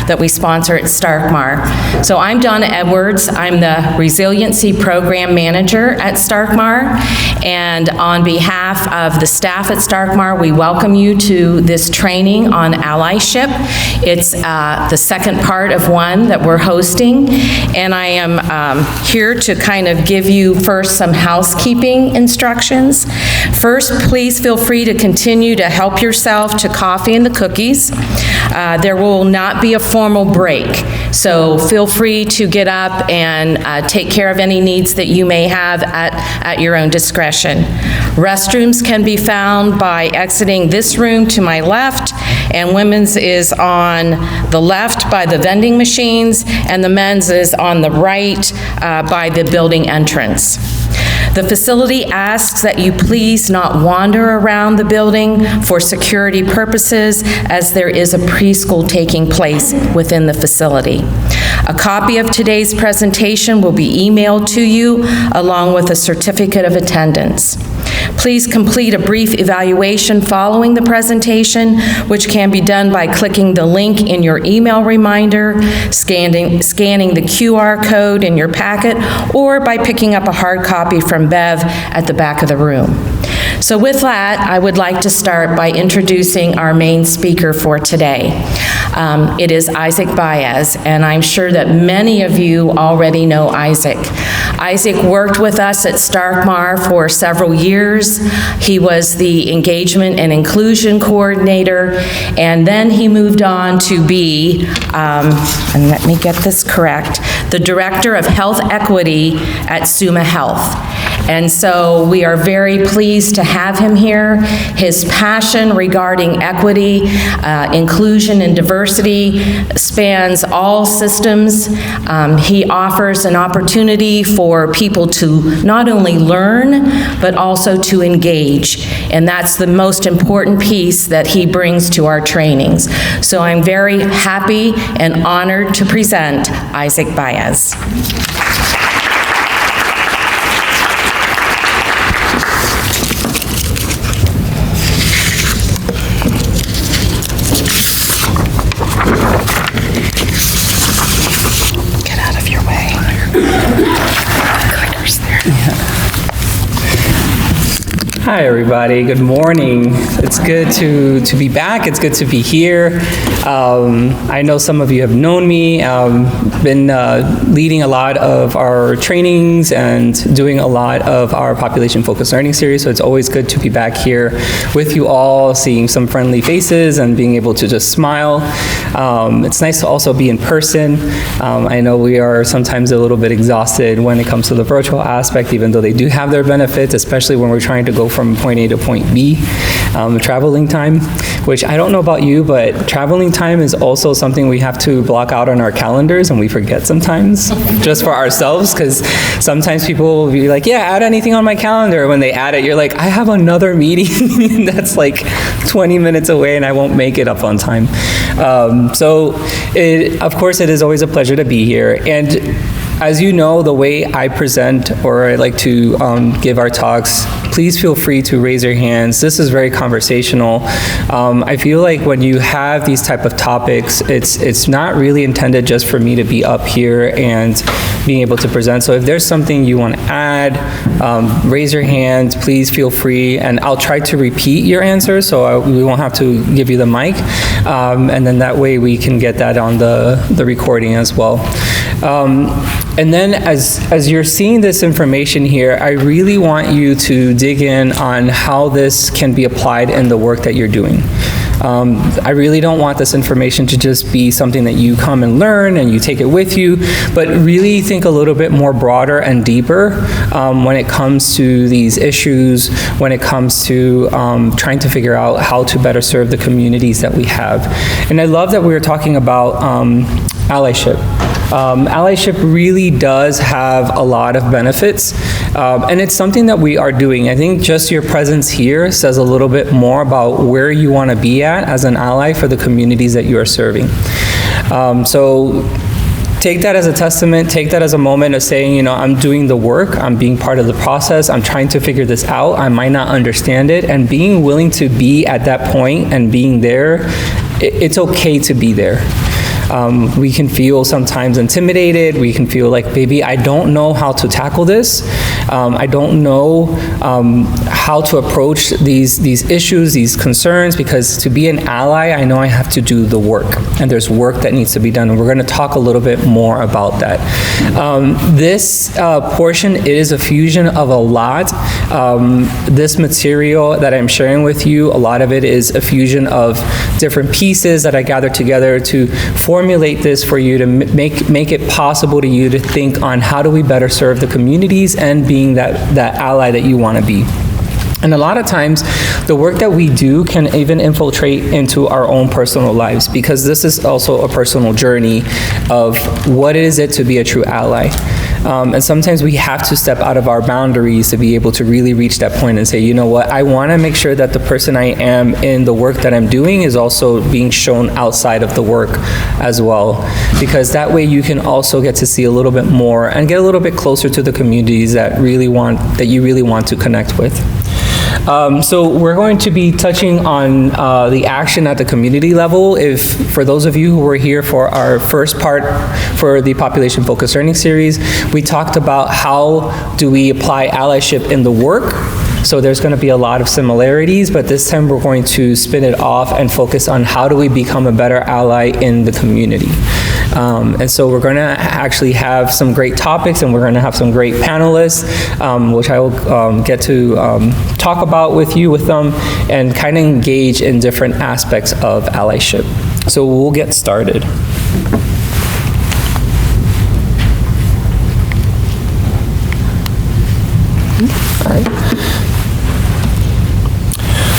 that we sponsor at Starkmar. So I'm Donna Edwards. I'm the Resiliency Program Manager at Starkmar, and on behalf of the staff at Starkmar, we welcome you to this training on allyship. It's the second part of one that we're hosting, and I am here to kind of give you first some housekeeping instructions. First, please feel free to continue to help yourself to coffee and the cookies. There will not be a formal break, so feel free to get up and take care of any needs that you may have at your own discretion. Restrooms can be found by exiting this room to my left, and women's is on the left by the vending machines, and the men's is on the right by the building entrance. The facility asks that you please not wander around the building for security purposes, as there is a preschool taking place within the facility. A copy of today's presentation will be emailed to you along with a certificate of attendance. Please complete a brief evaluation following the presentation, which can be done by clicking the link in your email reminder, scanning the QR code in your packet, or by picking up a hard copy from Bev at the back of the room. So with that, I would like to start by introducing our main speaker for today. It is Isaac Baez, and I'm sure that many of you already know Isaac. Isaac worked with us at Starkmar for several years. He was the engagement and inclusion coordinator, and then he moved on to be, and let me get this correct, the Director of Health Equity at Summa Health. And so we are very pleased to have him here. His passion regarding equity, inclusion, and diversity spans all systems. He offers an opportunity for people to not only learn, but also to engage. And that's the most important piece that he brings to our trainings. So I'm very happy and honored to present Isaac Baez. Hi everybody, good morning. It's good to be back, it's good to be here. I know some of you have known me, been leading a lot of our trainings and doing a lot of our population focused learning series, so it's always good to be back here with you all, seeing some friendly faces and being able to just smile. It's nice to also be in person. I know we are sometimes a little bit exhausted when it comes to the virtual aspect, even though they do have their benefits, especially when we're trying to go from point A to point B. Traveling time, which I don't know about you, but traveling time is also something we have to block out on our calendars, and we forget sometimes, just for ourselves, because sometimes people will be like, yeah, add anything on my calendar. When they add it, you're like, I have another meeting that's like 20 minutes away and I won't make it up on time. Of course, it is always a pleasure to be here. And as you know, the way I present or I like to give our talks, please feel free to raise your hands. This is very conversational. I feel like when you have these type of topics, it's not really intended just for me to be up here and being able to present. So if there's something you want to add, raise your hand, please feel free, and I'll try to repeat your answers so we won't have to give you the mic, and then that way we can get that on the recording as well. And then as you're seeing this information here, I really want you to dig in on how this can be applied in the work that you're doing. I really don't want this information to just be something that you come and learn and you take it with you, but really think a little bit more broader and deeper when it comes to these issues, when it comes to trying to figure out how to better serve the communities that we have. And I love that we were talking about allyship. Allyship really does have a lot of benefits, and it's something that we are doing. I think just your presence here says a little bit more about where you want to be at as an ally for the communities that you are serving. So take that as a testament, take that as a moment of saying, you know, I'm doing the work, I'm being part of the process, I'm trying to figure this out, I might not understand it, and being willing to be at that point and being there, it's okay to be there. We can feel sometimes intimidated. We can feel like, maybe I don't know how to tackle this. I don't know how to approach these issues, these concerns, because to be an ally, I know I have to do the work, and there's work that needs to be done, and we're going to talk a little bit more about that. This portion is a fusion of a lot. This material that I'm sharing with you, a lot of it is a fusion of different pieces that I gathered together to formulate this for you, to make it possible to you to think on how do we better serve the communities and being that ally that you want to be. And a lot of times, the work that we do can even infiltrate into our own personal lives, because this is also a personal journey of what is it to be a true ally. And sometimes we have to step out of our boundaries to be able to really reach that point and say, you know what, I want to make sure that the person I am in the work that I'm doing is also being shown outside of the work as well. Because that way you can also get to see a little bit more and get a little bit closer to the communities that you really want to connect with. So we're going to be touching on the action at the community level. For those of you who were here for our first part for the Population Focused Learning Series, we talked about how do we apply allyship in the work. So there's going to be a lot of similarities, but this time we're going to spin it off and focus on how do we become a better ally in the community. And so we're going to actually have some great topics, and we're going to have some great panelists, which I will get to talk about with them and kind of engage in different aspects of allyship. So we'll get started. All right.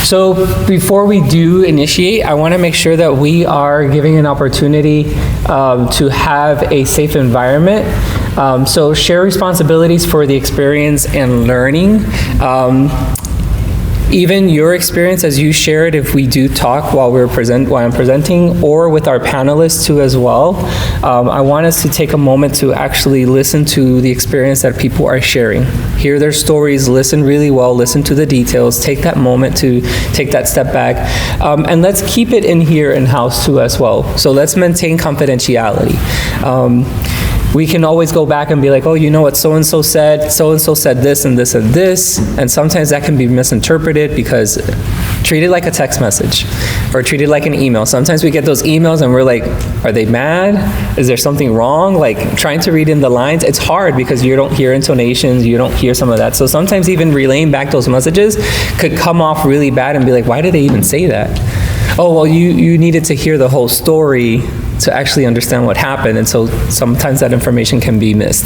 So before we do initiate, I want to make sure that we are giving an opportunity to have a safe environment. So share responsibilities for the experience and learning. Even your experience as you share it, if we do talk while I'm presenting, or with our panelists too as well. I want us to take a moment to actually listen to the experience that people are sharing. Hear their stories, listen really well, listen to the details, take that moment to take that step back. And let's keep it in here in-house too as well. So let's maintain confidentiality. We can always go back and be like, oh, you know what so-and-so said this and this and this, and sometimes that can be misinterpreted because treat it like a text message or treat it like an email. Sometimes we get those emails and we're like, are they mad? Is there something wrong? Like trying to read in the lines, it's hard because you don't hear intonations, you don't hear some of that. So sometimes even relaying back those messages could come off really bad and be like, why did they even say that? Oh, well, you needed to hear the whole story to actually understand what happened, and so sometimes that information can be missed.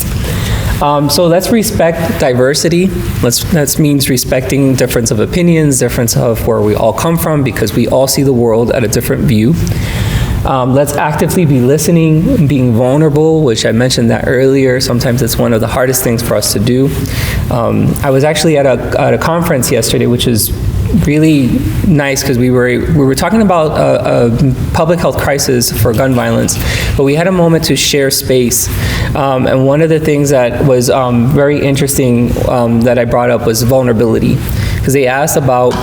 So let's respect diversity. That means respecting difference of opinions, difference of where we all come from, because we all see the world at a different view. Let's actively be listening, being vulnerable, which I mentioned that earlier. Sometimes it's one of the hardest things for us to do. I was actually at a conference yesterday, which is really nice because we were talking about a public health crisis for gun violence, but we had a moment to share space. And one of the things that was very interesting that I brought up was vulnerability, because they asked about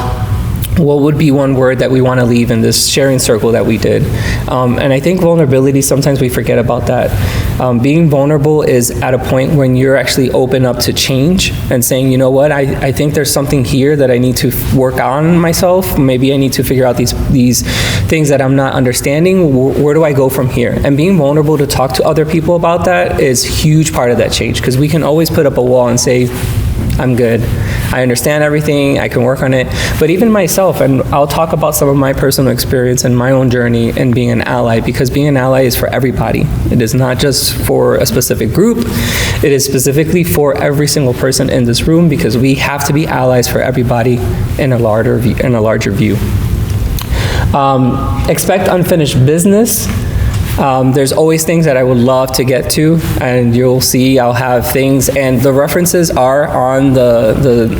what would be one word that we want to leave in this sharing circle that we did. And I think vulnerability, sometimes we forget about that. Being vulnerable is at a point when you're actually open up to change and saying, you know what, I think there's something here that I need to work on myself. Maybe I need to figure out these things that I'm not understanding. Where do I go from here? And being vulnerable to talk to other people about that is a huge part of that change, because we can always put up a wall and say, I'm good, I understand everything, I can work on it. But even myself, and I'll talk about some of my personal experience and my own journey in being an ally, because being an ally is for everybody. It is not just for a specific group, it is specifically for every single person in this room, because we have to be allies for everybody in a larger view. Expect unfinished business. There's always things that I would love to get to, and you'll see I'll have things, and the references are on the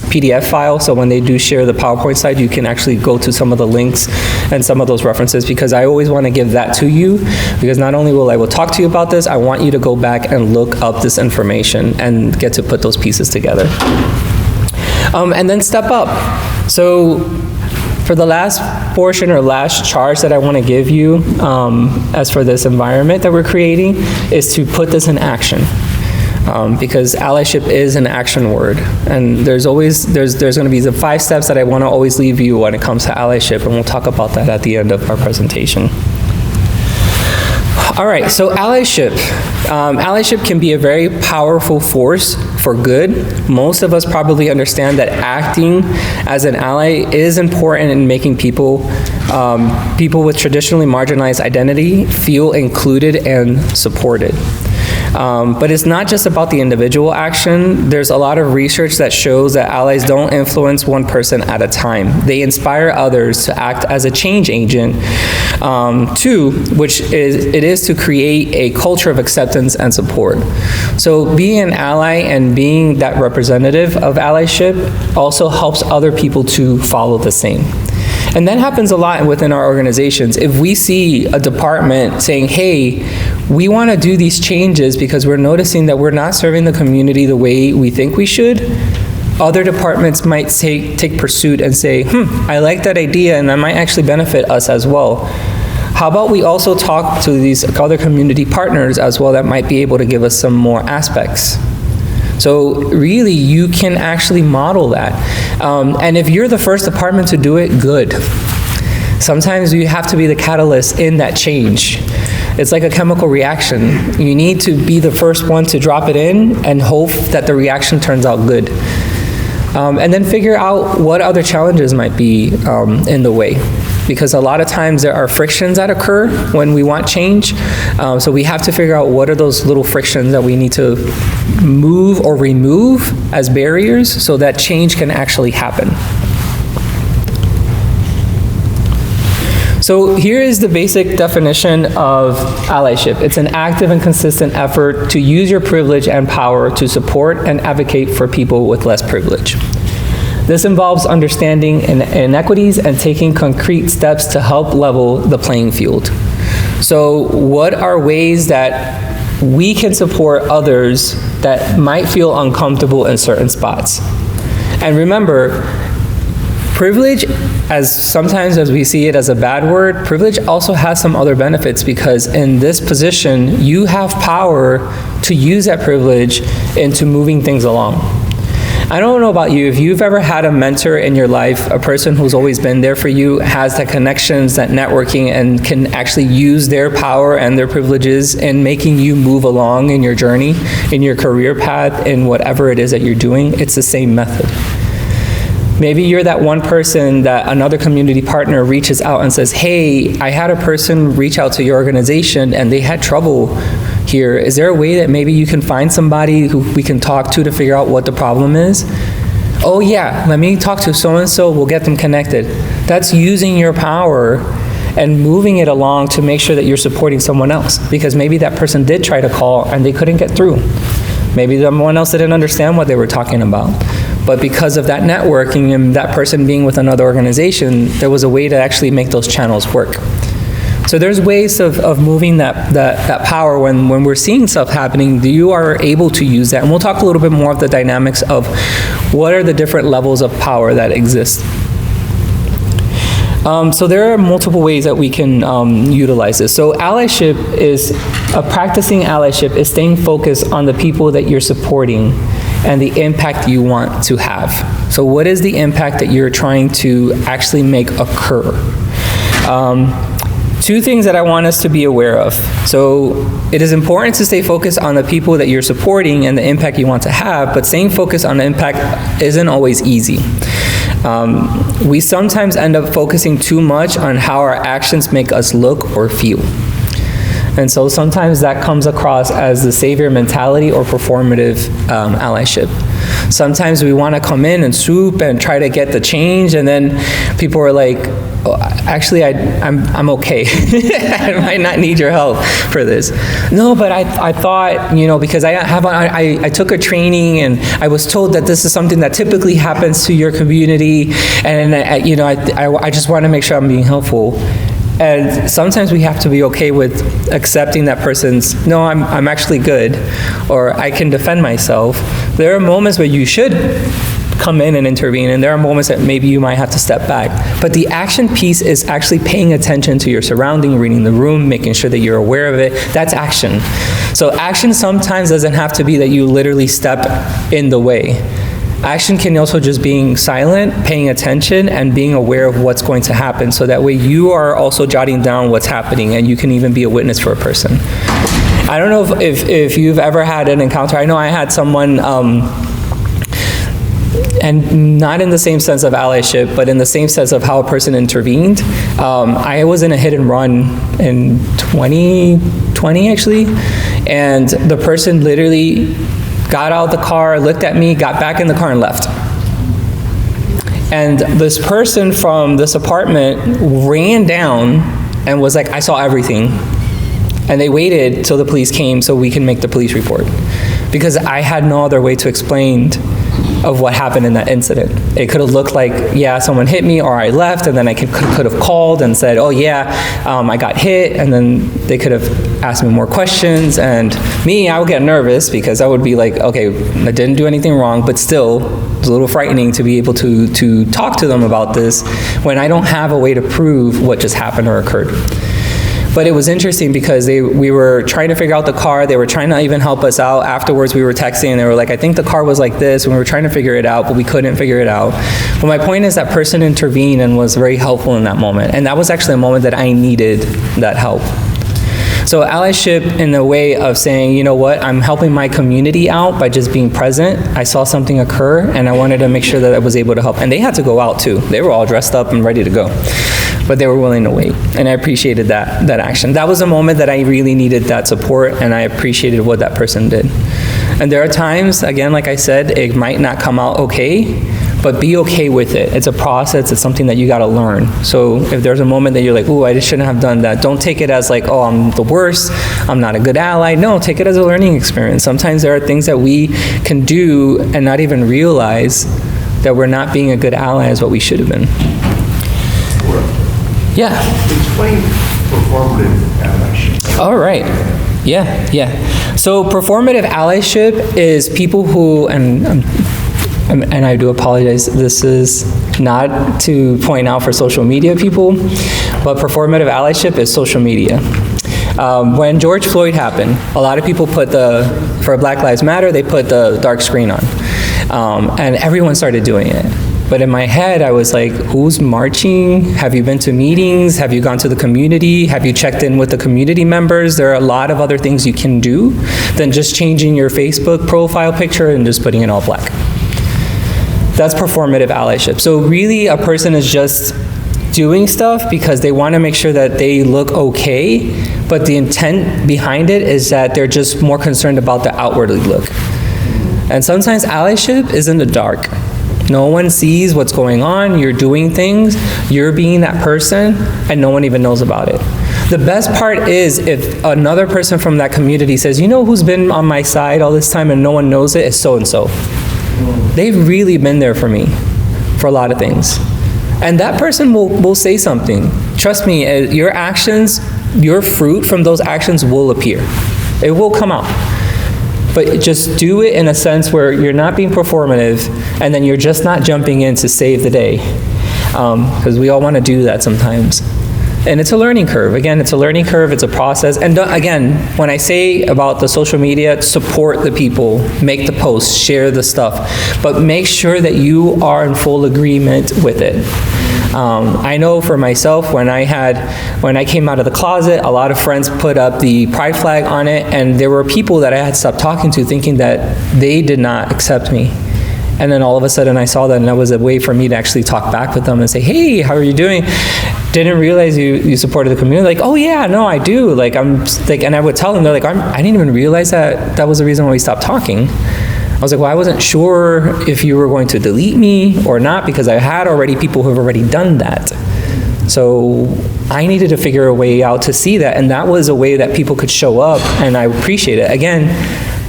PDF file, so when they do share the PowerPoint slide, you can actually go to some of the links and some of those references, because I always want to give that to you, because not only will I talk to you about this, I want you to go back and look up this information and get to put those pieces together. And then step up. So For the last portion or last charge that I want to give you, as for this environment that we're creating, is to put this in action. Because allyship is an action word, and there's going to be the 5 steps that I want to always leave you when it comes to allyship, and we'll talk about that at the end of our presentation. All right, so allyship. Allyship can be a very powerful force for good. Most of us probably understand that acting as an ally is important in making people with traditionally marginalized identity feel included and supported. But it's not just about the individual action. There's a lot of research that shows that allies don't influence one person at a time. They inspire others to act as a change agent, which is to create a culture of acceptance and support. So being an ally and being that representative of allyship also helps other people to follow the same. And that happens a lot within our organizations. If we see a department saying, hey, we want to do these changes because we're noticing that we're not serving the community the way we think we should, other departments might take pursuit and say, I like that idea and that might actually benefit us as well. How about we also talk to these other community partners as well that might be able to give us some more aspects? So really, you can actually model that. And if you're the first department to do it, good. Sometimes you have to be the catalyst in that change. It's like a chemical reaction. You need to be the first one to drop it in and hope that the reaction turns out good. And then figure out what other challenges might be in the way. Because a lot of times there are frictions that occur when we want change. So we have to figure out what are those little frictions that we need to move or remove as barriers so that change can actually happen. So here is the basic definition of allyship. It's an active and consistent effort to use your privilege and power to support and advocate for people with less privilege. This involves understanding inequities and taking concrete steps to help level the playing field. So what are ways that we can support others that might feel uncomfortable in certain spots? And remember, privilege, sometimes as we see it as a bad word, privilege also has some other benefits, because in this position, you have power to use that privilege into moving things along. I don't know about you, if you've ever had a mentor in your life, a person who's always been there for you, has the connections, that networking, and can actually use their power and their privileges in making you move along in your journey, in your career path, in whatever it is that you're doing, it's the same method. Maybe you're that one person that another community partner reaches out and says, hey, I had a person reach out to your organization and they had trouble here. Is there a way that maybe you can find somebody who we can talk to figure out what the problem is? Oh yeah, let me talk to so-and-so, we'll get them connected. That's using your power and moving it along to make sure that you're supporting someone else, because maybe that person did try to call and they couldn't get through. Maybe someone else didn't understand what they were talking about. But because of that networking and that person being with another organization, there was a way to actually make those channels work. So there's ways of moving that power when we're seeing stuff happening. You are able to use that. And we'll talk a little bit more of the dynamics of what are the different levels of power that exist. So there are multiple ways that we can utilize this. So allyship is, practicing allyship is staying focused on the people that you're supporting and the impact you want to have. So what is the impact that you're trying to actually make occur? Two things that I want us to be aware of. So it is important to stay focused on the people that you're supporting and the impact you want to have, but staying focused on the impact isn't always easy. We sometimes end up focusing too much on how our actions make us look or feel. And so sometimes that comes across as the savior mentality or performative allyship. Sometimes we want to come in and swoop and try to get the change, and then people are like, oh, actually, I'm okay. I might not need your help for this. No, but I thought, because I took a training and I was told that this is something that typically happens to your community, and I just want to make sure I'm being helpful. And sometimes we have to be okay with accepting that person's, no, I'm actually good, or I can defend myself. There are moments where you should come in and intervene, and there are moments that maybe you might have to step back. But the action piece is actually paying attention to your surrounding, reading the room, making sure that you're aware of it. That's action. So action sometimes doesn't have to be that you literally step in the way. Action can also just being silent, paying attention, and being aware of what's going to happen, so that way you are also jotting down what's happening, and you can even be a witness for a person. I don't know if you've ever had an encounter. I know I had someone, and not in the same sense of allyship, but in the same sense of how a person intervened. I was in a hit and run in 2020, actually, and the person literally got out of the car, looked at me, got back in the car, and left. And this person from this apartment ran down and was like, I saw everything. And they waited till the police came so we can make the police report. Because I had no other way to explain of what happened in that incident. It could have looked like, yeah, someone hit me or I left, and then I could have called and said, oh yeah, I got hit, and then they could have asked me more questions, and me, I would get nervous because I would be like, okay, I didn't do anything wrong, but still, it's a little frightening to be able to talk to them about this when I don't have a way to prove what just happened or occurred. But it was interesting because we were trying to figure out the car. They were trying to even help us out. Afterwards, we were texting, and they were like, I think the car was like this, and we were trying to figure it out, but we couldn't figure it out. But my point is that person intervened and was very helpful in that moment. And that was actually a moment that I needed that help. So allyship in the way of saying, you know what, I'm helping my community out by just being present. I saw something occur, and I wanted to make sure that I was able to help. And they had to go out too. They were all dressed up and ready to go. But they were willing to wait, and I appreciated that action. That was a moment that I really needed that support, and I appreciated what that person did. And there are times, again, like I said, it might not come out okay, but be okay with it. It's a process, it's something that you gotta learn. So if there's a moment that you're like, ooh, I just shouldn't have done that, don't take it as like, oh, I'm the worst, I'm not a good ally. No, take it as a learning experience. Sometimes there are things that we can do and not even realize that we're not being a good ally as what we should have been. Yeah. Explain performative allyship. All right. Yeah. So performative allyship is people who, and I do apologize, this is not to point out for social media people, but performative allyship is social media. When George Floyd happened, a lot of people for Black Lives Matter, they put the dark screen on. And everyone started doing it. But in my head, I was like, who's marching? Have you been to meetings? Have you gone to the community? Have you checked in with the community members? There are a lot of other things you can do than just changing your Facebook profile picture and just putting it all black. That's performative allyship. So really, a person is just doing stuff because they want to make sure that they look okay, but the intent behind it is that they're just more concerned about the outwardly look. And sometimes allyship is in the dark. No one sees what's going on, you're doing things, you're being that person, and no one even knows about it. The best part is if another person from that community says, you know who's been on my side all this time and no one knows it, it's so-and-so. They've really been there for me, for a lot of things. And that person will say something. Trust me, your actions, your fruit from those actions will appear. It will come out. But just do it in a sense where you're not being performative, and then you're just not jumping in to save the day. Because we all want to do that sometimes. And it's a learning curve. Again, it's a learning curve, it's a process. And again, when I say about the social media, support the people, make the posts, share the stuff, but make sure that you are in full agreement with it. I know for myself, when I came out of the closet, a lot of friends put up the pride flag on it, and there were people that I had stopped talking to thinking that they did not accept me. And then all of a sudden I saw that, and that was a way for me to actually talk back with them and say, hey, how are you doing? Didn't realize you supported the community. Like, oh yeah, no, I do. Like, and I would tell them, they're like, I didn't even realize that was the reason why we stopped talking. I was like, well, I wasn't sure if you were going to delete me or not, because I had already people who have already done that. So I needed to figure a way out to see that, and that was a way that people could show up, and I appreciate it. Again,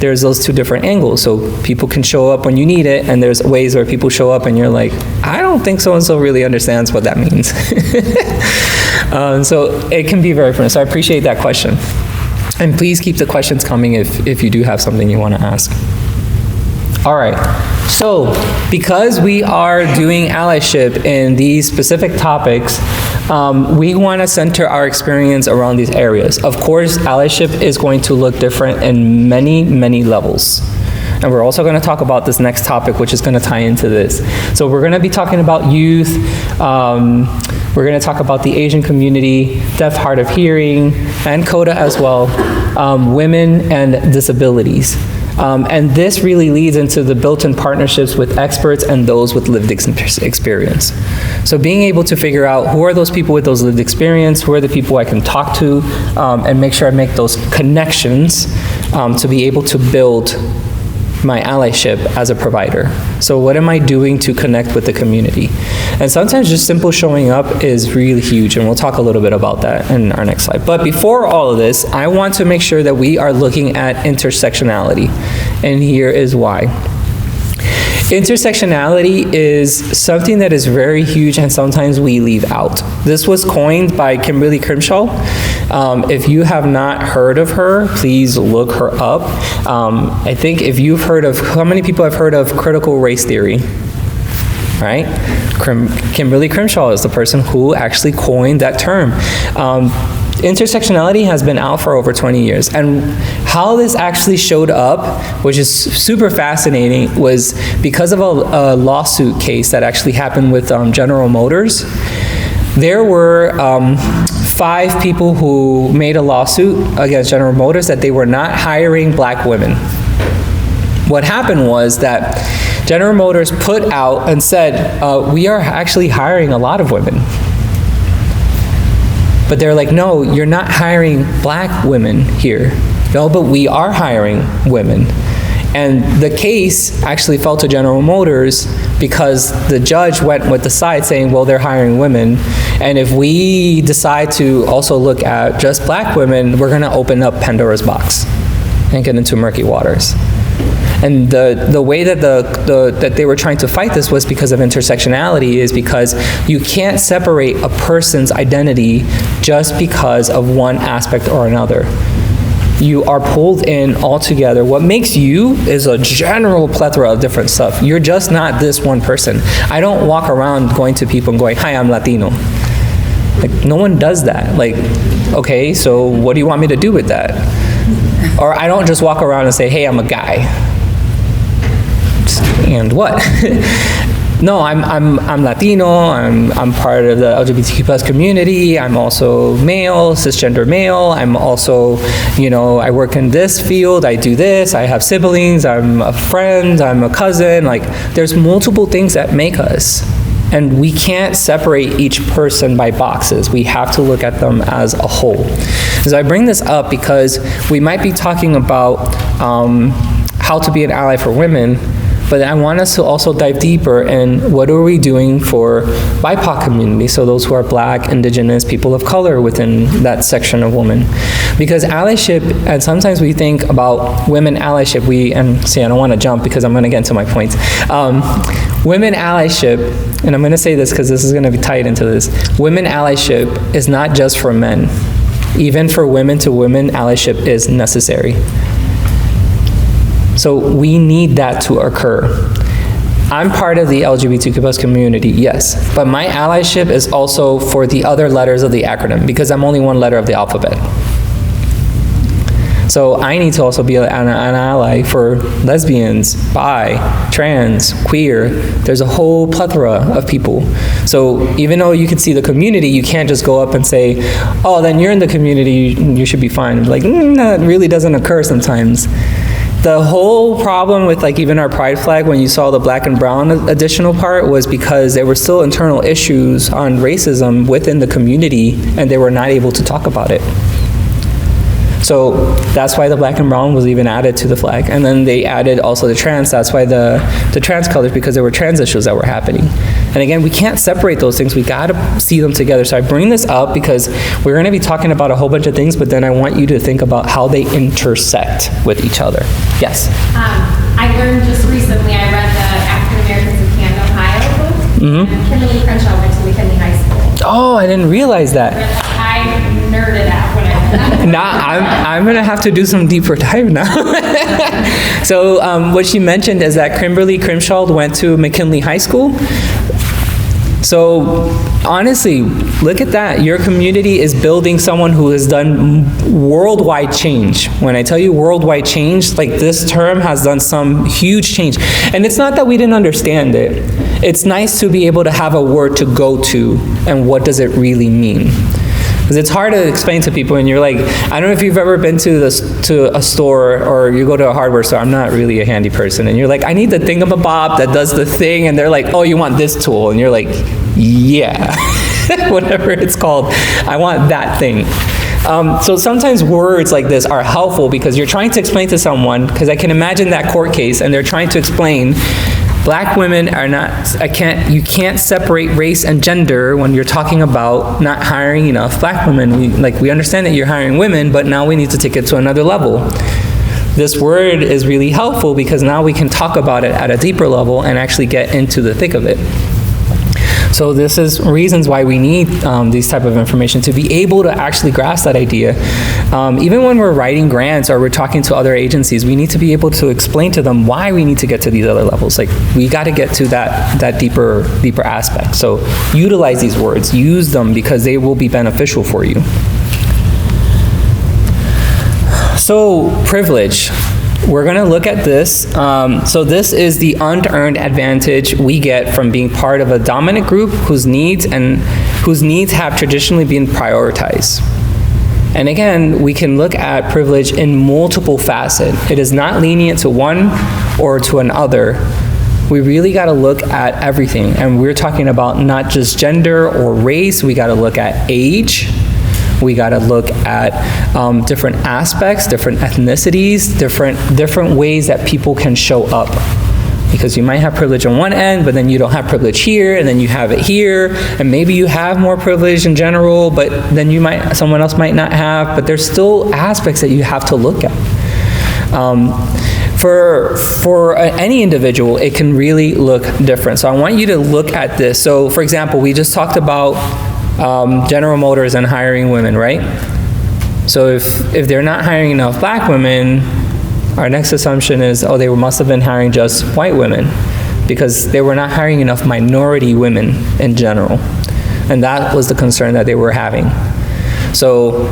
there's those two different angles. So people can show up when you need it, and there's ways where people show up and you're like, I don't think so-and-so really understands what that means. So it can be very different. So I appreciate that question. And please keep the questions coming if you do have something you want to ask. All right. So, because we are doing allyship in these specific topics, we want to center our experience around these areas. Of course, allyship is going to look different in many, many levels. And we're also going to talk about this next topic, which is going to tie into this. So we're going to be talking about youth. We're going to talk about the Asian community, deaf, hard of hearing, and CODA as well, women and disabilities. And this really leads into the built-in partnerships with experts and those with lived experience. So being able to figure out who are those people with those lived experience, who are the people I can talk to, and make sure I make those connections to be able to build my allyship as a provider. So what am I doing to connect with the community? And sometimes just simple showing up is really huge, and we'll talk a little bit about that in our next slide. But before all of this, I want to make sure that we are looking at intersectionality, and here is why. Intersectionality is something that is very huge and sometimes we leave out. This was coined by Kimberly Crenshaw. If you have not heard of her, please look her up. I think if you've heard of, how many people have heard of critical race theory? Right? Kimberly Crenshaw is the person who actually coined that term. Intersectionality has been out for over 20 years. And how this actually showed up, which is super fascinating, was because of a lawsuit case that actually happened with General Motors. There were 5 people who made a lawsuit against General Motors that they were not hiring black women. What happened was that General Motors put out and said, we are actually hiring a lot of women. But they're like, no, you're not hiring black women here. No, but we are hiring women. And the case actually fell to General Motors because the judge went with the side saying, well, they're hiring women. And if we decide to also look at just black women, we're gonna open up Pandora's box and get into murky waters. And the way that that they were trying to fight this was because of intersectionality, is because you can't separate a person's identity just because of one aspect or another. You are pulled in all together. What makes you is a general plethora of different stuff. You're just not this one person. I don't walk around going to people and going, hi, I'm Latino. Like, no one does that. Like, okay, so what do you want me to do with that? Or I don't just walk around and say, hey, I'm a guy. And what? No, I'm Latino, I'm part of the LGBTQ+ community, I'm also male, cisgender male, I'm also, you know, I work in this field, I do this, I have siblings, I'm a friend, I'm a cousin. Like, there's multiple things that make us. And we can't separate each person by boxes. We have to look at them as a whole. So I bring this up because we might be talking about how to be an ally for women, but I want us to also dive deeper in what are we doing for BIPOC community, so those who are Black, Indigenous, people of color within that section of women. Because allyship, and sometimes we think about women allyship, and see, I don't want to jump because I'm going to get into my points. Women allyship, and I'm going to say this because this is going to be tied into this, women allyship is not just for men. Even for women to women, allyship is necessary. So we need that to occur. I'm part of the LGBTQ+ community, yes, but my allyship is also for the other letters of the acronym because I'm only one letter of the alphabet. So I need to also be an ally for lesbians, bi, trans, queer. There's a whole plethora of people. So even though you can see the community, you can't just go up and say, oh, then you're in the community, you should be fine. Like, that really doesn't occur sometimes. The whole problem with like even our pride flag, when you saw the black and brown additional part, was because there were still internal issues on racism within the community and they were not able to talk about it. So that's why the black and brown was even added to the flag. And then they added also the trans, that's why the trans colors, because there were trans issues that were happening. And again, we can't separate those things, we gotta see them together. So I bring this up because we're gonna be talking about a whole bunch of things, but then I want you to think about how they intersect with each other. Yes? I learned just recently, I read the African Americans of Canton, Ohio book, and Kimberly Crenshaw went to McKinley High School. Oh, I didn't realize that. I nerded out when I read Now I'm gonna have to do some deeper dive now. So what she mentioned is that Kimberly Crimshaw went to McKinley High School. So honestly, look at that. Your community is building someone who has done worldwide change. When I tell you worldwide change, like this term has done some huge change. And it's not that we didn't understand it. It's nice to be able to have a word to go to and what does it really mean. Because it's hard to explain to people, and you're like, I don't know if you've ever been to a store or you go to a hardware store. I'm not really a handy person, and you're like, I need the thingamabob that does the thing, and they're like, oh, you want this tool, and you're like, yeah, whatever it's called, I want that thing. So sometimes words like this are helpful because you're trying to explain to someone, because I can imagine that court case, and they're trying to explain Black women are not, you can't separate race and gender when you're talking about not hiring enough Black women. We understand that you're hiring women, but now we need to take it to another level. This word is really helpful because now we can talk about it at a deeper level and actually get into the thick of it. So this is reasons why we need these type of information to be able to actually grasp that idea. Even when we're writing grants or we're talking to other agencies, we need to be able to explain to them why we need to get to these other levels. Like, we got to get to that deeper aspect. So utilize these words, use them because they will be beneficial for you. So privilege. We're going to look at this. So this is the unearned advantage we get from being part of a dominant group whose needs have traditionally been prioritized. And again, we can look at privilege in multiple facets. It is not lenient to one or to another. We really got to look at everything. And we're talking about not just gender or race. We got to look at age. We got to look at different aspects, different ethnicities, different ways that people can show up. Because you might have privilege on one end, but then you don't have privilege here, and then you have it here, and maybe you have more privilege in general, but then someone else might not have, but there's still aspects that you have to look at. For any individual, it can really look different. So I want you to look at this. So for example, we just talked about General Motors and hiring women, right? So if they're not hiring enough Black women, our next assumption is, oh, they must have been hiring just white women because they were not hiring enough minority women in general. And that was the concern that they were having. So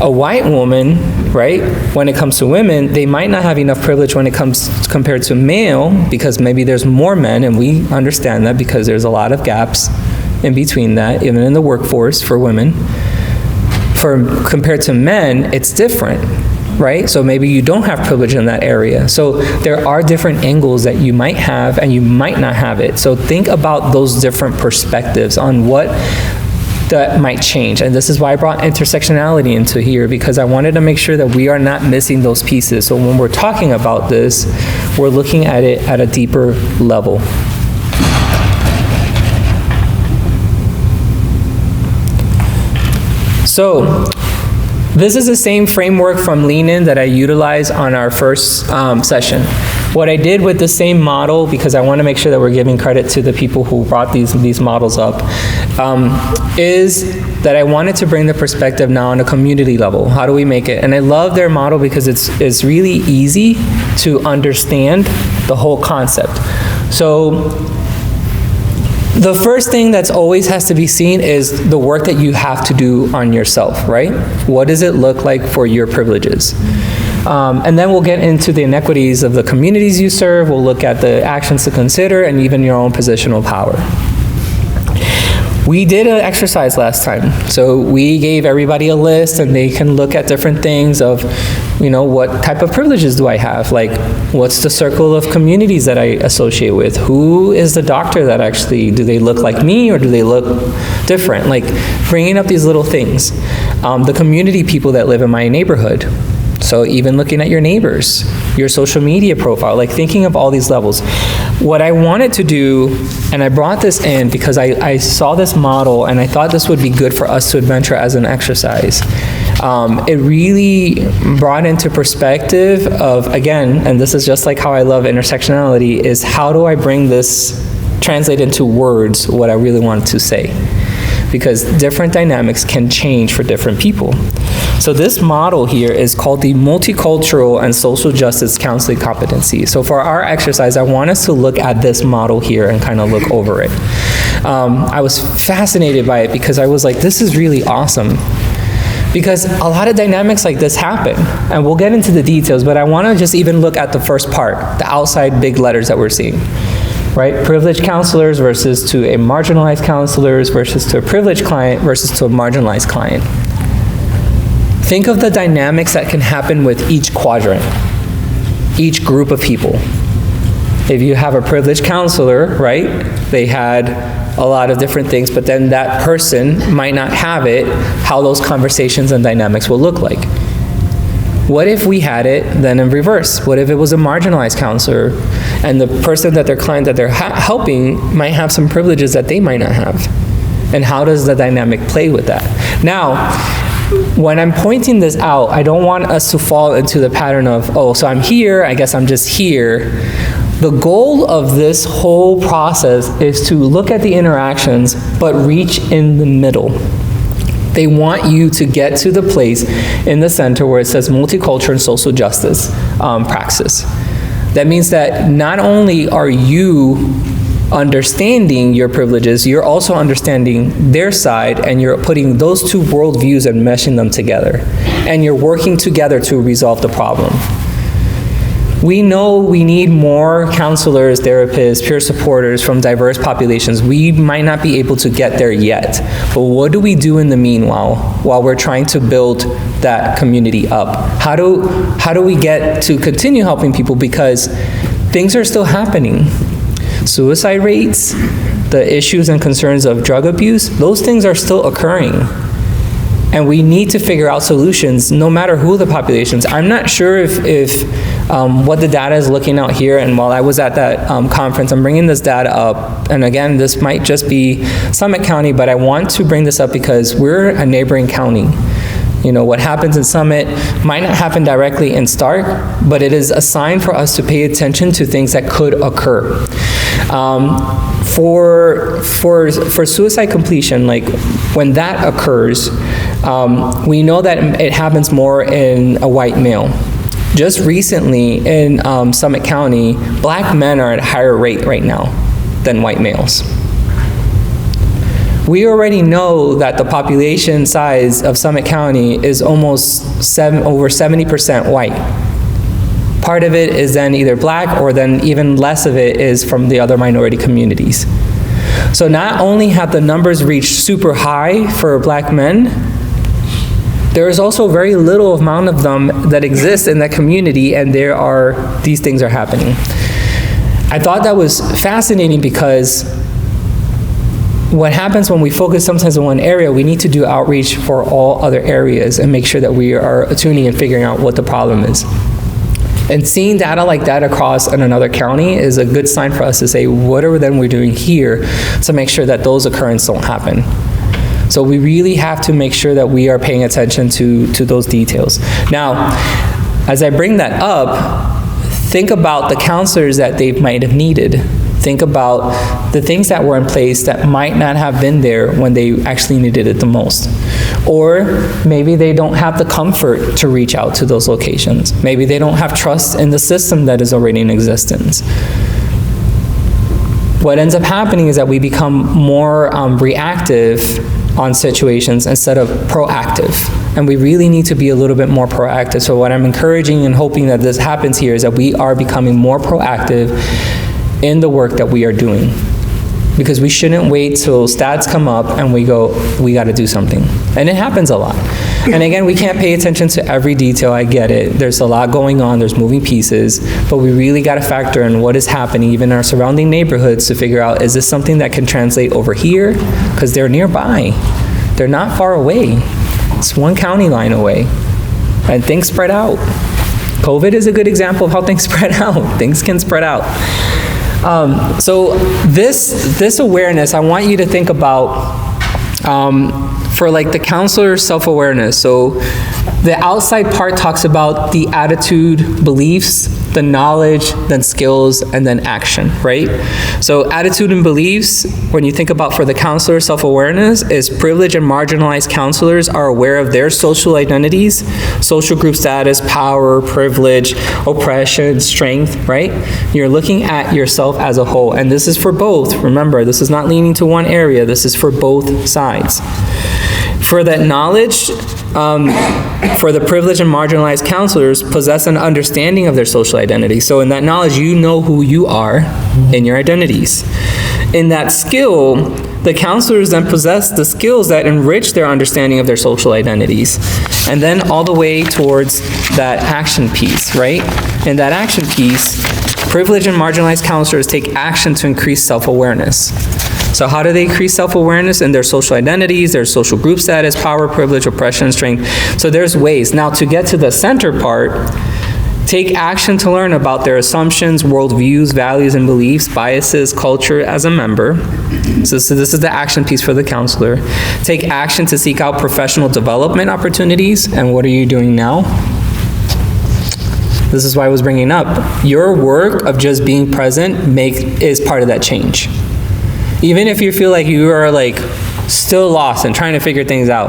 a white woman, right, when it comes to women, they might not have enough privilege when it comes compared to male because maybe there's more men, and we understand that because there's a lot of gaps in between that, even in the workforce for women. Compared to men, it's different, right? So maybe you don't have privilege in that area. So there are different angles that you might have and you might not have it. So think about those different perspectives on what that might change. And this is why I brought intersectionality into here, because I wanted to make sure that we are not missing those pieces. So when we're talking about this, we're looking at it at a deeper level. So this is the same framework from Lean In that I utilized on our first session. What I did with the same model, because I want to make sure that we're giving credit to the people who brought these models up, is that I wanted to bring the perspective now on a community level. How do we make it? And I love their model because it's really easy to understand the whole concept. So the first thing that's always has to be seen is the work that you have to do on yourself, right? What does it look like for your privileges? And then we'll get into the inequities of the communities you serve. We'll look at the actions to consider and even your own positional power. We did an exercise last time. So we gave everybody a list and they can look at different things of, what type of privileges do I have? Like, what's the circle of communities that I associate with? Who is the doctor that actually, do they look like me or do they look different? Like, bringing up these little things. The community people that live in my neighborhood. So even looking at your neighbors, your social media profile, like thinking of all these levels. What I wanted to do, and I brought this in because I saw this model and I thought this would be good for us to adventure as an exercise. It really brought into perspective of, again, and this is just like how I love intersectionality, is how do I bring this, translate into words what I really wanted to say. because different dynamics can change for different people. So this model here is called the Multicultural and Social Justice Counseling Competency. So for our exercise, I want us to look at this model here and kind of look over it. I was fascinated by it because I was like, this is really awesome. Because a lot of dynamics like this happen, and we'll get into the details, but I want to just even look at the first part, the outside big letters that we're seeing, right? Privileged counselors versus to a marginalized counselors versus to a privileged client versus to a marginalized client. Think of the dynamics that can happen with each quadrant, each group of people. If you have a privileged counselor, right, they had a lot of different things, but then that person might not have it, how those conversations and dynamics will look like. What if we had it then in reverse? What if it was a marginalized counselor and the person that their client that they're helping might have some privileges that they might not have? And how does the dynamic play with that? Now, when I'm pointing this out, I don't want us to fall into the pattern of, oh, so I'm here, I guess I'm just here. The goal of this whole process is to look at the interactions, but reach in the middle. They want you to get to the place in the center where it says multicultural and social justice praxis. That means that not only are you understanding your privileges, you're also understanding their side, and you're putting those two worldviews and meshing them together. And you're working together to resolve the problem. We know we need more counselors, therapists, peer supporters from diverse populations. We might not be able to get there yet, but what do we do in the meanwhile while we're trying to build that community up? How do we get to continue helping people, because things are still happening. Suicide rates, the issues and concerns of drug abuse, those things are still occurring. And we need to figure out solutions no matter who the populations. I'm not sure if what the data is looking out here, and while I was at that conference, I'm bringing this data up, and again, this might just be Summit County, but I want to bring this up because we're a neighboring county. You know, what happens in Summit might not happen directly in Stark, but it is a sign for us to pay attention to things that could occur. For suicide completion, like when that occurs, we know that it happens more in a white male. Just recently in Summit County, black men are at a higher rate right now than white males. We already know that the population size of Summit County is almost over 70% white. Part of it is then either black, or then even less of it is from the other minority communities. So not only have the numbers reached super high for black men, there is also very little amount of them that exist in that community, and these things are happening. I thought that was fascinating because what happens when we focus sometimes on one area, we need to do outreach for all other areas and make sure that we are tuning and figuring out what the problem is. And seeing data like that across in another county is a good sign for us to say, what are then we're doing here to make sure that those occurrences don't happen? So we really have to make sure that we are paying attention to those details. Now, as I bring that up, think about the counselors that they might have needed. Think about the things that were in place that might not have been there when they actually needed it the most. Or maybe they don't have the comfort to reach out to those locations. Maybe they don't have trust in the system that is already in existence. What ends up happening is that we become more reactive on situations instead of proactive. And we really need to be a little bit more proactive. So what I'm encouraging and hoping that this happens here is that we are becoming more proactive in the work that we are doing. Because we shouldn't wait till stats come up and we go, we got to do something. And it happens a lot. And again, we can't pay attention to every detail, I get it. There's a lot going on, there's moving pieces, but we really got to factor in what is happening even in our surrounding neighborhoods to figure out, is this something that can translate over here? Because they're nearby. They're not far away. It's one county line away. And things spread out. COVID is a good example of how things spread out. Things can spread out. So this awareness, I want you to think about for like the counselor's self-awareness. So The outside part talks about the attitude, beliefs, the knowledge, then skills, and then action, right? So attitude and beliefs, when you think about for the counselor, self-awareness, is privileged and marginalized counselors are aware of their social identities, social group status, power, privilege, oppression, strength, right? You're looking at yourself as a whole, and this is for both. Remember, this is not leaning to one area, this is for both sides. For that knowledge, for the privileged and marginalized counselors possess an understanding of their social identity. So in that knowledge, you know who you are in your identities. In that skill, the counselors then possess the skills that enrich their understanding of their social identities. And then all the way towards that action piece, right? In that action piece, privileged and marginalized counselors take action to increase self-awareness. So how do they increase self-awareness in their social identities, their social group status, power, privilege, oppression, strength? So there's ways. Now to get to the center part, take action to learn about their assumptions, worldviews, values and beliefs, biases, culture as a member. So this is the action piece for the counselor. Take action to seek out professional development opportunities. And what are you doing now? This is why I was bringing up. Your work of just being present is part of that change. Even if you feel like you are like still lost and trying to figure things out,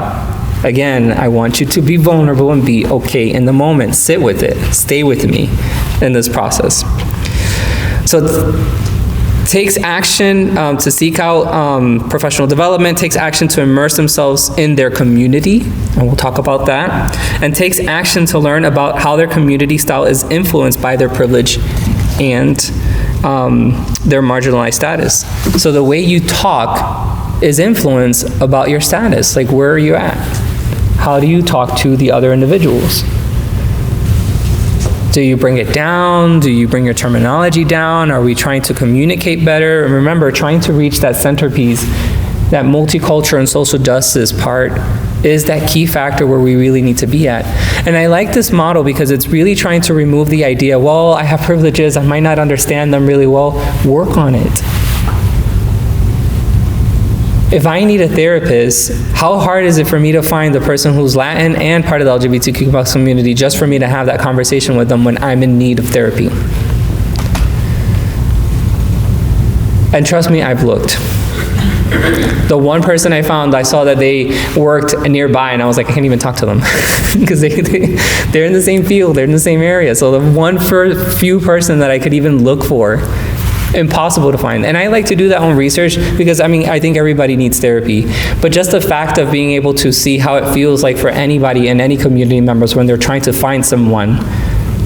again, I want you to be vulnerable and be okay in the moment. Sit with it. Stay with me in this process. So it takes action to seek out professional development, takes action to immerse themselves in their community, and we'll talk about that, and takes action to learn about how their community style is influenced by their privilege and their marginalized status. So the way you talk is influence about your status. Like, where are you at? How do you talk to the other individuals? Do you bring it down? Do you bring your terminology down? Are we trying to communicate better? And remember, trying to reach that centerpiece, that multicultural and social justice part, is that key factor where we really need to be at. And I like this model because it's really trying to remove the idea, well, I have privileges, I might not understand them really well. Work on it. If I need a therapist, how hard is it for me to find the person who's Latin and part of the LGBTQ+ community just for me to have that conversation with them when I'm in need of therapy? And trust me, I've looked. The one person I found, I saw that they worked nearby, and I was like, I can't even talk to them because they're in the same field, they're in the same area. So the one few person that I could even look for, impossible to find. And I like to do that own research because, I mean, I think everybody needs therapy. But just the fact of being able to see how it feels like for anybody and any community members when they're trying to find someone,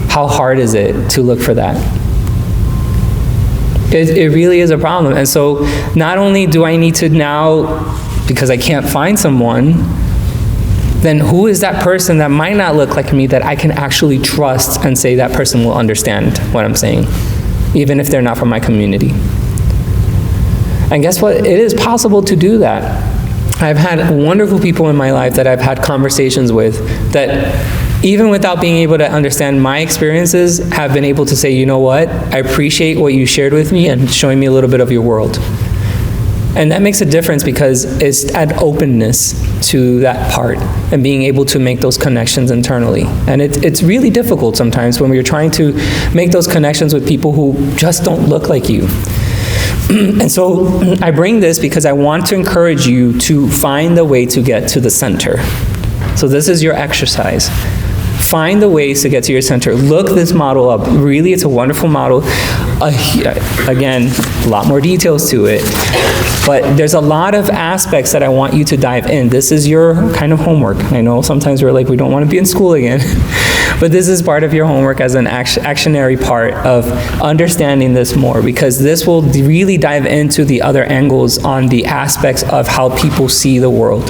how hard is it to look for that? It really is a problem. And so not only do I need to now, because I can't find someone, then who is that person that might not look like me that I can actually trust and say that person will understand what I'm saying, even if they're not from my community? And guess what? It is possible to do that. I've had wonderful people in my life that I've had conversations with that, even without being able to understand my experiences, have been able to say, you know what, I appreciate what you shared with me and showing me a little bit of your world. And that makes a difference because it's an openness to that part and being able to make those connections internally. And it's really difficult sometimes when we're trying to make those connections with people who just don't look like you. And so I bring this because I want to encourage you to find the way to get to the center. So this is your exercise. Find the ways to get to your center. Look this model up. Really, it's a wonderful model. Again, a lot more details to it. But there's a lot of aspects that I want you to dive in. This is your kind of homework. I know sometimes we're like, we don't want to be in school again. But this is part of your homework as an actionary part of understanding this more, because this will really dive into the other angles on the aspects of how people see the world.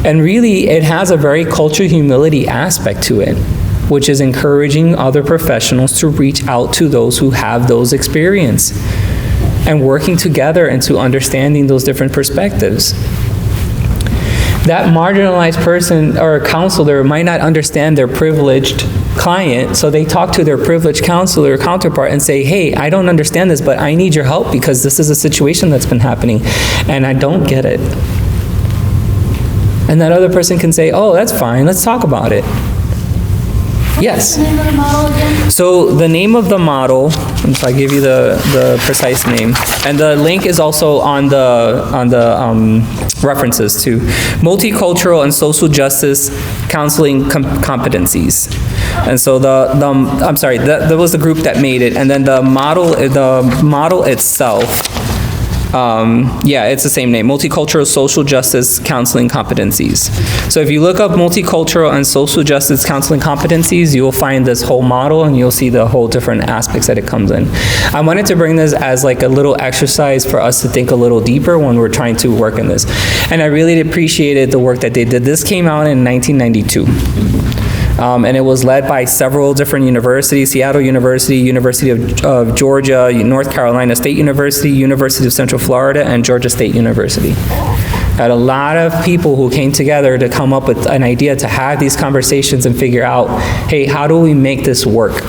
And really, it has a very cultural humility aspect to it, which is encouraging other professionals to reach out to those who have those experiences and working together into understanding those different perspectives. That marginalized person or counselor might not understand their privileged client, so they talk to their privileged counselor counterpart and say, hey, I don't understand this, but I need your help because this is a situation that's been happening and I don't get it. And that other person can say, oh, that's fine, let's talk about it. Yes. What's the name of the model again? So the name of the model, so I give you the precise name, and the link is also on the references to multicultural and social justice counseling competencies. And so I'm sorry, that was the group that made it, and then the model itself. Yeah, it's the same name, Multicultural Social Justice Counseling Competencies. So if you look up multicultural and social justice counseling competencies, you will find this whole model and you'll see the whole different aspects that it comes in. I wanted to bring this as like a little exercise for us to think a little deeper when we're trying to work in this. And I really appreciated the work that they did. This came out in 1992. And it was led by several different universities: Seattle University, University of Georgia, North Carolina State University, University of Central Florida, and Georgia State University. Had a lot of people who came together to come up with an idea to have these conversations and figure out, hey, how do we make this work?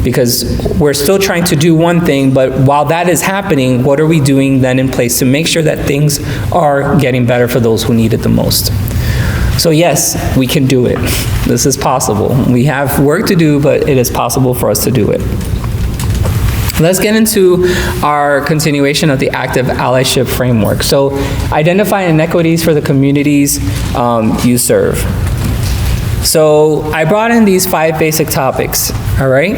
Because we're still trying to do one thing, but while that is happening, what are we doing then in place to make sure that things are getting better for those who need it the most? So yes, we can do it. This is possible. We have work to do, but it is possible for us to do it. Let's get into our continuation of the active allyship framework. So identify inequities for the communities you serve. So I brought in these 5 basic topics, all right?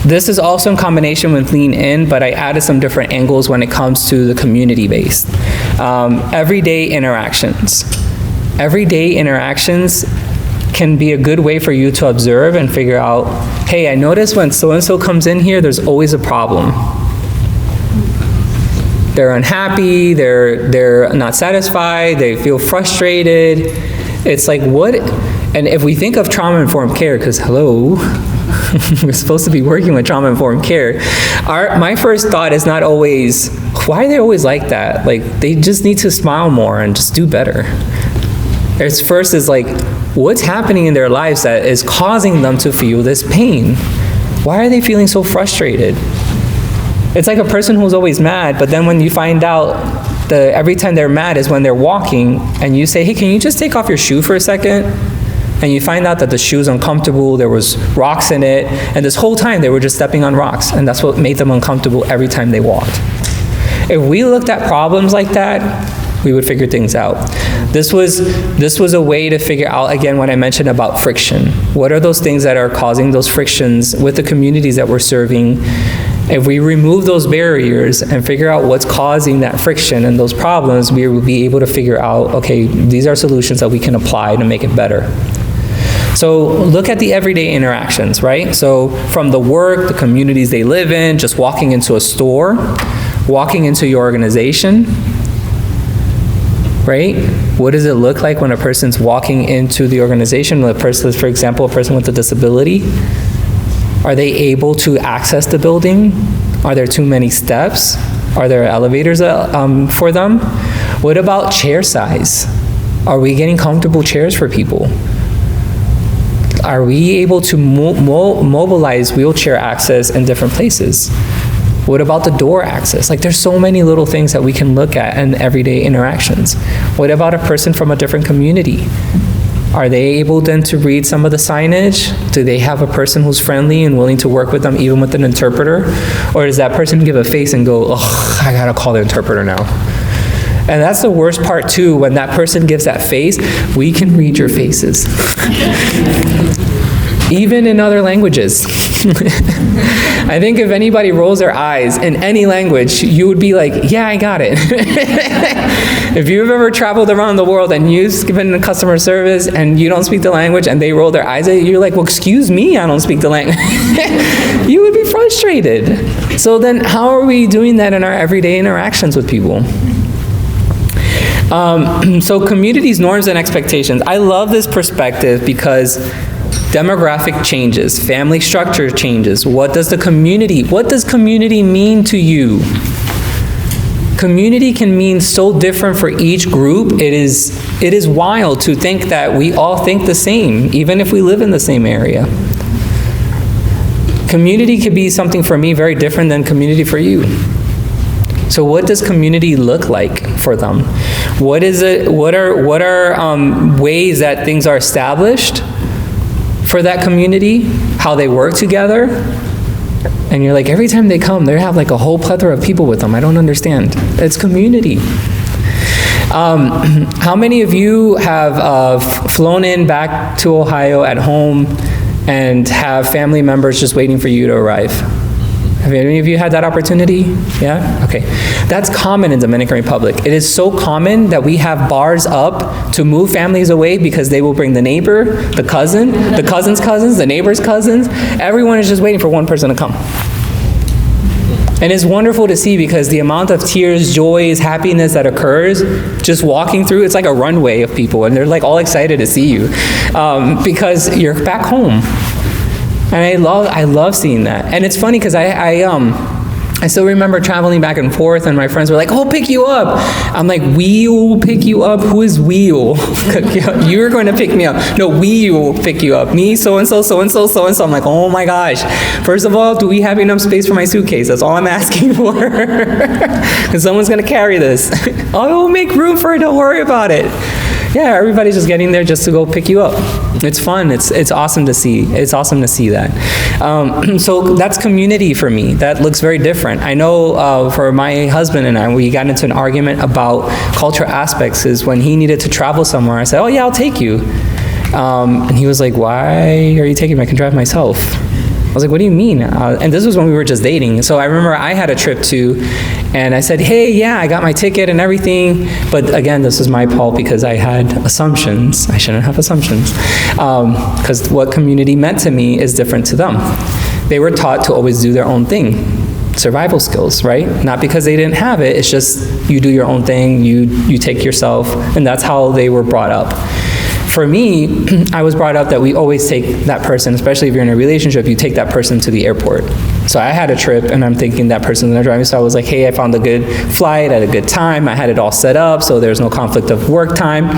This is also in combination with Lean In, but I added some different angles when it comes to the community-based. Everyday interactions. Everyday interactions can be a good way for you to observe and figure out, hey, I notice when so-and-so comes in here, there's always a problem. They're unhappy, they're not satisfied, they feel frustrated. It's like, what? And if we think of trauma-informed care, because hello, we're supposed to be working with trauma-informed care, my first thought is not always, why are they always like that? Like, they just need to smile more and just do better. Its first is like, what's happening in their lives that is causing them to feel this pain? Why are they feeling so frustrated? It's like a person who's always mad, but then when you find out that every time they're mad is when they're walking, and you say, hey, can you just take off your shoe for a second? And you find out that the shoe's uncomfortable, there was rocks in it, and this whole time they were just stepping on rocks, and that's what made them uncomfortable every time they walked. If we looked at problems like that, we would figure things out. This was a way to figure out, again, what I mentioned about friction. What are those things that are causing those frictions with the communities that we're serving? If we remove those barriers and figure out what's causing that friction and those problems, we will be able to figure out, okay, these are solutions that we can apply to make it better. So look at the everyday interactions, right? So from the work, the communities they live in, just walking into a store, walking into your organization, right? What does it look like when a person's walking into the organization? A person, for example, a person with a disability, are they able to access the building? Are there too many steps? Are there elevators for them? What about chair size? Are we getting comfortable chairs for people? Are we able to mobilize wheelchair access in different places? What about the door access? Like, there's so many little things that we can look at in everyday interactions. What about a person from a different community? Are they able then to read some of the signage? Do they have a person who's friendly and willing to work with them, even with an interpreter? Or does that person give a face and go, oh, I gotta call the interpreter now? And that's the worst part too, when that person gives that face, we can read your faces. Even in other languages. I think if anybody rolls their eyes in any language, you would be like, yeah, I got it. If you've ever traveled around the world and you've been customer service and you don't speak the language and they roll their eyes at you, you're like, well, excuse me, I don't speak the language. You would be frustrated. So then how are we doing that in our everyday interactions with people? So communities, norms, and expectations. I love this perspective because demographic changes, family structure changes. What does community mean to you? Community can mean so different for each group. It is wild to think that we all think the same, even if we live in the same area. Community could be something for me very different than community for you. So what does community look like for them? What is it? What are ways that things are established for that community, how they work together. And you're like, every time they come, they have like a whole plethora of people with them. I don't understand. It's community. How many of you have flown in back to Ohio at home and have family members just waiting for you to arrive? Have any of you had that opportunity? Yeah? Okay. That's common in Dominican Republic. It is so common that we have bars up to move families away because they will bring the neighbor, the cousin, the cousin's cousins, the neighbor's cousins. Everyone is just waiting for one person to come. And it's wonderful to see because the amount of tears, joys, happiness that occurs just walking through, it's like a runway of people, and they're like all excited to see you because you're back home. And I love seeing that. And it's funny because I still remember traveling back and forth, and my friends were like, "Oh, pick you up." I'm like, "We'll pick you up? Who is we'll? You're going to pick me up." "No, we will pick you up. Me, so-and-so, so-and-so, so-and-so." I'm like, oh my gosh. First of all, do we have enough space for my suitcase? That's all I'm asking for. Because someone's going to carry this. I will make room for it. Don't worry about it. Yeah, everybody's just getting there just to go pick you up. It's fun. It's awesome to see. It's awesome to see that. So that's community for me. That looks very different. I know for my husband and I, we got into an argument about cultural aspects. Is when he needed to travel somewhere, I said, "Oh yeah, I'll take you." And he was like, "Why are you taking me? I can drive myself." I was like, "What do you mean?" And this was when we were just dating. So I remember I had a trip too, and I said, "Hey, yeah, I got my ticket and everything." But again, this is my fault because I had assumptions. I shouldn't have assumptions. Because what community meant to me is different to them. They were taught to always do their own thing. Survival skills, right? Not because they didn't have it, it's just you do your own thing, you take yourself, and that's how they were brought up. For me, I was brought up that we always take that person, especially if you're in a relationship, you take that person to the airport. So I had a trip and I'm thinking that person's gonna drive me, so I was like, "Hey, I found a good flight at a good time, I had it all set up, so there's no conflict of work time.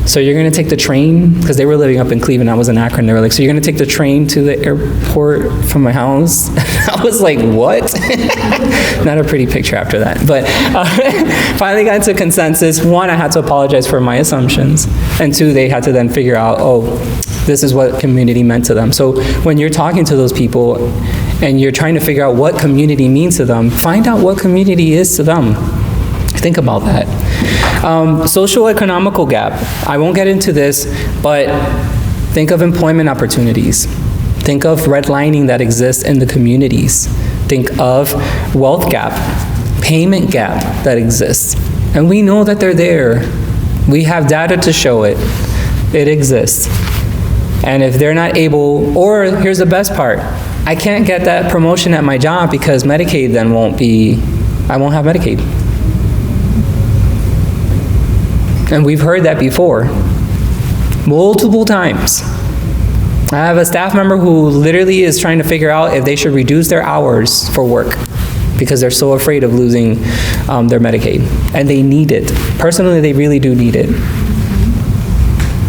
So you're gonna take the train?" Because they were living up in Cleveland, I was in Akron. They were like, "So you're gonna take the train to the airport from my house?" I was like, "What?" Not a pretty picture after that. But finally got into consensus. One, I had to apologize for my assumptions. And two, they had to then figure out, oh, this is what community meant to them. So when you're talking to those people and you're trying to figure out what community means to them, find out what community is to them. Think about that. Social economical gap. I won't get into this, but think of employment opportunities. Think of redlining that exists in the communities. Think of wealth gap, payment gap that exists. And we know that they're there. We have data to show it. It exists. And if they're not able, or here's the best part, I can't get that promotion at my job because Medicaid then I won't have Medicaid. And we've heard that before, multiple times. I have a staff member who literally is trying to figure out if they should reduce their hours for work because they're so afraid of losing their Medicaid. And they need it. Personally, they really do need it.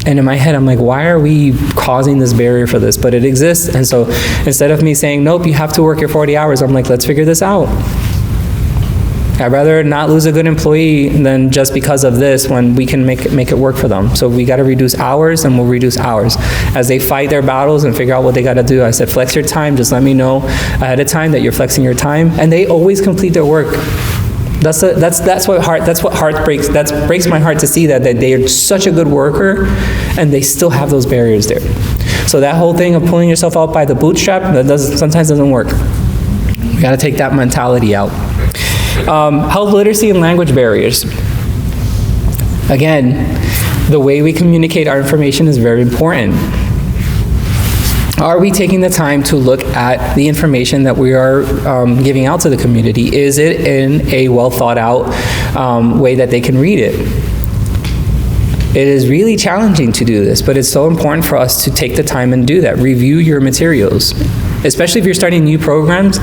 And in my head, I'm like, why are we causing this barrier for this? But it exists. And so instead of me saying, nope, you have to work your 40 hours, I'm like, let's figure this out. I'd rather not lose a good employee than just because of this when we can make it work for them. So we got to reduce hours, and we'll reduce hours. As they fight their battles and figure out what they got to do, I said, flex your time. Just let me know ahead of time that you're flexing your time. And they always complete their work. That's what breaks my heart to see that they are such a good worker, and they still have those barriers there. So that whole thing of pulling yourself out by the bootstrap, sometimes doesn't work. You got to take that mentality out. Health literacy and language barriers. Again, the way we communicate our information is very important. Are we taking the time to look at the information that we are giving out to the community? Is it in a well thought out way that they can read it? It is really challenging to do this, but it's so important for us to take the time and do that. Review your materials, especially if you're starting new programs.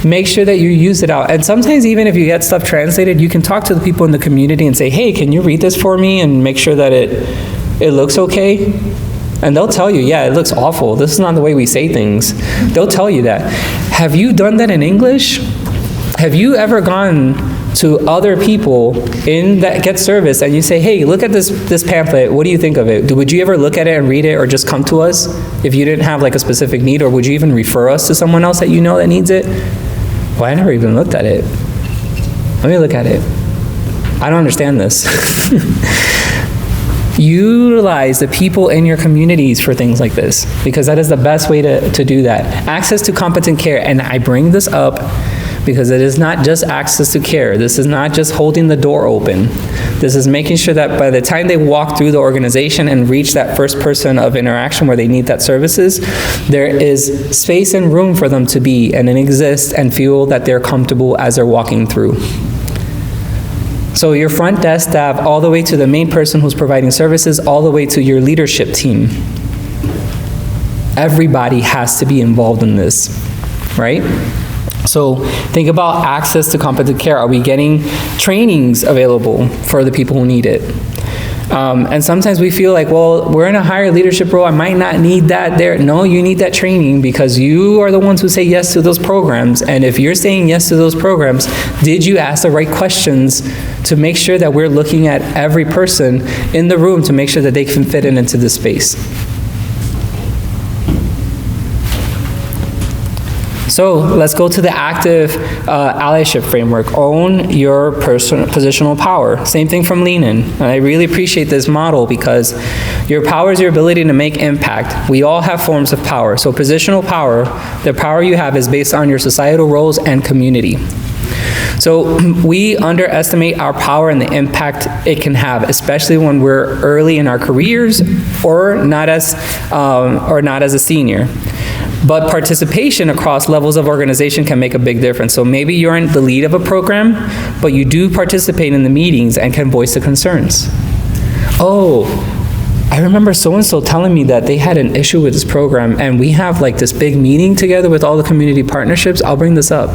Make sure that you use it out. And sometimes even if you get stuff translated, you can talk to the people in the community and say, hey, can you read this for me and make sure that it looks okay? And they'll tell you, yeah, it looks awful. This is not the way we say things. They'll tell you that. Have you done that in English? Have you ever gone to other people in that get service, and you say, hey, look at this pamphlet, what do you think of it? Would you ever look at it and read it, or just come to us if you didn't have like a specific need, or would you even refer us to someone else that you know that needs it? Well, I never even looked at it. Let me look at it. I don't understand this. Utilize the people in your communities for things like this, because that is the best way to do that. Access to competent care, and I bring this up because it is not just access to care. This is not just holding the door open. This is making sure that by the time they walk through the organization and reach that first person of interaction where they need that services, there is space and room for them to be and exist and feel that they're comfortable as they're walking through. So your front desk staff, all the way to the main person who's providing services, all the way to your leadership team. Everybody has to be involved in this, right? So think about access to competent care. Are we getting trainings available for the people who need it? And sometimes we feel like, well, we're in a higher leadership role, I might not need that there. No, you need that training, because you are the ones who say yes to those programs. And if you're saying yes to those programs, did you ask the right questions to make sure that we're looking at every person in the room to make sure that they can fit into this space? So let's go to the active allyship framework. Own your positional power. Same thing from Lean In. And I really appreciate this model, because your power is your ability to make impact. We all have forms of power. So positional power, the power you have is based on your societal roles and community. So we underestimate our power and the impact it can have, especially when we're early in our careers or not as a senior. But participation across levels of organization can make a big difference. So maybe you're in the lead of a program, but you do participate in the meetings and can voice the concerns. Oh, I remember so-and-so telling me that they had an issue with this program, and we have like this big meeting together with all the community partnerships. I'll bring this up.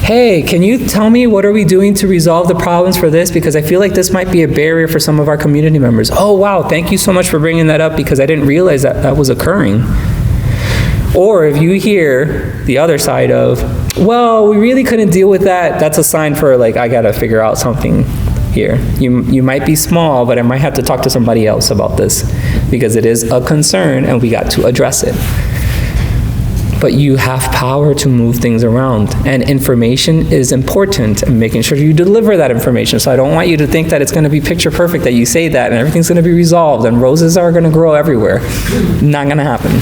Hey, can you tell me what are we doing to resolve the problems for this? Because I feel like this might be a barrier for some of our community members. Oh, wow, thank you so much for bringing that up, because I didn't realize that that was occurring. Or if you hear the other side of, well, we really couldn't deal with that, that's a sign for like, I gotta figure out something here. You might be small, but I might have to talk to somebody else about this, because it is a concern and we got to address it. But you have power to move things around, and information is important, and making sure you deliver that information. So I don't want you to think that it's gonna be picture perfect, that you say that and everything's gonna be resolved and roses are gonna grow everywhere. Not gonna happen.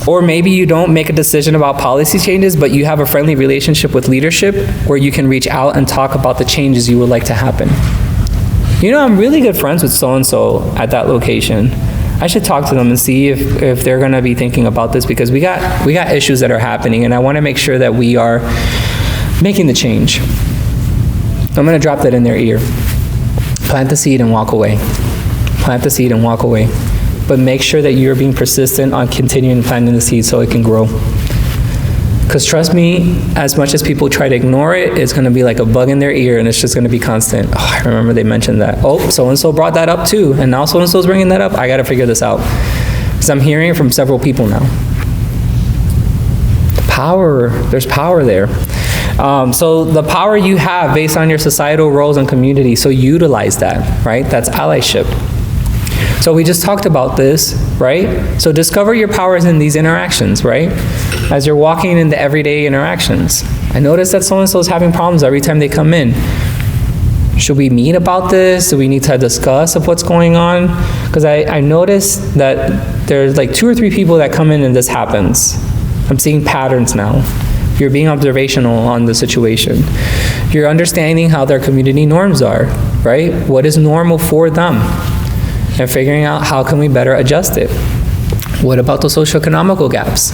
Or maybe you don't make a decision about policy changes, but you have a friendly relationship with leadership where you can reach out and talk about the changes you would like to happen. You know, I'm really good friends with so-and-so at that location. I should talk to them and see if they're gonna be thinking about this, because we got issues that are happening, and I wanna make sure that we are making the change. I'm gonna drop that in their ear. Plant the seed and walk away. Plant the seed and walk away. But make sure that you're being persistent on continuing planting the seed so it can grow. Because trust me, as much as people try to ignore it, it's gonna be like a bug in their ear, and it's just gonna be constant. Oh, I remember they mentioned that. Oh, so-and-so brought that up too, and now so-and-so's bringing that up. I gotta figure this out. Because I'm hearing it from several people now. Power, there's power there. So the power you have based on your societal roles and community, so utilize that, right? That's allyship. So we just talked about this, right? So discover your powers in these interactions, right? As you're walking in the everyday interactions. I noticed that so-and-so is having problems every time they come in. Should we meet about this? Do we need to discuss of what's going on? Because I noticed that there's like 2 or 3 people that come in and this happens. I'm seeing patterns now. You're being observational on the situation. You're understanding how their community norms are, right? What is normal for them? And figuring out how can we better adjust it. What about the socioeconomical gaps?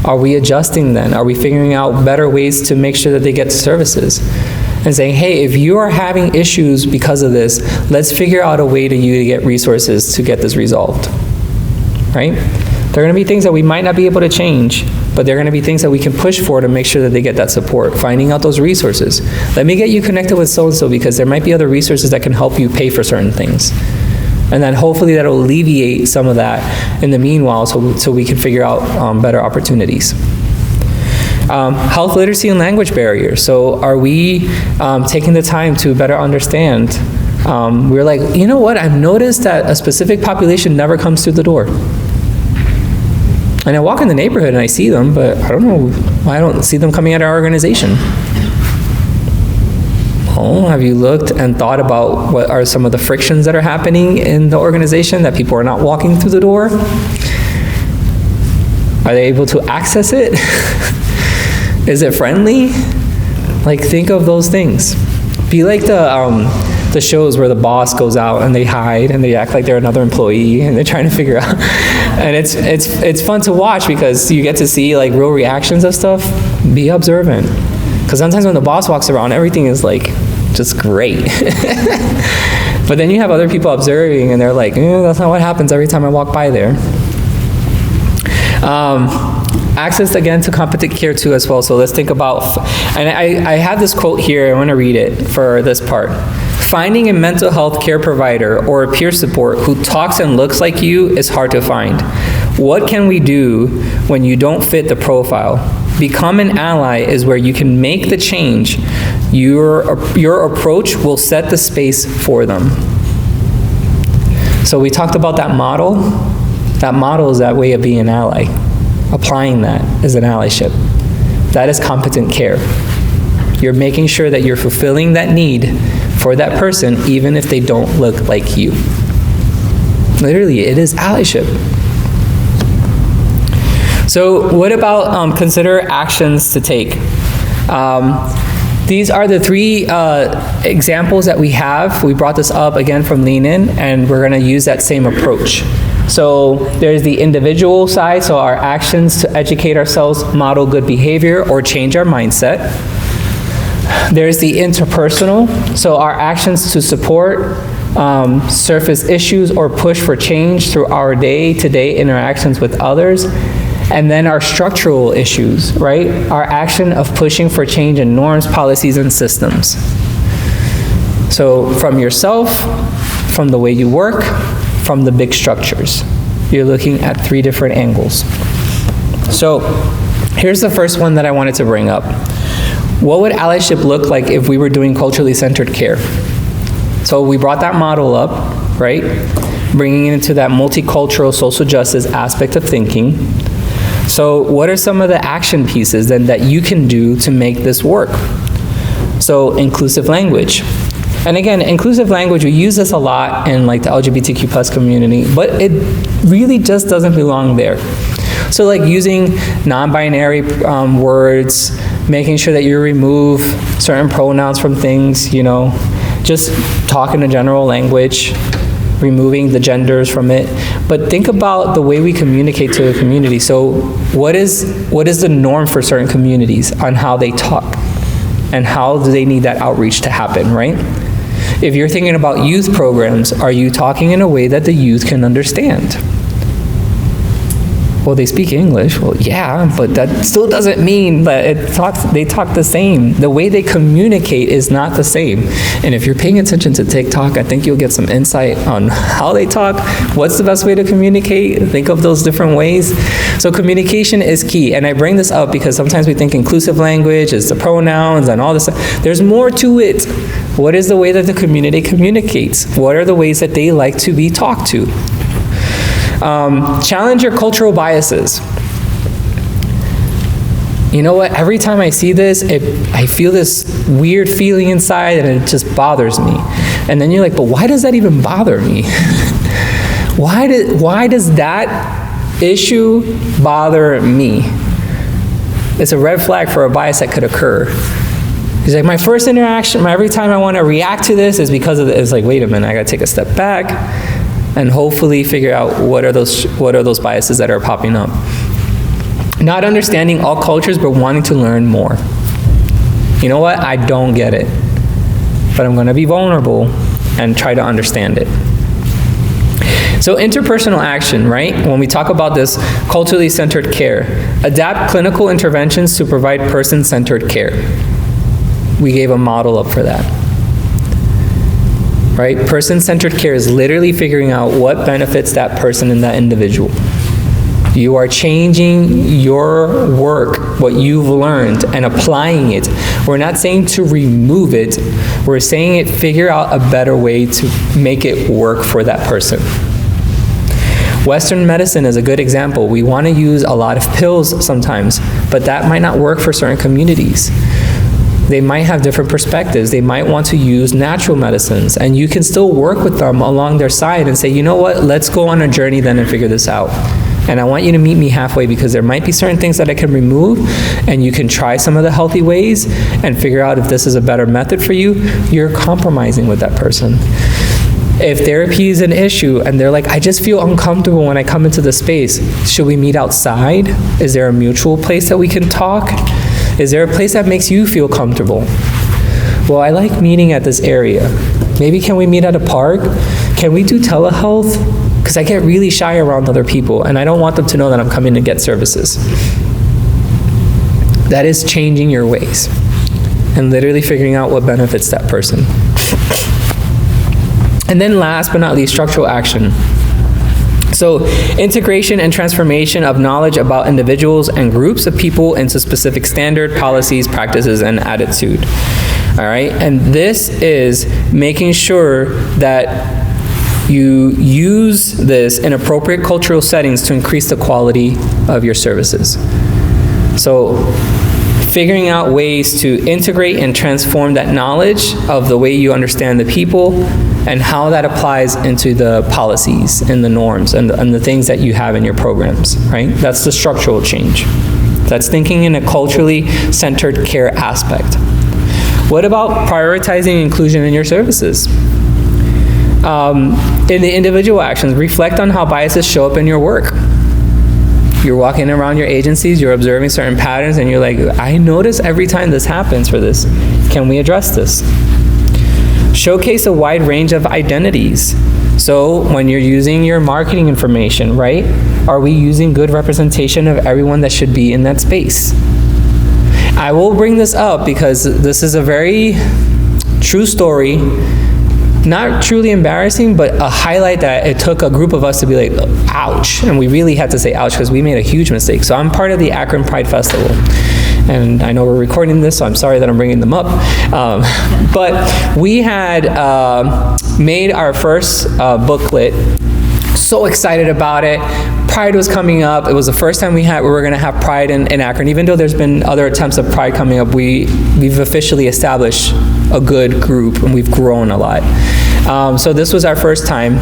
Are we adjusting then? Are we figuring out better ways to make sure that they get services? And saying, hey, if you are having issues because of this, let's figure out a way to you to get resources to get this resolved, right? There are gonna be things that we might not be able to change, but there are gonna be things that we can push for to make sure that they get that support, finding out those resources. Let me get you connected with so-and-so, because there might be other resources that can help you pay for certain things. And then hopefully that'll alleviate some of that in the meanwhile, so we can figure out better opportunities. Health literacy and language barriers. So are we taking the time to better understand? We're like, you know what, I've noticed that a specific population never comes through the door. And I walk in the neighborhood and I see them, but I don't know why I don't see them coming at our organization. Well, have you looked and thought about what are some of the frictions that are happening in the organization, that people are not walking through the door? Are they able to access it? Is it friendly? Like, think of those things. Be like the shows where the boss goes out and they hide and they act like they're another employee and they're trying to figure out. And it's fun to watch because you get to see like real reactions of stuff. Be observant. Because sometimes when the boss walks around, everything is like just great. But then you have other people observing and they're like, that's not what happens every time I walk by there. Access again to competent care too as well. So let's think about, and I have this quote here, I want to read it for this part. Finding a mental health care provider or a peer support who talks and looks like you is hard to find. What can we do when you don't fit the profile? Become an ally is where you can make the change. Your approach will set the space for them. So we talked about that model. That model is that way of being an ally. Applying that is an allyship. That is competent care. You're making sure that you're fulfilling that need for that person, even if they don't look like you. Literally, it is allyship. So what about consider actions to take? These are the three examples that we have. We brought this up again from Lean In, and we're going to use that same approach. So there's the individual side, so our actions to educate ourselves, model good behavior, or change our mindset. There's the interpersonal, so our actions to support, surface issues, or push for change through our day-to-day interactions with others. And then our structural issues, right? Our action of pushing for change in norms, policies, and systems. So from yourself, from the way you work, from the big structures. You're looking at three different angles. So here's the first one that I wanted to bring up. What would allyship look like if we were doing culturally centered care? So we brought that model up, right? Bringing it into that multicultural social justice aspect of thinking. So what are some of the action pieces then that you can do to make this work? So inclusive language. And again, inclusive language, we use this a lot in like the LGBTQ plus community, but it really just doesn't belong there. So like using non-binary words, making sure that you remove certain pronouns from things, you know, just talk in a general language, removing the genders from it. But think about the way we communicate to the community. So what is the norm for certain communities on how they talk? And how do they need that outreach to happen, right? If you're thinking about youth programs, are you talking in a way that the youth can understand? Well, they speak English. Well, yeah, but that still doesn't mean that they talk the same. The way they communicate is not the same. And if you're paying attention to TikTok, I think you'll get some insight on how they talk, what's the best way to communicate, think of those different ways. So communication is key. And I bring this up because sometimes we think inclusive language is the pronouns and all this stuff. There's more to it. What is the way that the community communicates? What are the ways that they like to be talked to? Challenge your cultural biases. You know what? Every time I see this, I feel this weird feeling inside and it just bothers me. And then you're like, but why does that even bother me? Why does that issue bother me? It's a red flag for a bias that could occur. He's like, my first interaction, every time I want to react to this is because of it's like, wait a minute, I got to take a step back and hopefully figure out what are those biases that are popping up. Not understanding all cultures, but wanting to learn more. You know what? I don't get it, but I'm going to be vulnerable and try to understand it. So interpersonal action, right? When we talk about this culturally centered care, adapt clinical interventions to provide person-centered care. We gave a model up for that. Right? Person-centered care is literally figuring out what benefits that person and that individual. You are changing your work, what you've learned, and applying it. We're not saying to remove it. We're saying figure out a better way to make it work for that person. Western medicine is a good example. We want to use a lot of pills sometimes, but that might not work for certain communities. They might have different perspectives. They might want to use natural medicines, and you can still work with them along their side and say, you know what, let's go on a journey then and figure this out. And I want you to meet me halfway, because there might be certain things that I can remove, and you can try some of the healthy ways and figure out if this is a better method for you. You're compromising with that person. If therapy is an issue and they're like, I just feel uncomfortable when I come into the space, should we meet outside? Is there a mutual place that we can talk? Is there a place that makes you feel comfortable? Well, I like meeting at this area. Maybe can we meet at a park? Can we do telehealth? Because I get really shy around other people and I don't want them to know that I'm coming to get services. That is changing your ways and literally figuring out what benefits that person. And then last but not least, structural action. So integration and transformation of knowledge about individuals and groups of people into specific standard policies, practices, and attitude. All right, and this is making sure that you use this in appropriate cultural settings to increase the quality of your services. So figuring out ways to integrate and transform that knowledge of the way you understand the people and how that applies into the policies and the norms and the things that you have in your programs, right? That's the structural change. That's thinking in a culturally centered care aspect. What about prioritizing inclusion in your services? In the individual actions, reflect on how biases show up in your work. You're walking around your agencies, you're observing certain patterns, and you're like, I notice every time this happens for this. Can we address this? Showcase a wide range of identities. So when you're using your marketing information, right? Are we using good representation of everyone that should be in that space? I will bring this up because this is a very true story. Not truly embarrassing, but a highlight that it took a group of us to be like, ouch. And we really had to say ouch because we made a huge mistake. So I'm part of the Akron Pride Festival. And I know we're recording this, so I'm sorry that I'm bringing them up. But we had made our first booklet. So excited about it. Pride was coming up. It was the first time we were going to have Pride in Akron. Even though there's been other attempts of Pride coming up, we've officially established a good group, and we've grown a lot. So this was our first time.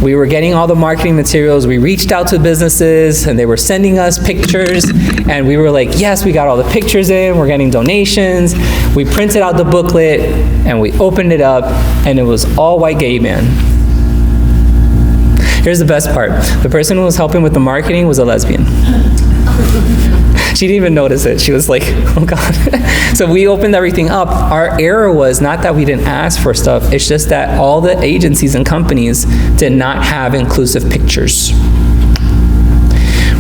We were getting all the marketing materials. We reached out to businesses, and they were sending us pictures, and we were like, yes, we got all the pictures in. We're getting donations. We printed out the booklet, and we opened it up, and it was all white gay men. Here's the best part. The person who was helping with the marketing was a lesbian. She didn't even notice it. She was like, oh God. So we opened everything up. Our error was not that we didn't ask for stuff. It's just that all the agencies and companies did not have inclusive pictures.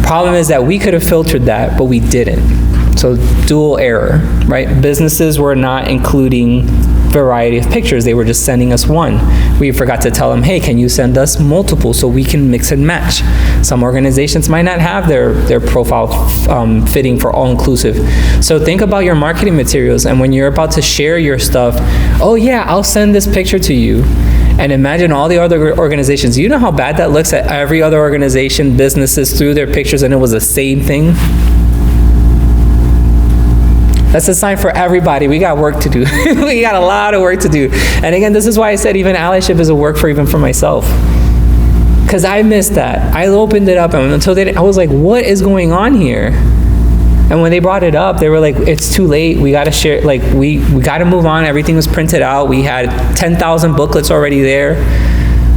Problem is that we could have filtered that, but we didn't. So dual error, right? Businesses were not including variety of pictures. They were just sending us one. We forgot to tell them, hey, can you send us multiple so we can mix and match? Some organizations might not have their profile fitting for all inclusive. So think about your marketing materials, and when you're about to share your stuff, oh yeah, I'll send this picture to you. And imagine all the other organizations. You know how bad that looks at every other organization, businesses threw their pictures and it was the same thing? That's a sign for everybody. We got work to do. We got a lot of work to do. And again, this is why I said even allyship is a work for even for myself. Because I missed that. I opened it up, and until I was like, what is going on here? And when they brought it up, they were like, it's too late. We got to share, like, we got to move on. Everything was printed out. We had 10,000 booklets already there.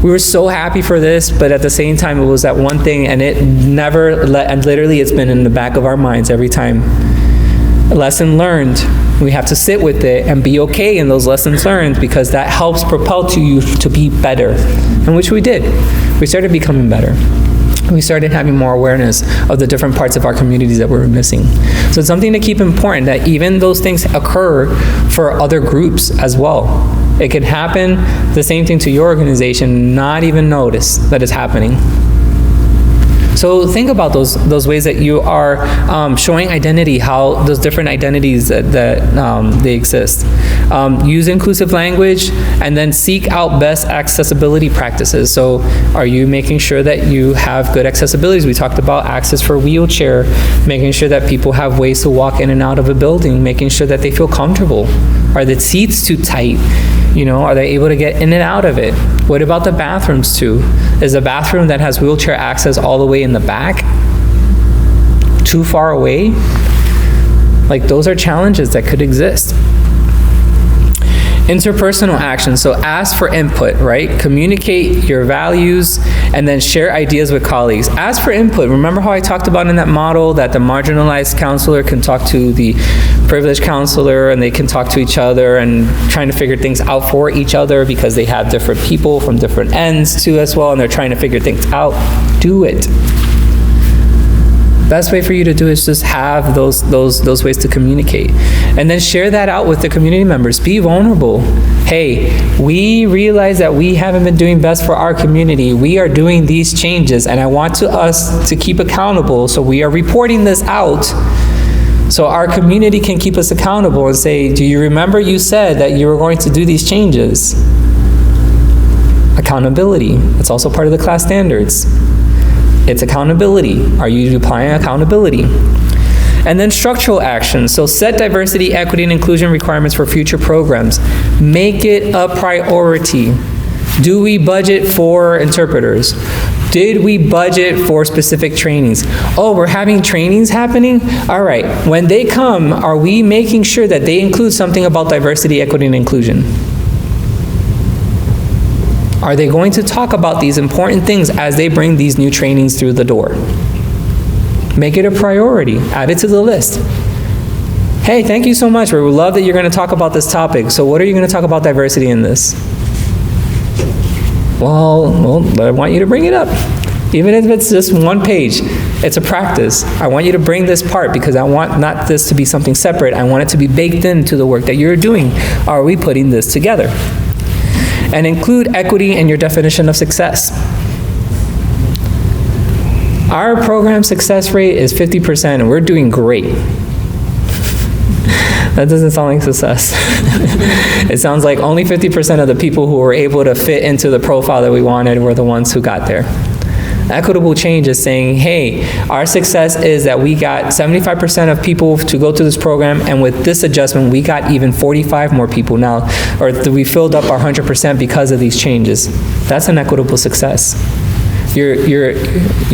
We were so happy for this, but at the same time, it was that one thing, and it never, and literally it's been in the back of our minds every time. Lesson learned. We have to sit with it and be okay in those lessons learned, because that helps propel you to be better, and which we did. We started becoming better. We started having more awareness of the different parts of our communities that we were missing. So it's something to keep important, that even those things occur for other groups as well. It can happen, the same thing to your organization, not even notice that it's happening. So So think about those ways that you are showing identity, how those different identities that they exist. Use inclusive language, and then seek out best accessibility practices. So are you making sure that you have good accessibilities? We talked about access for wheelchair, making sure that people have ways to walk in and out of a building, making sure that they feel comfortable. Are the seats too tight? You know, are they able to get in and out of it? What about the bathrooms too? Is a bathroom that has wheelchair access all the way in the back too far away? Like, those are challenges that could exist. Interpersonal action, so ask for input, right? Communicate your values and then share ideas with colleagues. Ask for input. Remember how I talked about in that model that the marginalized counselor can talk to the privileged counselor and they can talk to each other and trying to figure things out for each other because they have different people from different ends too as well, and they're trying to figure things out. Do it. Best way for you to do is just have those ways to communicate. And then share that out with the community members. Be vulnerable. Hey, we realize that we haven't been doing best for our community. We are doing these changes, and I want us to keep accountable, so we are reporting this out so our community can keep us accountable and say, do you remember you said that you were going to do these changes? Accountability. It's also part of the class standards. It's accountability. Are you applying accountability? And then structural action. So set diversity, equity, and inclusion requirements for future programs. Make it a priority. Do we budget for interpreters? Did we budget for specific trainings? Oh, we're having trainings happening? All right. When they come, are we making sure that they include something about diversity, equity, and inclusion? Are they going to talk about these important things as they bring these new trainings through the door? Make it a priority. Add it to the list. Hey, thank you so much. We love that you're going to talk about this topic. So what are you going to talk about diversity in this? Well, I want you to bring it up. Even if it's just one page, it's a practice. I want you to bring this part because I want not this to be something separate. I want it to be baked into the work that you're doing. Are we putting this together? And include equity in your definition of success. Our program success rate is 50%, and we're doing great. That doesn't sound like success. It sounds like only 50% of the people who were able to fit into the profile that we wanted were the ones who got there. Equitable change is saying, hey, our success is that we got 75% of people to go to this program, and with this adjustment, we got even 45 more people now, or we filled up our 100% because of these changes. That's an equitable success. You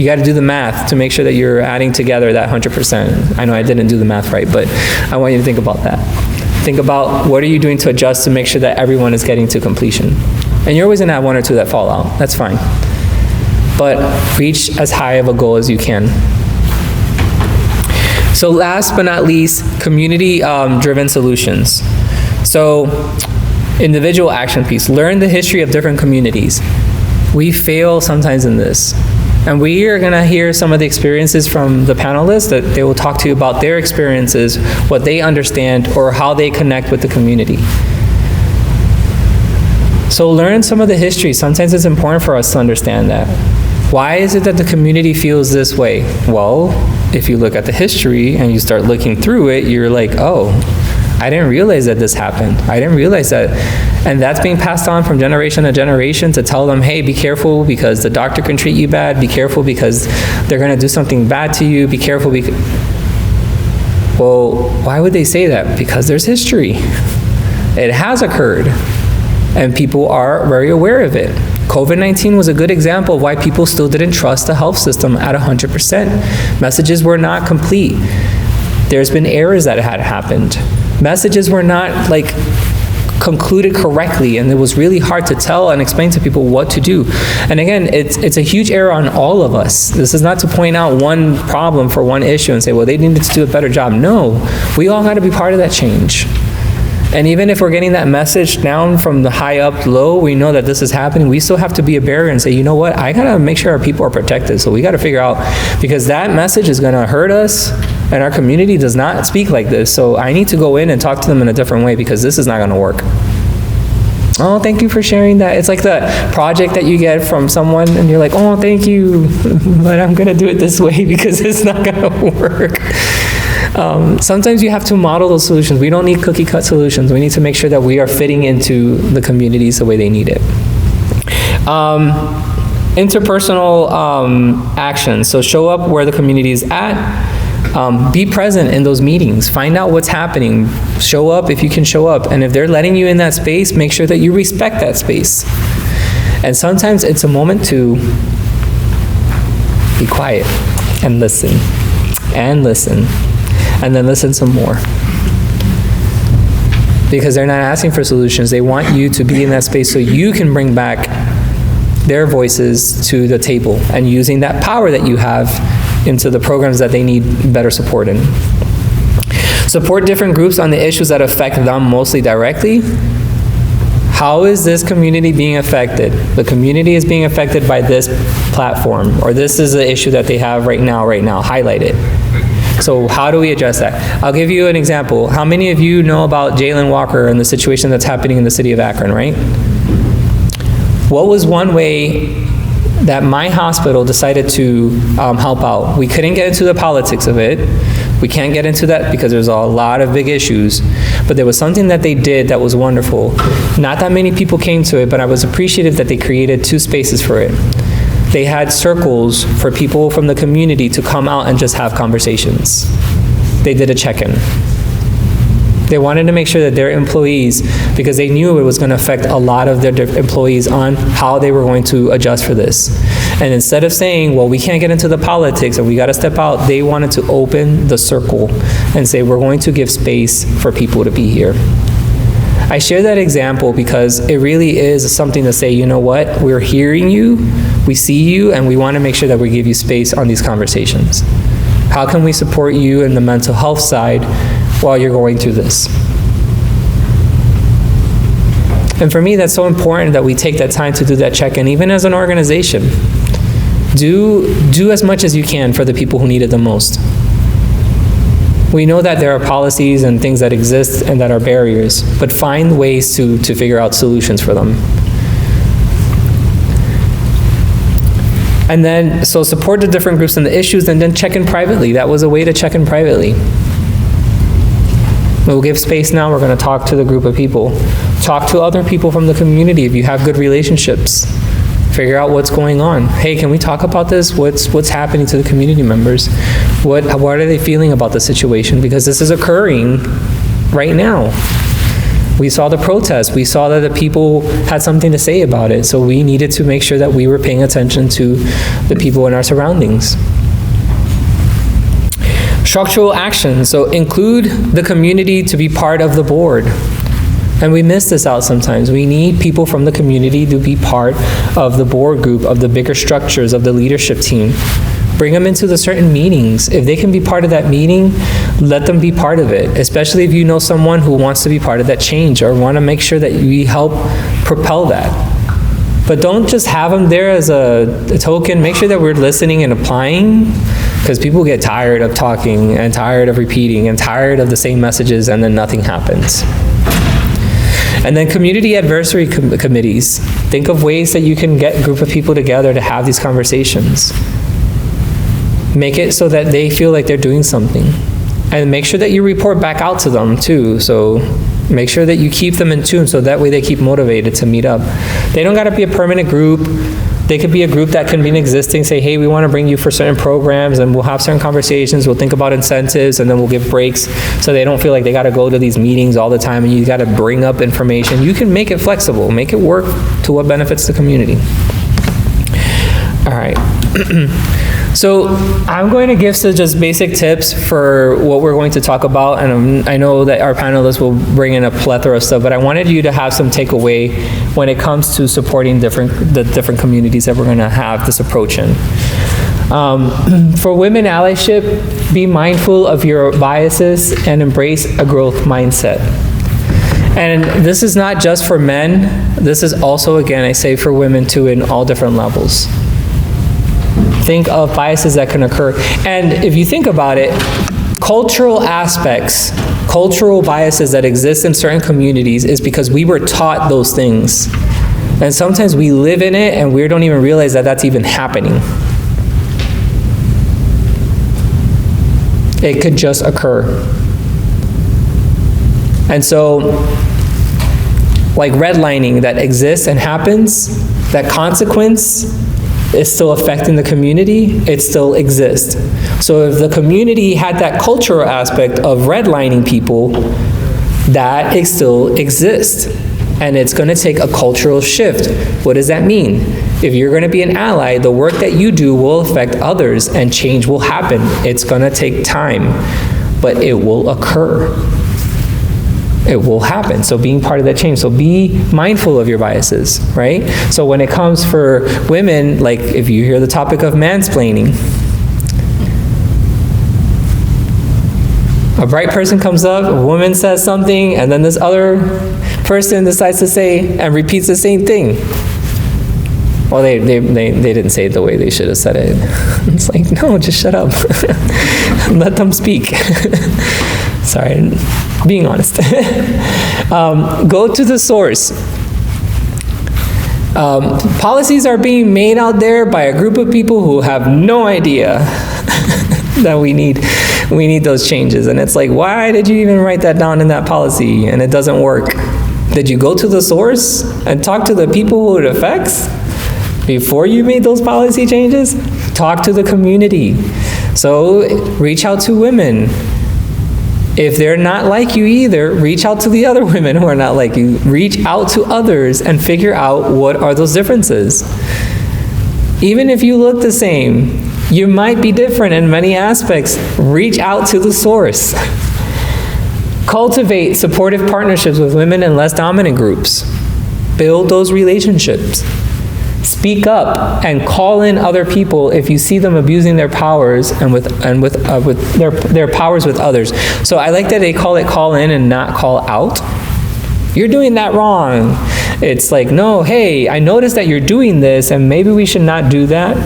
got to do the math to make sure that you're adding together that 100%. I know I didn't do the math right, but I want you to think about that. Think about what are you doing to adjust to make sure that everyone is getting to completion. And you're always going to have one or two that fall out. That's fine. But reach as high of a goal as you can. So last but not least, community-driven solutions. So individual action piece. Learn the history of different communities. We fail sometimes in this. And we are going to hear some of the experiences from the panelists that they will talk to you about their experiences, what they understand, or how they connect with the community. So learn some of the history. Sometimes it's important for us to understand that. Why is it that the community feels this way? Well, if you look at the history and you start looking through it, you're like, oh, I didn't realize that this happened. I didn't realize that. And that's being passed on from generation to generation to tell them, hey, be careful because the doctor can treat you bad. Be careful because they're going to do something bad to you. Be careful. Well, why would they say that? Because there's history. It has occurred. And people are very aware of it. COVID-19 was a good example of why people still didn't trust the health system at 100%. Messages were not complete. There's been errors that had happened. Messages were not concluded correctly, and it was really hard to tell and explain to people what to do. And again, it's a huge error on all of us. This is not to point out one problem for one issue and say, well, they needed to do a better job. No, we all got to be part of that change. And even if we're getting that message down from the high up low, we know that this is happening, we still have to be a barrier and say, you know what, I gotta make sure our people are protected. So we gotta figure out, because that message is gonna hurt us, and our community does not speak like this. So I need to go in and talk to them in a different way because this is not gonna work. oh, thank you for sharing that. It's like the project that you get from someone and you're like, oh, thank you, but I'm gonna do it this way because it's not gonna work. Sometimes you have to model those solutions. We don't need cookie cut solutions. We need to make sure that we are fitting into the communities the way they need it. Interpersonal actions. So show up where the community is at. Be present in those meetings. Find out what's happening. Show up if you can show up. And if they're letting you in that space, make sure that you respect that space. And sometimes it's a moment to be quiet and listen. And listen. And then listen some more. Because they're not asking for solutions. They want you to be in that space so you can bring back their voices to the table and using that power that you have into the programs that they need better support in. Support different groups on the issues that affect them mostly directly. How is this community being affected? The community is being affected by this platform, or this is the issue that they have right now, highlight it. So how do we address that? I'll give you an example. How many of you know about Jalen Walker and the situation that's happening in the city of Akron, right? What was one way that my hospital decided to help out? We couldn't get into the politics of it. We can't get into that because there's a lot of big issues. But there was something that they did that was wonderful. Not that many people came to it, but I was appreciative that they created 2 spaces for it. They had circles for people from the community to come out and just have conversations. They did a check-in. They wanted to make sure that their employees, because they knew it was going to affect a lot of their employees on how they were going to adjust for this. And instead of saying, well, we can't get into the politics and we got to step out, they wanted to open the circle and say, we're going to give space for people to be here. I share that example because it really is something to say, you know what, we're hearing you, we see you, and we want to make sure that we give you space on these conversations. How can we support you in the mental health side while you're going through this? And for me, that's so important that we take that time to do that check-in, even as an organization. Do as much as you can for the people who need it the most. We know that there are policies and things that exist and that are barriers, but find ways to figure out solutions for them. And then, so support the different groups and the issues, and then check in privately. That was a way to check in privately. We'll give space now, we're gonna talk to the group of people. Talk to other people from the community if you have good relationships. Figure out what's going on. Hey, can we talk about this? What's happening to the community members? What are they feeling about the situation? Because this is occurring right now. We saw the protests. We saw that the people had something to say about it. So we needed to make sure that we were paying attention to the people in our surroundings. Structural action. So include the community to be part of the board. And we miss this out sometimes. We need people from the community to be part of the board group, of the bigger structures, of the leadership team. Bring them into the certain meetings. If they can be part of that meeting, let them be part of it, especially if you know someone who wants to be part of that change or want to make sure that we help propel that. But don't just have them there as a token. Make sure that we're listening and applying, because people get tired of talking and tired of repeating and tired of the same messages, and then nothing happens. And then community advisory committees. Think of ways that you can get a group of people together to have these conversations. Make it so that they feel like they're doing something. And make sure that you report back out to them too. So make sure that you keep them in tune so that way they keep motivated to meet up. They don't gotta be a permanent group. They could be a group that can be existing, say, hey, we want to bring you for certain programs, and we'll have certain conversations, we'll think about incentives, and then we'll give breaks so they don't feel like they got to go to these meetings all the time and you got to bring up information. You can make it flexible, make it work to what benefits the community. All right. So I'm going to give some just basic tips for what we're going to talk about, and I know that our panelists will bring in a plethora of stuff, but I wanted you to have some takeaway when it comes to supporting the different communities that we're going to have this approach in. For women allyship, be mindful of your biases and embrace a growth mindset. And this is not just for men, this is also, again, I say for women too, in all different levels. Think of biases that can occur. And if you think about it, cultural aspects, cultural biases that exist in certain communities is because we were taught those things. And sometimes we live in it and we don't even realize that that's even happening. It could just occur. And so, like redlining that exists and happens, that consequence is still affecting the community, it still exists. So if the community had that cultural aspect of redlining people, that it still exists. And it's gonna take a cultural shift. What does that mean? If you're gonna be an ally, the work that you do will affect others and change will happen. It's gonna take time, but it will occur. It will happen. So being part of that change. So be mindful of your biases, right? So when it comes for women, like if you hear the topic of mansplaining, a bright person comes up, a woman says something, and then this other person decides to say and repeats the same thing. Well, they didn't say it the way they should have said it. It's like, no, just shut up. Let them speak. Sorry, being honest. Go to the source. Policies are being made out there by a group of people who have no idea that we need those changes. And it's like, why did you even write that down in that policy and it doesn't work? Did you go to the source and talk to the people who it affects before you made those policy changes? Talk to the community. So reach out to women. If they're not like you either, reach out to the other women who are not like you. Reach out to others and figure out what are those differences. Even if you look the same, you might be different in many aspects. Reach out to the source. Cultivate supportive partnerships with women and less dominant groups. Build those relationships. Speak up and call in other people if you see them abusing their powers and with their powers with others. So I like that they call it call in and not call out. You're doing that wrong. It's like, no, hey, I noticed that you're doing this and maybe we should not do that.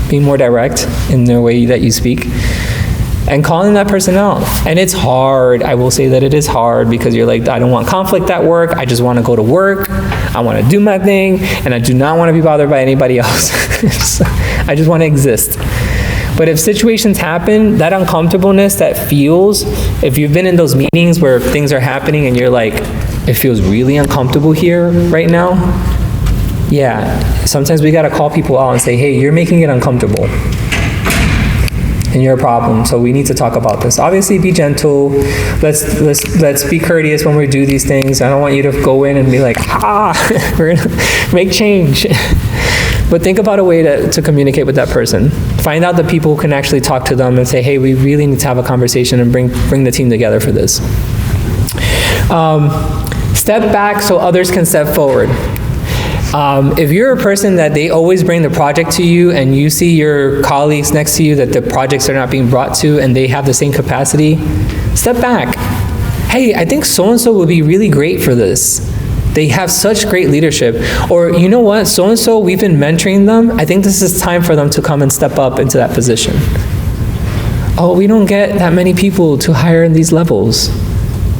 Be more direct in the way that you speak. And calling that person out. And it's hard. I will say that it is hard because you're like, I don't want conflict at work. I just want to go to work. I want to do my thing. And I do not want to be bothered by anybody else. I just want to exist. But if situations happen, that uncomfortableness that feels, if you've been in those meetings where things are happening and you're like, it feels really uncomfortable here right now. Yeah, sometimes we got to call people out and say, hey, you're making it uncomfortable. And you're a problem, so we need to talk about this. Obviously, be gentle. Let's be courteous when we do these things. I don't want you to go in and be like, we're gonna make change. But think about a way to communicate with that person. Find out the people who can actually talk to them and say, hey, we really need to have a conversation and bring the team together for this. Step back so others can step forward. If you're a person that they always bring the project to you and you see your colleagues next to you that the projects are not being brought to and they have the same capacity, step back. Hey, I think so-and-so would be really great for this. They have such great leadership. Or you know what, so-and-so, we've been mentoring them. I think this is time for them to come and step up into that position. Oh, we don't get that many people to hire in these levels.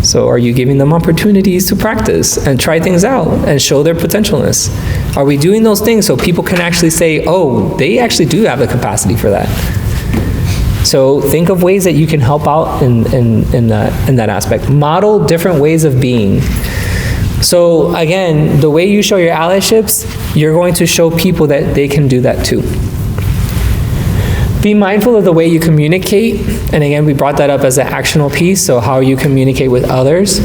So are you giving them opportunities to practice and try things out and show their potentialness? Are we doing those things so people can actually say, oh, they actually do have the capacity for that? So think of ways that you can help out in that aspect. Model different ways of being. So again, the way you show your allyships, you're going to show people that they can do that too. Be mindful of the way you communicate. And again, we brought that up as an actional piece, so how you communicate with others.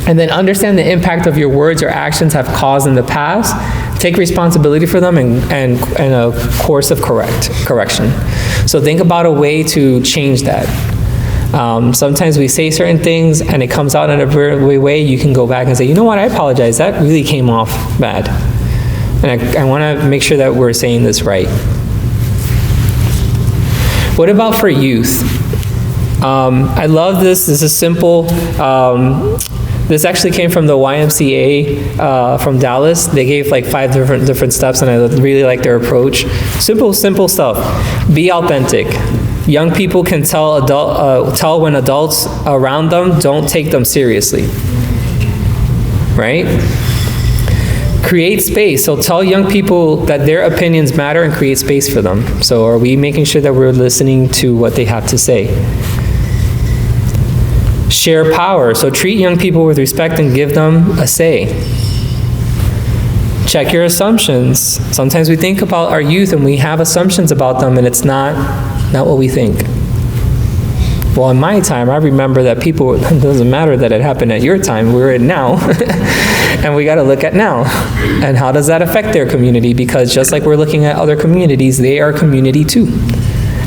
And then understand the impact of your words or actions have caused in the past. Take responsibility for them and a course of correction. So think about a way to change that. Sometimes we say certain things and it comes out in a way you can go back and say, you know what, I apologize, that really came off bad. And I want to make sure that we're saying this right. What about for youth? I love this. This is simple. This actually came from the YMCA from Dallas. They gave like 5 different steps, and I really like their approach. Simple stuff. Be authentic. Young people can tell when adults around them don't take them seriously, right? Create space. So tell young people that their opinions matter and create space for them. So are we making sure that we're listening to what they have to say? Share power. So treat young people with respect and give them a say. Check your assumptions. Sometimes we think about our youth and we have assumptions about them and it's not what we think. Well, in my time, I remember that people, it doesn't matter that it happened at your time, we're in now. And we got to look at now. And how does that affect their community? Because just like we're looking at other communities, they are community too.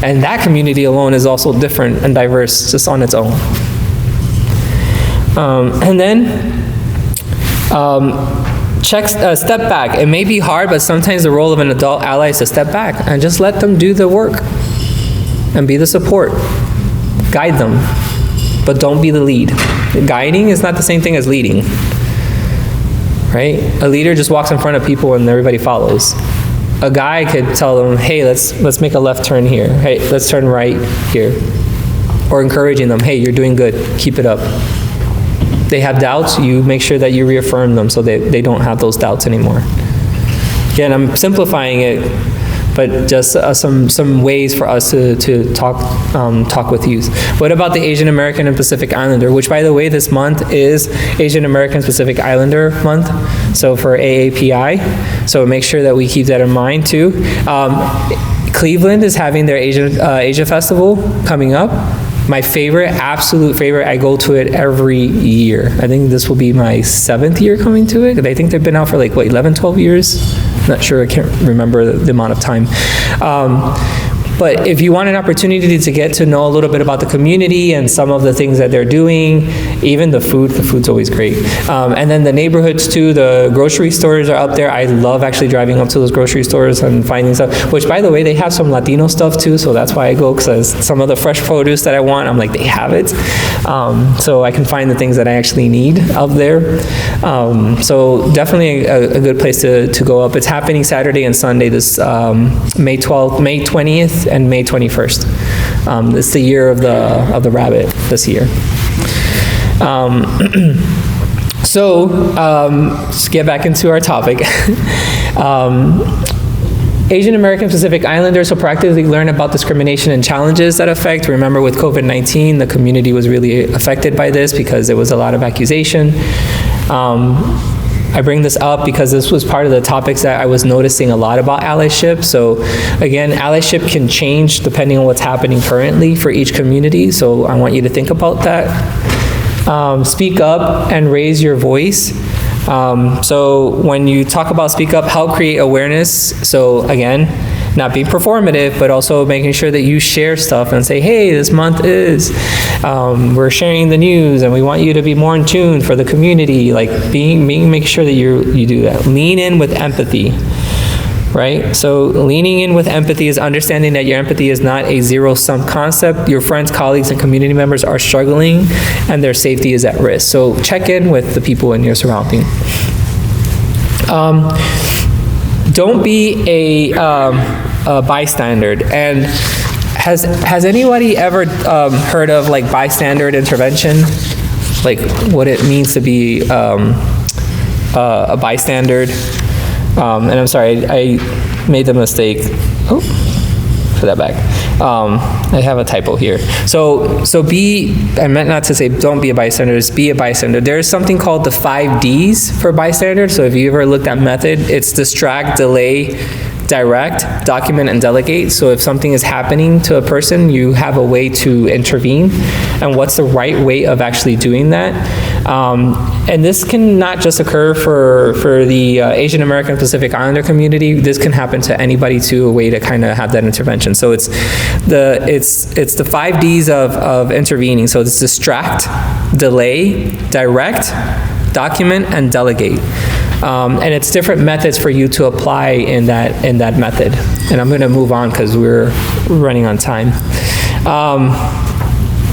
And that community alone is also different and diverse just on its own. And then, step back. It may be hard, but sometimes the role of an adult ally is to step back and just let them do the work and be the support. Guide them, but don't be the lead. Guiding is not the same thing as leading, right? A leader just walks in front of people and everybody follows. A guy could tell them, hey, let's make a left turn here. Hey, let's turn right here. Or encouraging them, hey, you're doing good, keep it up. They have doubts, you make sure that you reaffirm them so that they don't have those doubts anymore. Again, I'm simplifying it, but just some ways for us to talk with youth. What about the Asian American and Pacific Islander, which by the way, this month is Asian American Pacific Islander month, so for AAPI, so make sure that we keep that in mind too. Cleveland is having their Asia Festival coming up. My favorite, absolute favorite, I go to it every year. I think this will be my 7th year coming to it. I think they've been out for like, what, 11, 12 years? Not sure, I can't remember the amount of time. But if you want an opportunity to get to know a little bit about the community and some of the things that they're doing, even the food's always great. And then the neighborhoods too, the grocery stores are up there. I love actually driving up to those grocery stores and finding stuff, which by the way, they have some Latino stuff too, so that's why I go, because some of the fresh produce that I want, I'm like, they have it. So I can find the things that I actually need up there. So definitely a good place to go up. It's happening Saturday and Sunday, this May 12th, May 20th, and May 21st. It's the year of the rabbit this year. So let's get back into our topic. Asian American Pacific Islanders will proactively learn about discrimination and challenges that affect. Remember with COVID-19, the community was really affected by this because there was a lot of accusation. I bring this up because this was part of the topics that I was noticing a lot about allyship. So again, allyship can change depending on what's happening currently for each community. So I want you to think about that. Speak up and raise your voice. So when you talk about speak up, help create awareness. So again, not being performative, but also making sure that you share stuff and say, hey, this month is, we're sharing the news and we want you to be more in tune for the community, like make sure that you do that. Lean in with empathy, right? So leaning in with empathy is understanding that your empathy is not a zero-sum concept. Your friends, colleagues, and community members are struggling and their safety is at risk. So check in with the people in your surrounding. Don't be a bystander. And has anybody ever heard of like bystander intervention? Like what it means to be a bystander? And I'm sorry, I made the mistake. Oh, put that back. I have a typo here. So I meant not to say don't be a bystander, just be a bystander. There's something called the 5 Ds for bystander. So if you ever looked at method, it's distract, delay, direct, document, and delegate. So if something is happening to a person, you have a way to intervene. And what's the right way of actually doing that? And this can not just occur for the Asian American Pacific Islander community. This can happen to anybody too, a way to kind of have that intervention. So it's the 5 Ds of intervening. So it's distract, delay, direct, document, and delegate. And it's different methods for you to apply in that method. And I'm going to move on because we're running on time.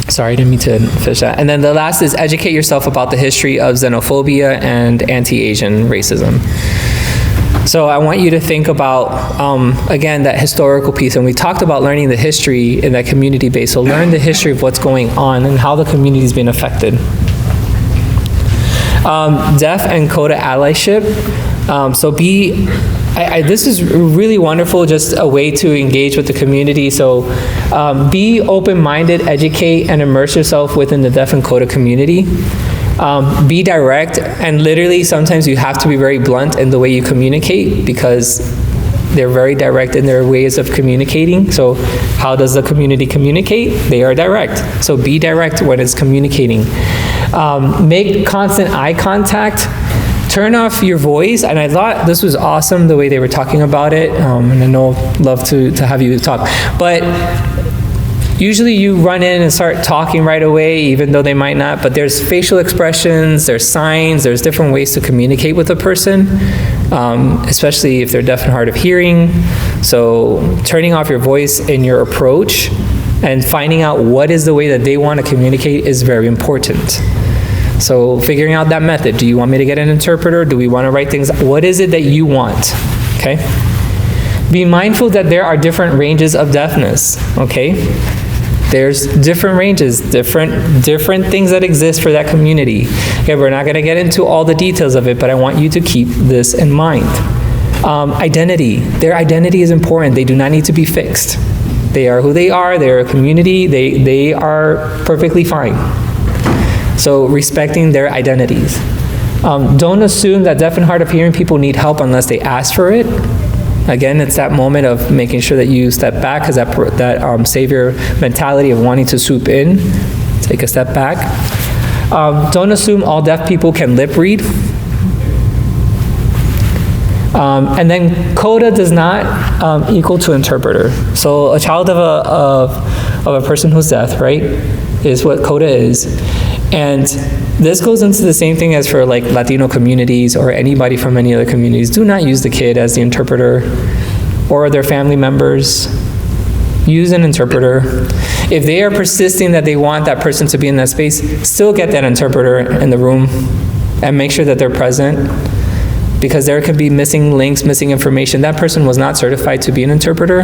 Sorry, I didn't mean to finish that. And then the last is educate yourself about the history of xenophobia and anti-Asian racism. So I want you to think about, again, that historical piece. And we talked about learning the history in that community base. So learn the history of what's going on and how the community is being affected. Deaf and CODA allyship. This is really wonderful, just a way to engage with the community. So be open-minded, educate, and immerse yourself within the deaf and CODA community. Be direct, and literally sometimes you have to be very blunt in the way you communicate because they're very direct in their ways of communicating. So how does the community communicate? They are direct. So be direct when it's communicating. Make constant eye contact. Turn off your voice, and I thought this was awesome the way they were talking about it, and I know I'd love to have you talk, but usually you run in and start talking right away, even though they might not, but there's facial expressions, there's signs, there's different ways to communicate with a person, especially if they're deaf and hard of hearing. So turning off your voice in your approach and finding out what is the way that they want to communicate is very important. So figuring out that method. Do you want me to get an interpreter? Do we want to write things? What is it that you want? Okay? Be mindful that there are different ranges of deafness, okay? There's different ranges, different things that exist for that community. Okay, we're not going to get into all the details of it, but I want you to keep this in mind. Identity. Their identity is important. They do not need to be fixed. They are who they are. They're a community. They are perfectly fine. So respecting their identities. Don't assume that deaf and hard of hearing people need help unless they ask for it. Again, it's that moment of making sure that you step back, because that savior mentality of wanting to swoop in. Take a step back. Don't assume all deaf people can lip read. And then CODA does not equal to interpreter. So a child of a person who's deaf, right, is what CODA is. And this goes into the same thing as for like Latino communities or anybody from any other communities. Do not use the kid as the interpreter or their family members. Use an interpreter. If they are persisting that they want that person to be in that space, still get that interpreter in the room and make sure that they're present, because there could be missing links, missing information. That person was not certified to be an interpreter.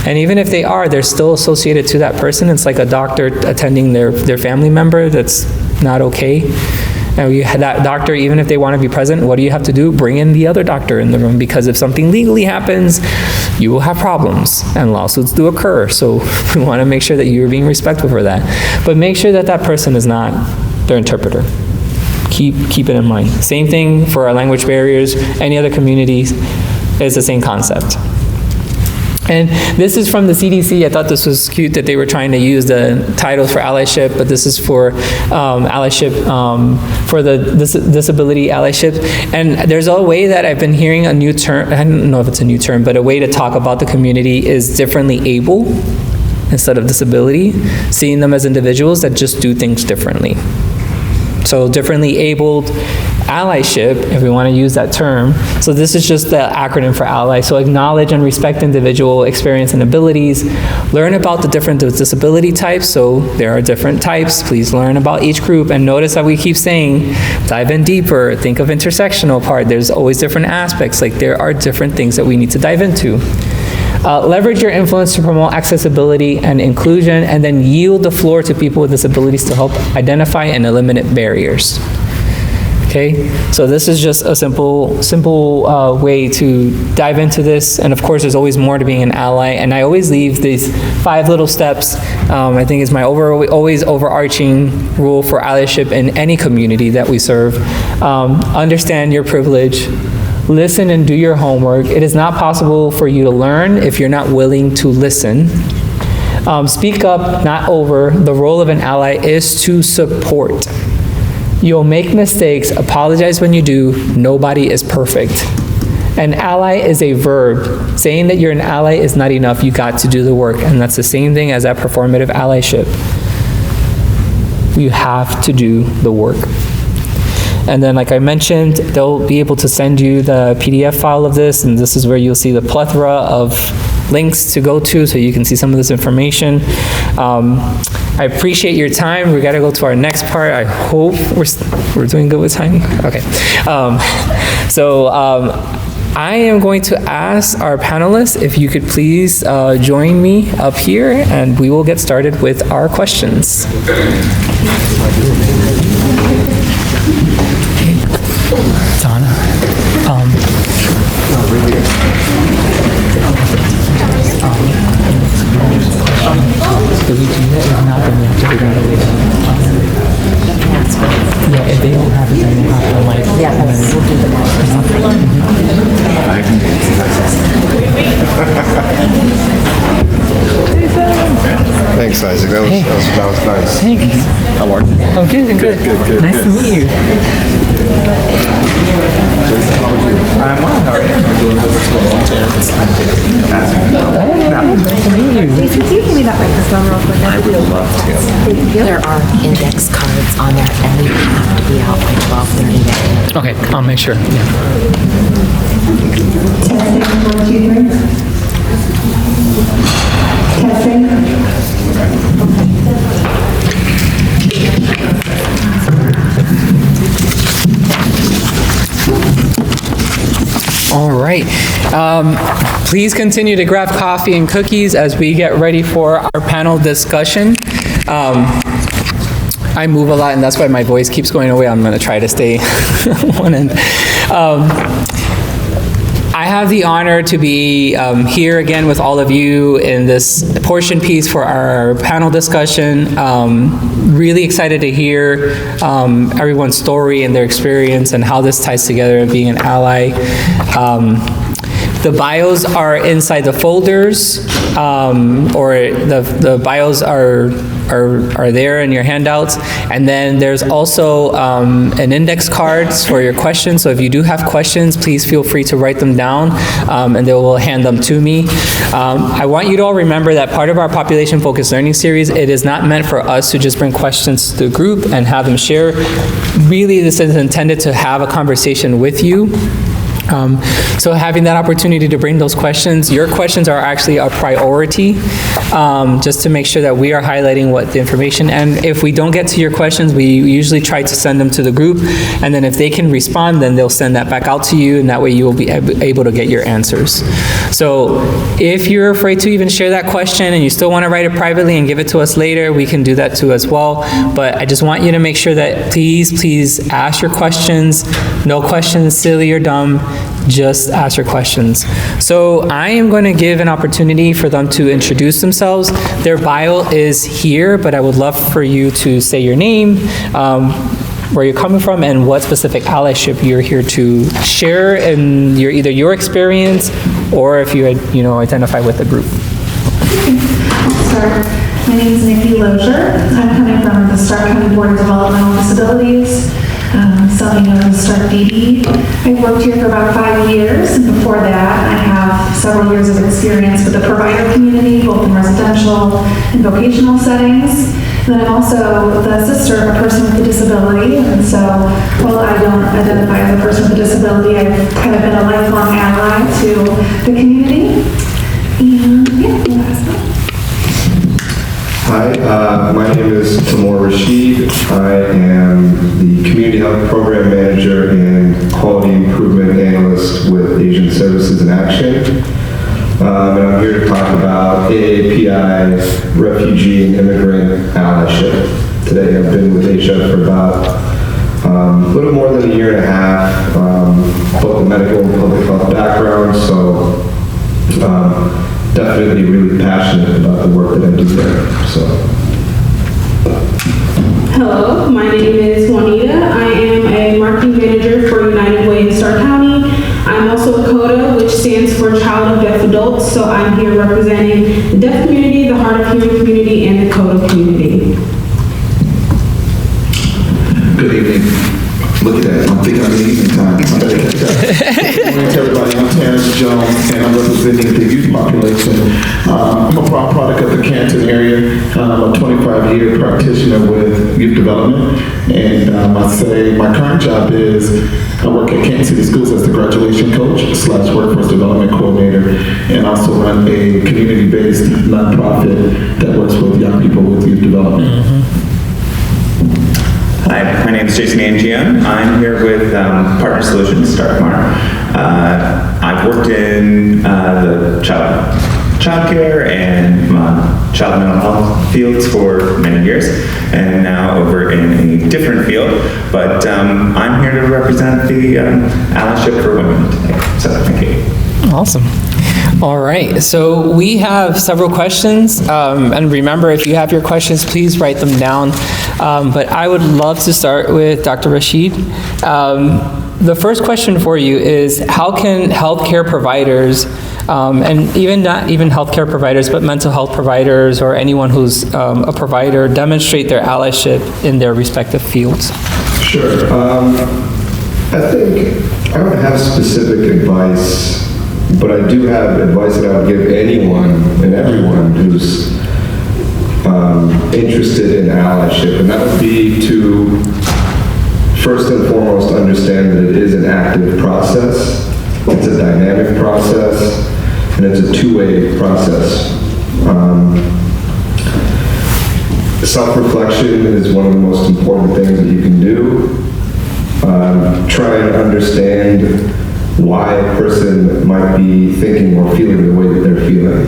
And even if they are, they're still associated to that person. It's like a doctor attending their family member. That's not okay. And you have that doctor, even if they want to be present, what do you have to do? Bring in the other doctor in the room, because if something legally happens, you will have problems and lawsuits do occur. So we want to make sure that you're being respectful for that. But make sure that that person is not their interpreter. Keep it in mind. Same thing for our language barriers. Any other communities, it's the same concept. And this is from the CDC. I thought this was cute that they were trying to use the titles for allyship, but this is for allyship, for the disability allyship. And there's a way that I've been hearing a new term, I don't know if it's a new term, but a way to talk about the community is differently able instead of disability, seeing them as individuals that just do things differently. So differently abled allyship, if we want to use that term. So this is just the acronym for ally. So acknowledge and respect individual experience and abilities. Learn about the different disability types. So there are different types. Please learn about each group. And notice that we keep saying, dive in deeper. Think of intersectional part. There's always different aspects. Like there are different things that we need to dive into. Leverage your influence to promote accessibility and inclusion, and then yield the floor to people with disabilities to help identify and eliminate barriers. Okay, so this is just a simple way to dive into this, and of course there's always more to being an ally, and I always leave these 5 little steps. I think is my always overarching rule for allyship in any community that we serve. Understand your privilege. Listen and do your homework. It is not possible for you to learn if you're not willing to listen. Speak up, not over. The role of an ally is to support. You'll make mistakes. Apologize when you do. Nobody is perfect. An ally is a verb. Saying that you're an ally is not enough. You got to do the work. And that's the same thing as that performative allyship. You have to do the work. And then, like I mentioned, they'll be able to send you the PDF file of this, and this is where you'll see the plethora of links to go to so you can see some of this information. I appreciate your time. We got to go to our next part. I hope we're doing good with time. Okay. I am going to ask our panelists if you could please join me up here, and we will get started with our questions. Donna, if we do that, if not, then we have to figure out a way to. Yeah, if they don't have it, then we'll have to like. Yeah, we'll do the Thanks, Isaac. That was nice. Thank you. How are you? I'm good, good. Good. Nice to meet you. I'm on. How are you? I'm doing this for a long time. Nice to meet you. Jason, can you give me that microphone real quick? I would love to. There are index cards on there, and we have to be out by 12:30. Okay, I'll make sure. Yeah. All right. Please continue to grab coffee and cookies as we get ready for our panel discussion. I move a lot, and that's why my voice keeps going away. I'm going to try to stay one end. I have the honor to be here again with all of you in this portion piece for our panel discussion. Really excited to hear everyone's story and their experience and how this ties together and being an ally. The bios are inside the folders, or the bios are there in your handouts. And then there's also an index cards for your questions. So if you do have questions, please feel free to write them down, and they will hand them to me. I want you to all remember that part of our population-focused learning series, it is not meant for us to just bring questions to the group and have them share. Really, this is intended to have a conversation with you. So having that opportunity to bring those questions, your questions are actually a priority, just to make sure that we are highlighting what the information, and if we don't get to your questions, we usually try to send them to the group, and then if they can respond, then they'll send that back out to you, and that way you will be able to get your answers. So if you're afraid to even share that question and you still want to write it privately and give it to us later, we can do that too as well. But I just want you to make sure that please ask your questions. No questions silly or dumb. Just ask your questions. So I am going to give an opportunity for them to introduce themselves. Their bio is here, but I would love for you to say your name, where you're coming from, and what specific allyship you're here to share in either your experience or if you identify with the group. I'll start. My name is Nikki Lozier. I'm coming from the Stark County Board of Developmental Disabilities, something known as Stark DD. I worked here for about 5 years, and before that, I have several years of experience with the provider community, both in residential and vocational settings. And then I'm also the sister of a person with a disability, and so while I don't identify as a person with a disability, I've kind of been a lifelong ally to the community. And yeah, that's that. Hi, my name is Timur Rashid. I am the Community Health Program Manager and Quality Improvement Analyst with Asian Services in Action. And I'm here to talk about AAPI, Refugee and Immigrant Allyship. Today I've been with Asia for about a little more than a year and a half, both the medical and public health background, so definitely really passionate about the work that I do there. So. Hello, my name is Juanita. I am a marketing manager for United Way in Stark County. I'm also a CODA, which stands for Child of Deaf Adults, so I'm here representing the deaf community, the hard of hearing community, and the CODA community. Good evening. Look at that. I'm thinking I'm in evening time. Good morning to everybody. I'm Terrence Jones, and I'm representing the youth population. I'm a product of the Canton area. I'm a 25-year practitioner with youth development, and I say my current job is I work at Canton City Schools as the graduation coach / workforce development coordinator, and also run a community-based nonprofit that works with young people with youth development. Hi, my name is Jason Angian. I'm here with Partner Solutions, Starkmar. I've worked in the child care and child mental health fields for many years, and now over in a different field. But I'm here to represent the Allyship for women today. So thank you. Awesome. All right, so we have several questions, and remember, if you have your questions, please write them down. But I would love to start with Dr. Rashid. The first question for you is, how can healthcare providers, and even not even healthcare providers, but mental health providers or anyone who's a provider, demonstrate their allyship in their respective fields? Sure. I think I don't have specific advice, but I do have advice that I would give anyone and everyone who's interested in allyship, and that would be to first and foremost understand that it is an active process, it's a dynamic process, and it's a two-way process. Self-reflection is one of the most important things that you can do. Try and understand why a person might be thinking or feeling the way that they're feeling.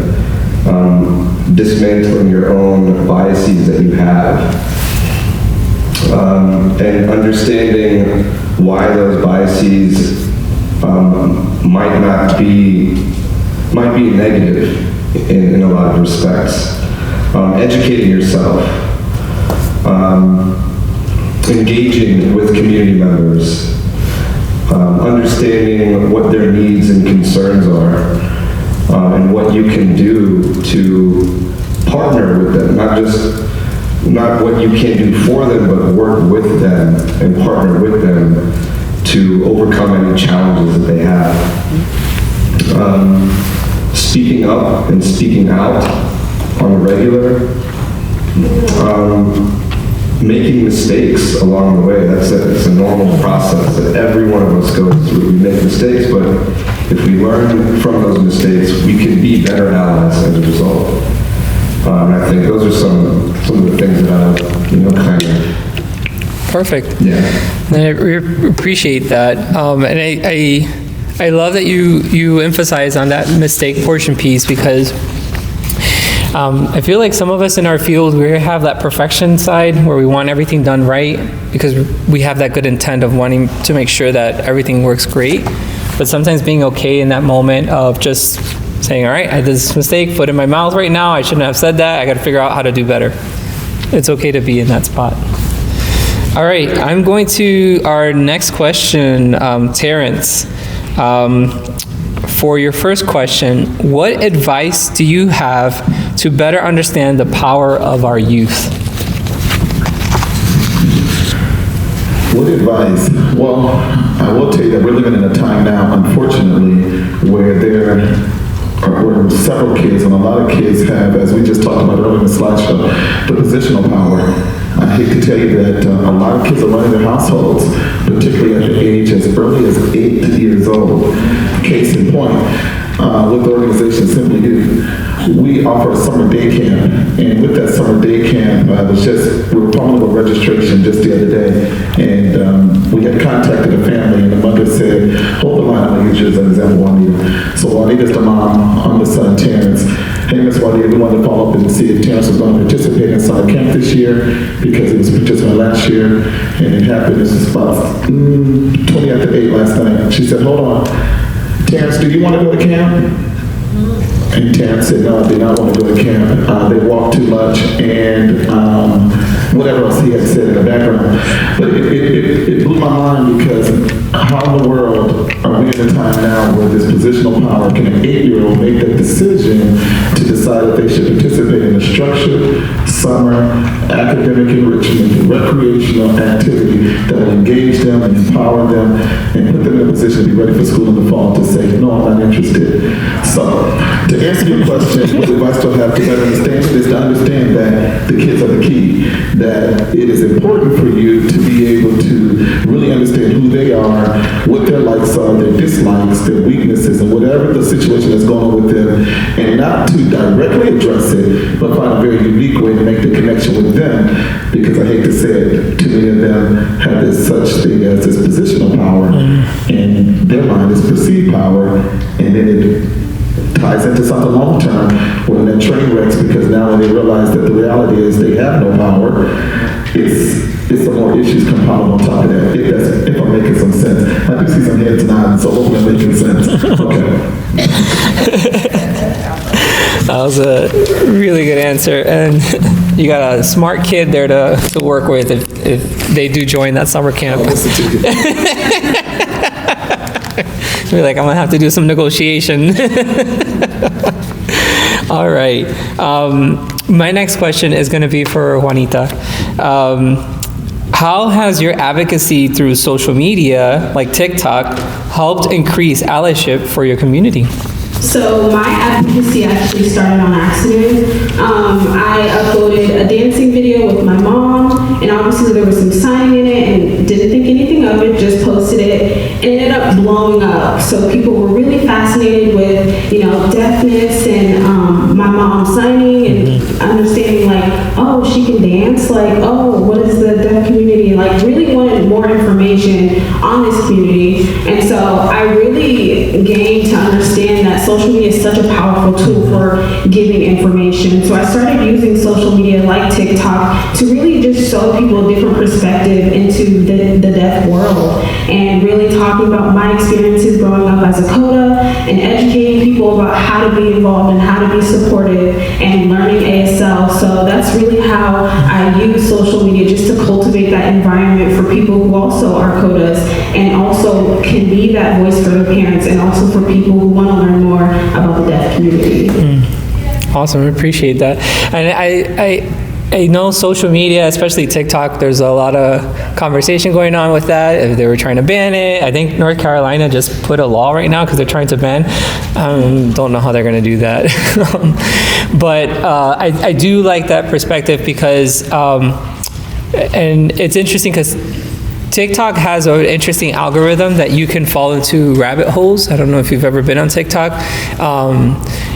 Dismantling your own biases that you have. And understanding why those biases might be negative in a lot of respects. Educating yourself. Engaging with community members. Understanding what their needs and concerns are, and what you can do to partner with them, not what you can do for them, but work with them and partner with them to overcome any challenges that they have. Speaking up and speaking out on a regular, making mistakes along the way. It's a normal process that every one of us goes through. We make mistakes, but if we learn from those mistakes, we can be better allies as a result. And I think those are some of the things that I, kind of... Perfect. Yeah. And I appreciate that. And I love that you emphasize on that mistake portion piece, because I feel like some of us in our field, we have that perfection side where we want everything done right because we have that good intent of wanting to make sure that everything works great. But sometimes being okay in that moment of just saying, all right, I did this mistake, foot in my mouth right now, I shouldn't have said that, I got to figure out how to do better. It's okay to be in that spot. All right, I'm going to our next question, Terrence. For your first question, what advice do you have to better understand the power of our youth? What advice? Well, I will tell you that we're living in a time now, unfortunately, where there are several kids, and a lot of kids have, as we just talked about earlier in the slideshow, the positional power. I hate to tell you that a lot of kids are running their households, particularly at the age as early as 8 years old. Case in point, with the organization Simply Youth, we offer a summer day camp, and with that summer day camp, we were following a registration just the other day, and we had contacted a family, and the mother said, hold the line, I'm going to use you as an example, Juanita. So Juanita's the mom, I'm the son, Terrence. Hey, Miss Juanita, we wanted to follow up and see if Terrence was going to participate in summer camp this year, because he was participating last year, and it happened, this was about 20 after 8 last night. She said, hold on, Terrence, do you want to go to camp? And Terrence said, no, I did not want to go to camp. They walked too much, and whatever else he had said in the background. But it blew my mind, because how in the world are we in a time now where this positional power, can an 8-year-old make that decision to decide that they should participate in a structured summer academic enrichment, recreational activity that will engage them and empower them and put them in a position to be ready for school in the fall to say, no, I'm not interested. So, to answer your question, what advice do I have to better understand it is to understand that the kids are the key, that it is important for you to be able to really understand who they are, what their likes are, their dislikes, their weaknesses, and whatever the situation that's going on with them, and not to directly address it, but find a very unique way to make the connection with them, because I hate to say it, too many of them have this such thing as this positional power, and their mind is perceived power, and then it ties into something long-term when that train wrecks, because now when they realize that the reality is they have no power, it's some more issues compounded on top of that, if I'm making some sense. I do see some heads nodding, so hopefully I'm making sense. Okay. That was a really good answer, and you got a smart kid there to work with if they do join that summer camp. Be like, I'm gonna have to do some negotiation. All right. My next question is gonna be for Juanita. How has your advocacy through social media, like TikTok, helped increase allyship for your community? So my advocacy actually started on accident. I uploaded a dancing video with my mom, and obviously there was some signing in it, and didn't think anything of it, just posted it. It ended up blowing up. So people were really fascinated with, deafness and my mom signing and understanding like, oh, she can dance, like, oh, what is the deaf community? Like really wanted more information on this community. And so I really gained to understand that social media is such a powerful tool for giving information. So I started using social media like TikTok to really just show people a different perspective into the deaf world, and really talking about my experiences growing up as a CODA and educating people about how to be involved and how to be supportive and learning ASL. So that's really how I use social media, just to cultivate that environment for people who also are CODAs and also can be that voice for their parents, and also for people who want to learn more about the deaf community. Awesome, I appreciate that. And I know social media, especially TikTok, there's a lot of conversation going on with that. If they were trying to ban it. I think North Carolina just put a law right now because they're trying to ban. Don't know how they're going to do that. But I do like that perspective because, and it's interesting because TikTok has an interesting algorithm that you can fall into rabbit holes. I don't know if you've ever been on TikTok.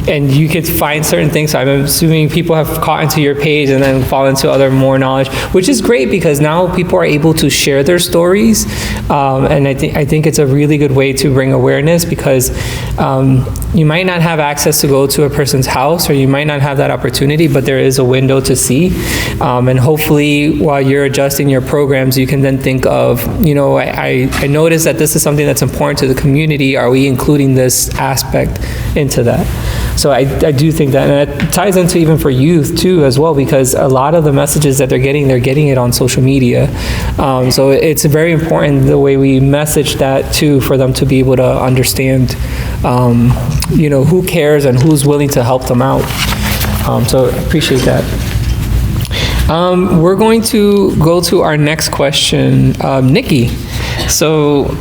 And you could find certain things. So I'm assuming people have caught into your page and then fall into other more knowledge, which is great because now people are able to share their stories. And I think it's a really good way to bring awareness because you might not have access to go to a person's house, or you might not have that opportunity, but there is a window to see. And hopefully while you're adjusting your programs, you can then think of, I noticed that this is something that's important to the community. Are we including this aspect into that? So I do think that, and it ties into even for youth too as well, because a lot of the messages that they're getting it on social media. So it's very important the way we message that too, for them to be able to understand, who cares and who's willing to help them out. So I appreciate that. We're going to go to our next question. Nikki, so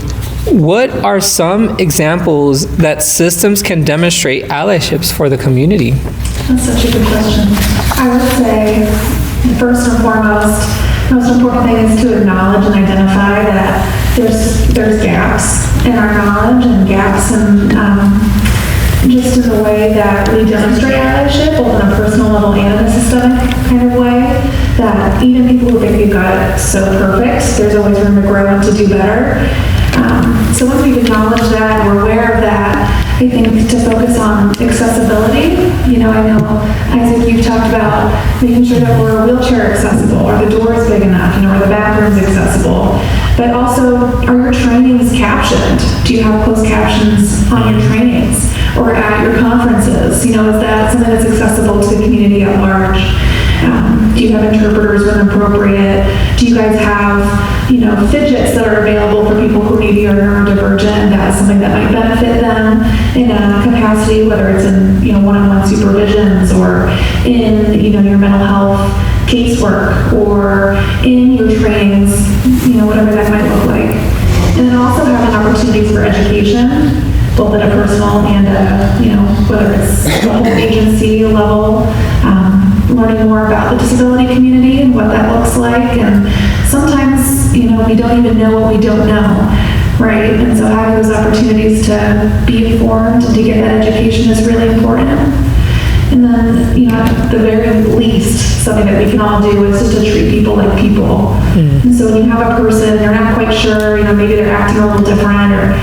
what are some examples that systems can demonstrate allyships for the community? That's such a good question. I would say, first and foremost, the most important thing is to acknowledge and identify that there's gaps in our knowledge and gaps in just in the way that we demonstrate allyship, both on a personal level and a systemic kind of way, that even people who think you've got it so perfect, there's always room to grow and to do better. So once we've acknowledged that, we're aware of that, I think to focus on accessibility. I know, Isaac, you've talked about making sure that we're wheelchair accessible, or the door is big enough, or the bathroom's accessible. But also, are your trainings captioned? Do you have closed captions on your trainings or at your conferences? Is that something that's accessible to the community at large? Do you have interpreters when appropriate? Do you guys have, fidgets that are available for people who maybe are neurodivergent? That's something that might benefit them in a capacity, whether it's in, one-on-one supervisions or in, your mental health casework or in your trainings, whatever that might look like. And then also having opportunities for education, both at a personal and whether it's the whole agency level, learning more about the disability community and what that looks like. And sometimes, we don't even know what we don't know, right? And so having those opportunities to be informed and to get that education is really important. And then then, at the very least, something that we can all do is just to treat people like people. And so when you have a person, they're not quite sure, maybe they're acting a little different, or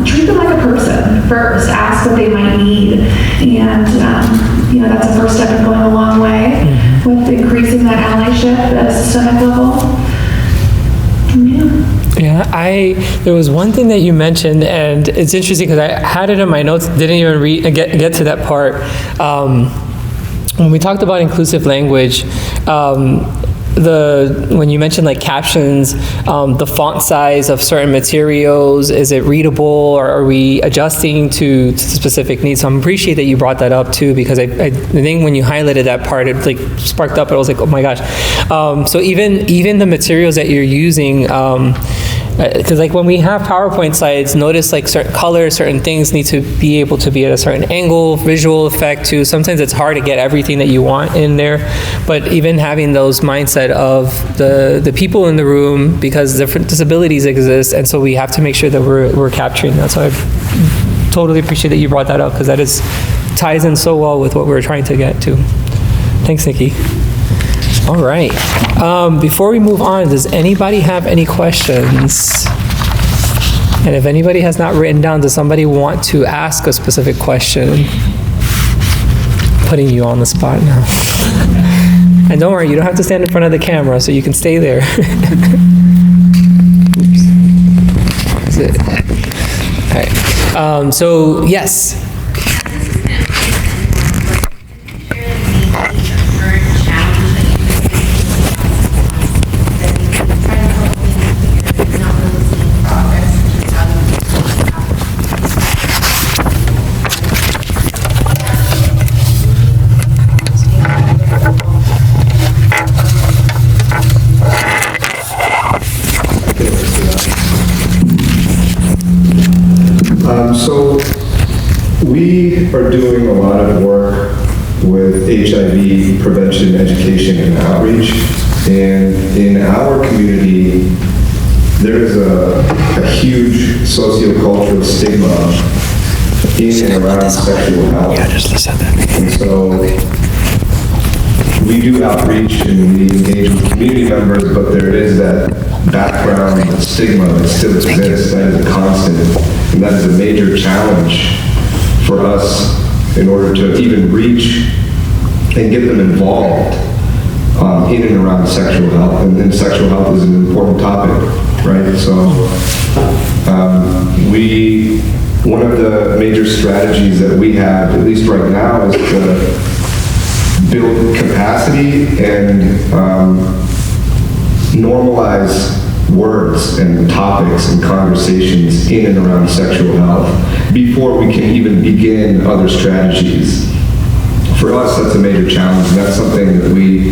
treat them like a person first. Ask what they might need. And, that's a first step in going a long way with increasing that allyship at a systemic level. Yeah, there was one thing that you mentioned, and it's interesting because I had it in my notes, didn't even get to that part. When we talked about inclusive language, when you mentioned like captions, the font size of certain materials, is it readable, or are we adjusting to specific needs? So I appreciate that you brought that up too, because I think when you highlighted that part, it like sparked up, and I was like, oh my gosh. So even the materials that you're using, because like when we have PowerPoint slides, notice like certain colors, certain things need to be able to be at a certain angle, visual effect too. Sometimes it's hard to get everything that you want in there, but even having those mindset of the people in the room, because different disabilities exist, and so we have to make sure that we're capturing that. So I totally appreciate that you brought that up, because that ties in so well with what we're trying to get to. Thanks, Nikki. All right. Before we move on, does anybody have any questions? And if anybody has not written down, does somebody want to ask a specific question? Putting you on the spot now. And don't worry, you don't have to stand in front of the camera, so you can stay there. Oops. That's it. All right. So, yes. So we are doing a lot of work with HIV prevention, education, and outreach. And in our community, there is a huge sociocultural stigma in and around sexual health. Yeah, just said that. And so we do outreach and we engage with community members, but there is that background stigma that still exists. That is a constant. And that is a major challenge for us in order to even reach and get them involved in and around sexual health. And then sexual health is an important topic, right? So one of the major strategies that we have, at least right now, is to build capacity and normalize words and topics and conversations in and around sexual health before we can even begin other strategies. For us, that's a major challenge, and that's something that we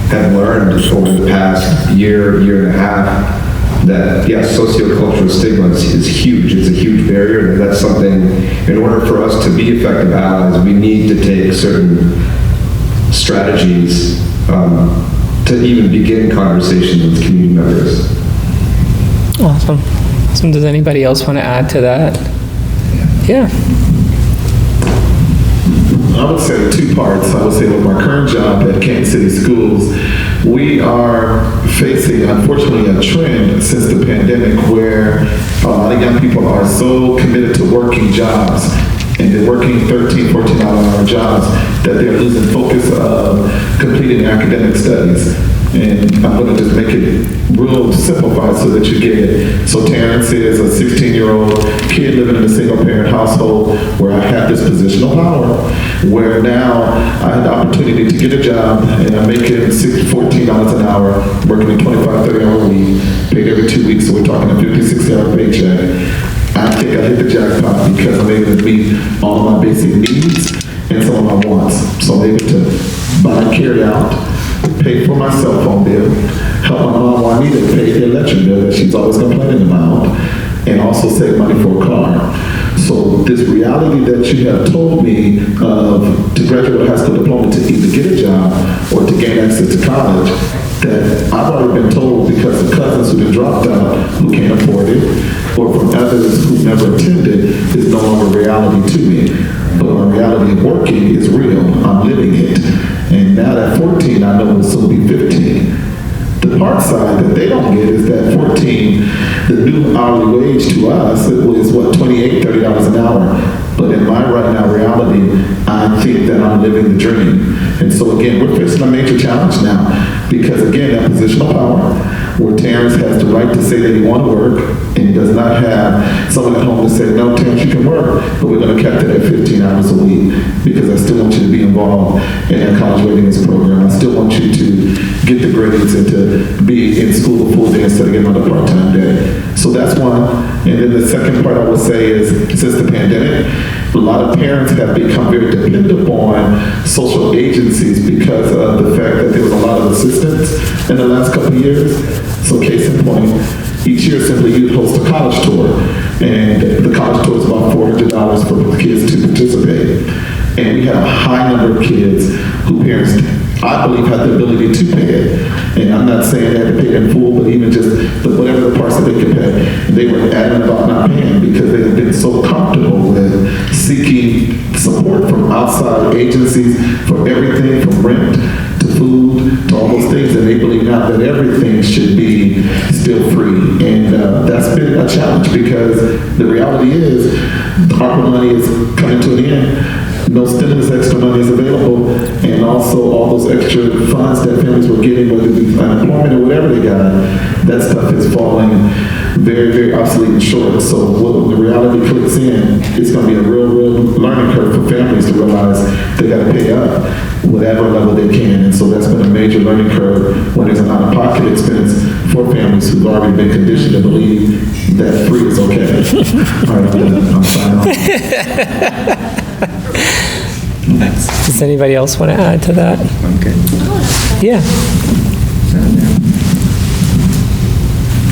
have learned over the past year and a half, that yes, sociocultural stigma is huge. It's a huge barrier, and that's something, in order for us to be effective allies, we need to take certain strategies to even begin conversations with community members. Awesome. So does anybody else want to add to that? Yeah. I would say two parts. I would say with my current job at Kansas City Schools, we are facing, unfortunately, a trend since the pandemic where a lot of young people are so committed to working jobs, and they're working 13, 14-hour jobs, that they're losing focus of completing academic studies. And I'm going to just make it real simplified so that you get it. So Terrence is a 16-year-old kid living in a single-parent household where I have this positional power, where now I had the opportunity to get a job, and I'm making $14 an hour, working a 25, 30-hour week, paid every 2 weeks, so we're talking a 50, 60-hour paycheck. I think I hit the jackpot because I'm able to meet all of my basic needs and some of my wants. So I'm able to buy and carry out, pay for my cell phone bill, help my mom Juanita pay the electric bill that she's always complaining about, and also save money for a car. So this reality that you have told me of to graduate a high school diploma to either get a job or to gain access to college, that I've already been told because of cousins who've been dropped out who can't afford it, or from others who never attended, is no longer reality to me. but my reality of working is real. I'm living it. And now at 14, I know it'll soon be 15. The part side that they don't get is that 14, the new hourly wage to us, it was what, $28, $30 an hour. But in my right now reality, I think that I'm living the dream. And so again, we're facing a major challenge now because again, that positional power, where Terrence has the right to say that he wants to work, and he does not have someone at home to say, no, Terrence, you can work, but we're going to cap that at 15 hours a week because I still want you to be involved in that college readiness program. I still want you to get the grades and to be in school a full day instead of getting another part-time day. So that's one. And then the second part I would say is, since the pandemic, a lot of parents have become very dependent upon social agencies because of the fact that there was a lot of assistance in the last couple of years. So case in point, each year Simply Youth hosts a college tour, and the college tour is about $400 for kids to participate. And we have a high number of kids who parents, I believe, have the ability to pay it. And I'm not saying they have to pay it in full, but even just whatever the parts that they can pay, they were adamant about not paying because they have been so comfortable with seeking support from outside agencies for everything from rent to food to all those things, and they believe now that everything should be still free. And that's been a challenge because the reality is ARPA money is coming to an end. No stimulus extra money is available, and also all those extra funds that families were getting, whether it be unemployment or whatever they got, that stuff is falling very, very obsolete and short. So when the reality clicks in, it's going to be a real learning curve for families to realize they got to pay up whatever level they can. And so that's been a major learning curve when there's an out-of-pocket expense for families who've already been conditioned to believe that free is okay. All right, I'm signing off. Does anybody else want to add to that? Okay. Yeah.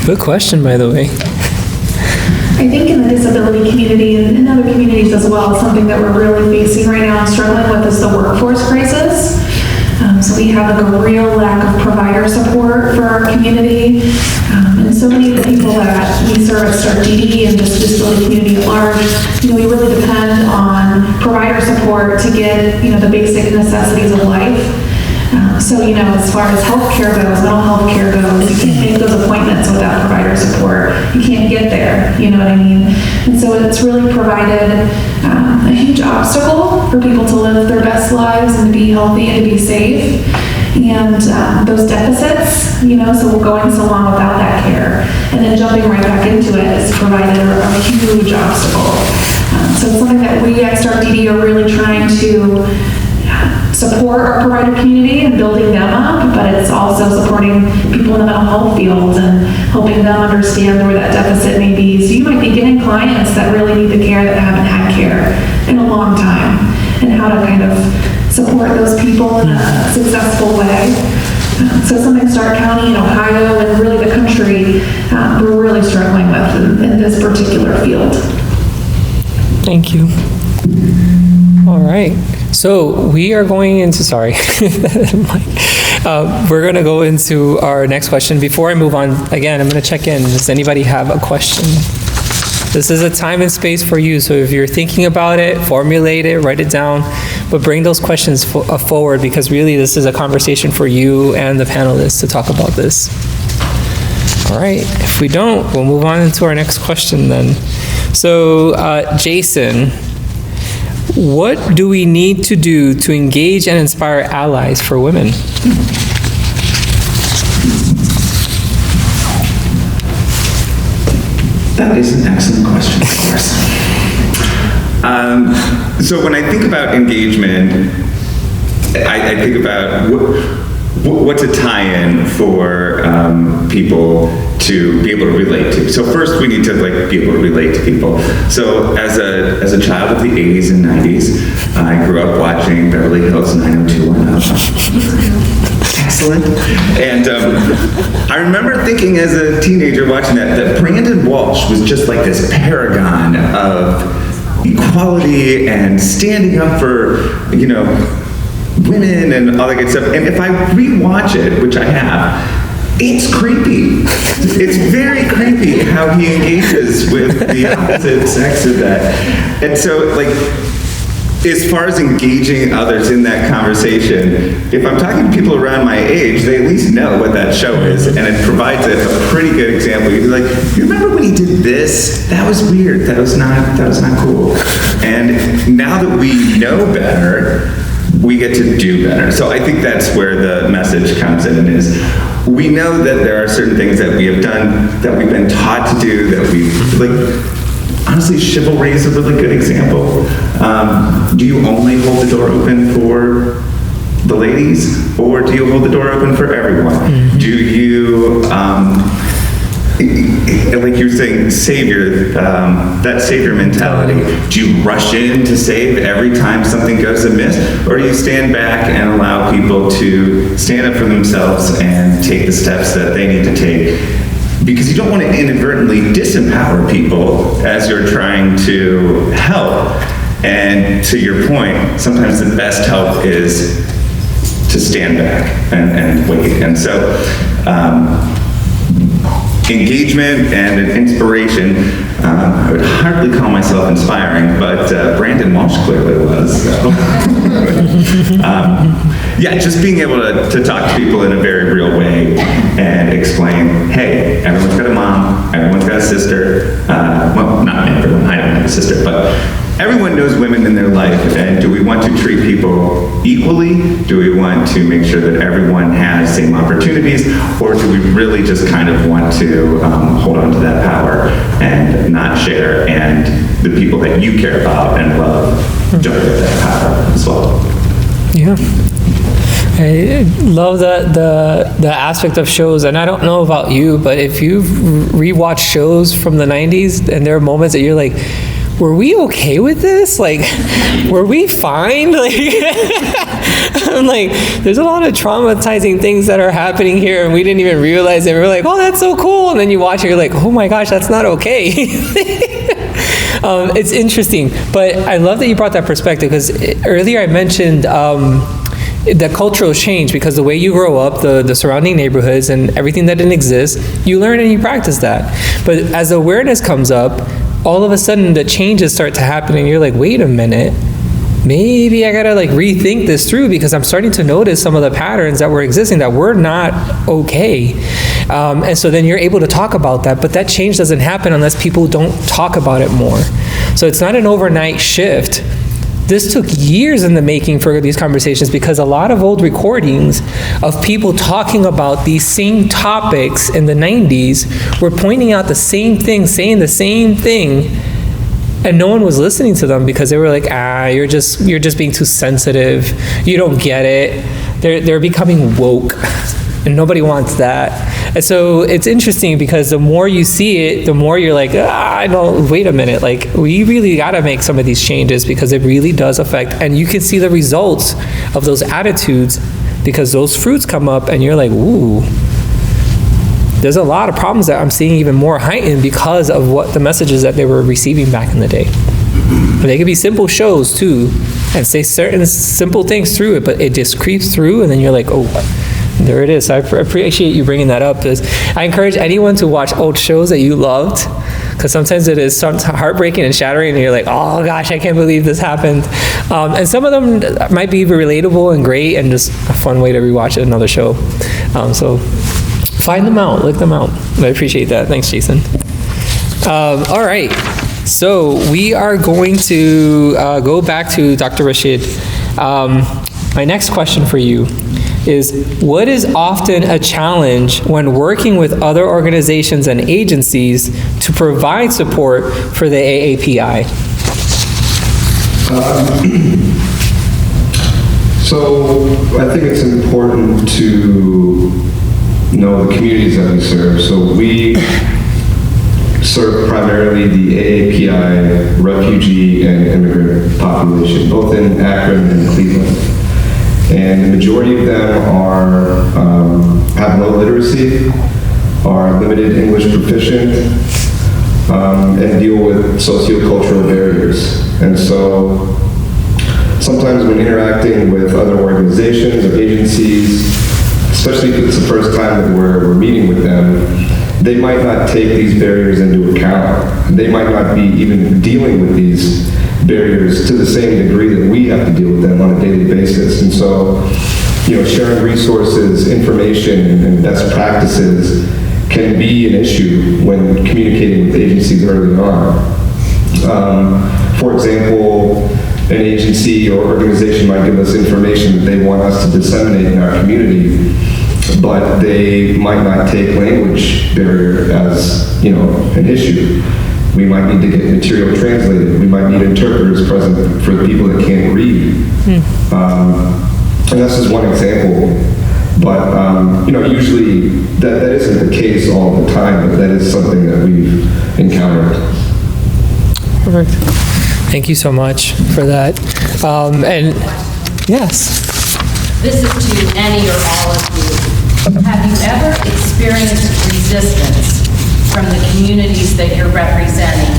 Good question, by the way. I think in the disability community and in other communities as well, something that we're really facing right now and struggling with is the workforce crisis. So we have like a real lack of provider support for our community. And so many of the people that we serve at Start DD and just disability community at large, we really depend on provider support to get, the basic necessities of life. So, as far as healthcare goes, mental health care goes, you can't make those appointments without provider support. You can't get there, you know what I mean? And so it's really provided a huge obstacle for people to live their best lives and to be healthy and to be safe. And those deficits, so we're going so long without that care. And then jumping right back into it has provided a huge obstacle. So it's something that we at Start DD are really trying to support our provider community and building them up, but it's also supporting people in the mental health field and helping them understand where that deficit may be. So you might be getting clients that really need the care that haven't had care in a long time, and how to kind of support those people in a successful way. So something Stark County and Ohio and really the country, we're really struggling with in this particular field. Thank you. All right. So we are going into, we're going to go into our next question. Before I move on, again, I'm going to check in. Does anybody have a question? This is a time and space for you. So if you're thinking about it, formulate it, write it down, but bring those questions forward, because really this is a conversation for you and the panelists to talk about this. All right. If we don't, we'll move on into our next question then. So Jason, what do we need to do to engage and inspire allies for women? That is an excellent question, of course. So when I think about engagement, I think about what's a tie-in for people to be able to relate to. So first we need to be able to relate to people. So as a child of the 80s and 90s, I grew up watching Beverly Hills 90210. Excellent. And I remember thinking as a teenager watching that Brandon Walsh was just like this paragon of equality and standing up for, women and all that good stuff. And if I rewatch it, which I have, it's creepy. It's very creepy how he engages with the opposite sex of that. And so, as far as engaging others in that conversation, if I'm talking to people around my age, they at least know what that show is, and it provides a pretty good example. You'd be like, you remember when he did this? That was weird. That was not cool. And now that we know better, we get to do better. So I think that's where the message comes in, is we know that there are certain things that we have done, that we've been taught to do, that we, like, honestly, chivalry is a really good example. Do you only hold the door open for the ladies, or do you hold the door open for everyone? Do you, like you're saying, savior, that savior mentality, do you rush in to save every time something goes amiss, or do you stand back and allow people to stand up for themselves and take the steps that they need to take? Because you don't want to inadvertently disempower people as you're trying to help. And to your point, sometimes the best help is to stand back and wait. And so, engagement and an inspiration, I would hardly call myself inspiring, but Brandon Walsh clearly was. So. Yeah, just being able to talk to people in a very real way and explain, hey, everyone's got a mom, everyone's got a sister. Well, not everyone, I don't have a sister, but everyone knows women in their life, and do we want to treat people equally? Do we want to make sure that everyone has same opportunities, or do we really just kind of want to hold on to that power and not share, and the people that you care about and love don't get that power as well? Yeah. I love the aspect of shows, and I don't know about you, but if you've rewatched shows from the 90s and there are moments that you're like, were we okay with this? Like, were we fine? Like, I'm like, there's a lot of traumatizing things that are happening here and we didn't even realize it. We're like, oh, that's so cool. And then you watch it, you're like, oh my gosh, that's not okay. It's interesting, but I love that you brought that perspective, because earlier I mentioned the cultural change, because the way you grow up, the surrounding neighborhoods and everything that didn't exist, you learn and you practice that. But as awareness comes up, all of a sudden the changes start to happen and you're like, wait a minute, maybe I gotta like rethink this through, because I'm starting to notice some of the patterns that were existing that were not okay. And so then you're able to talk about that, but that change doesn't happen unless people don't talk about it more. So it's not an overnight shift. This took years in the making for these conversations, because a lot of old recordings of people talking about these same topics in the 90s were pointing out the same thing, saying the same thing, and no one was listening to them because they were like, you're just being too sensitive, you don't get it. They're becoming woke, and nobody wants that. And so it's interesting, because the more you see it, the more you're like, no, wait a minute, like, we really gotta make some of these changes, because it really does affect, and you can see the results of those attitudes, because those fruits come up and you're like, ooh, there's a lot of problems that I'm seeing even more heightened because of what the messages that they were receiving back in the day. But they could be simple shows too, and say certain simple things through it, but it just creeps through, and then you're like, oh, there it is. I appreciate you bringing that up. I encourage anyone to watch old shows that you loved, because sometimes it is heartbreaking and shattering, and you're like, oh gosh, I can't believe this happened. And some of them might be relatable and great, and just a fun way to rewatch another show. So find them out, look them out. I appreciate that. Thanks, Jason. All right. So we are going to go back to Dr. Rashid. My next question for you is, what is often a challenge when working with other organizations and agencies to provide support for the AAPI? So I think it's important to know the communities that we serve. So we serve primarily the AAPI refugee and immigrant population, both in Akron and Cleveland. And the majority of them have low literacy, are limited English proficient, and deal with sociocultural barriers. And so sometimes when interacting with other organizations or agencies, especially if it's the first time that we're meeting with them, they might not take these barriers into account. They might not be even dealing with these barriers to the same degree that we have to deal with them on a daily basis. And so, sharing resources, information, and best practices can be an issue when communicating with agencies early on. For example, an agency or organization might give us information that they want us to disseminate in our community, but they might not take language barrier as, an issue. We might need to get material translated. We might need interpreters present for the people that can't read. And that's just one example. But, usually that isn't the case all the time, but that is something that we've encountered. Perfect. Thank you so much for that. And yes. This is to any or all of you. Have you ever experienced resistance from the communities that you're representing